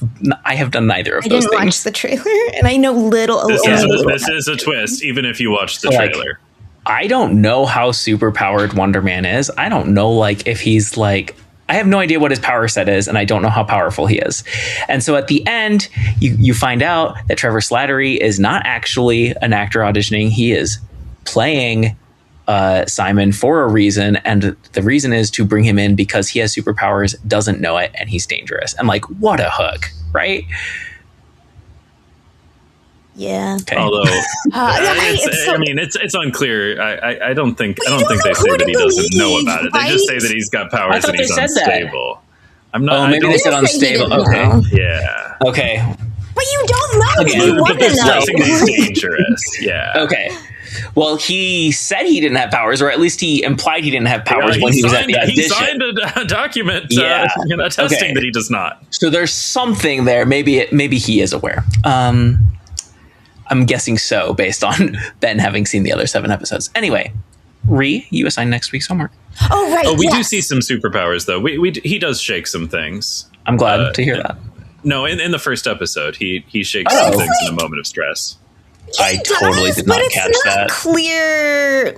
I have done neither of those things. I didn't watch the trailer, and I know little. This is a twist, even if you watch the trailer. I don't know how super powered Wonder Man is. I don't know, if he's I have no idea what his power set is, and I don't know how powerful he is. And so at the end, you find out that Trevor Slattery is not actually an actor auditioning. He is playing Simon for a reason, and the reason is to bring him in because he has superpowers, doesn't know it, and he's dangerous. And what a hook, right? Yeah. Okay. Although, it's unclear. I don't think they say that he doesn't know about it. Right? They just say that he's got powers and he's unstable. That. I'm not. Oh, maybe they said unstable. Okay. Know. Yeah. But Okay. you don't know. Okay. You want to know. He's dangerous. Yeah. Okay. Well, he said he didn't have powers, or at least he implied he didn't have powers when he was at the audition. He signed a document attesting that he does not. So there's something there. Maybe he is aware. I'm guessing so, based on Ben having seen the other 7 episodes. Anyway, Ree, you assign next week's homework. Oh, right. Oh, we do see some superpowers, though. He does shake some things. I'm glad to hear that. No, in the first episode, he shakes some things in a moment of stress. I totally did not catch that. It's not clear,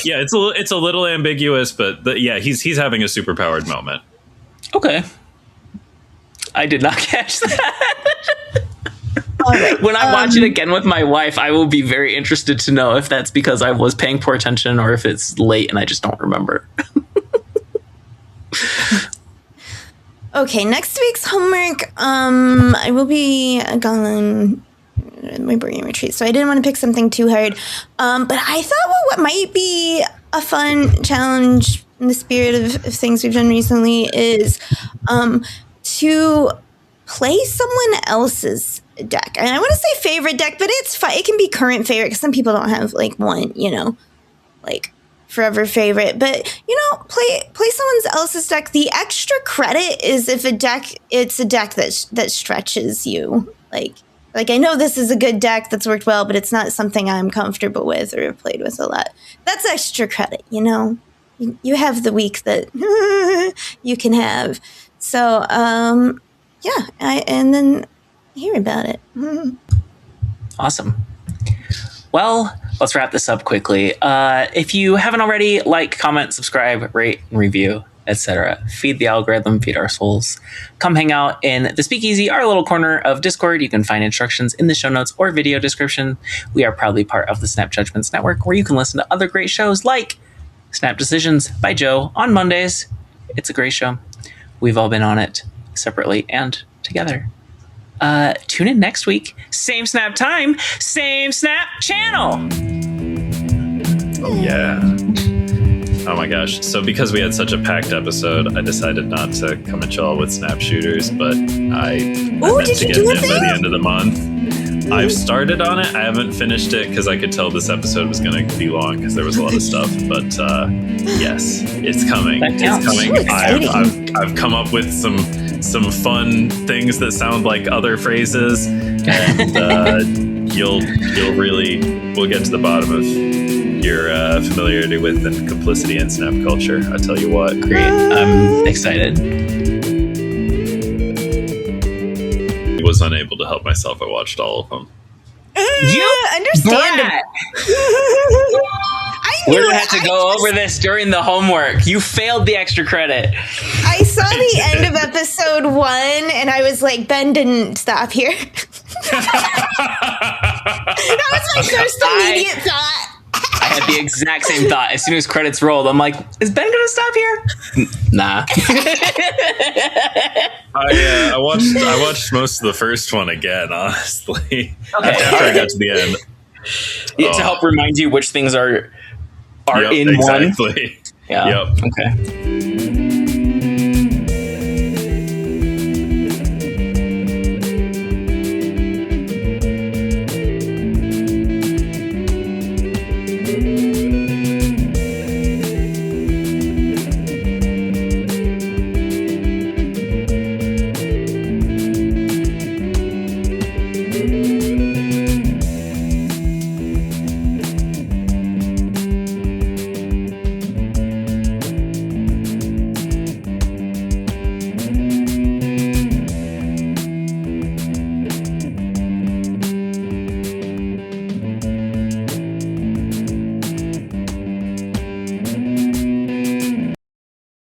Yeah, it's a little ambiguous, but he's having a superpowered moment. Okay. I did not catch that. Right. When I watch it again with my wife, I will be very interested to know if that's because I was paying poor attention or if it's late and I just don't remember. Okay, next week's homework. I will be gone on my brain retreat, so I didn't want to pick something too hard. But I thought what might be a fun challenge in the spirit of things we've done recently is to play someone else's deck. And I want to say favorite deck, but it's fine. It can be current favorite because some people don't have one, forever favorite. But play someone else's deck. The extra credit is if it's a deck that stretches you. Like I know this is a good deck that's worked well, but it's not something I'm comfortable with or have played with a lot. That's extra credit, You have the week that you can have. So and then hear about it. Awesome. Well, let's wrap this up quickly. If you haven't already, comment, subscribe, rate, and review, etc. Feed the algorithm, feed our souls. Come hang out in the Speakeasy, our little corner of Discord. You can find instructions in the show notes or video description. We are proudly part of the Snap Judgments Network, where you can listen to other great shows like Snap Decisions by Joe on Mondays, It's a great show. We've all been on it separately and together. Tune in next week. Same Snap time, same Snap channel. Oh, yeah. Oh my gosh. So because we had such a packed episode, I decided not to come at y'all with Snap shooters, but I meant to get them by the end of the month. I've started on it. I haven't finished it because I could tell this episode was going to be long because there was a lot of stuff. But yes, it's coming. It's coming. I've come up with some fun things that sound like other phrases, and we'll get to the bottom of your familiarity with and complicity in Snap culture. I tell you what. Great. I'm excited. I was unable to help myself. I watched all of them. You understand? We're going to have to go over this during the homework. You failed the extra credit. I saw the end of episode 1 and I was like, Ben didn't stop here. That was my first immediate thought. I had the exact same thought. As soon as credits rolled, I'm like, is Ben going to stop here? Nah. I watched most of the first one again, honestly. Okay. After I got to the end. To help remind you which things are in exactly. one. Yeah. Yep. Okay.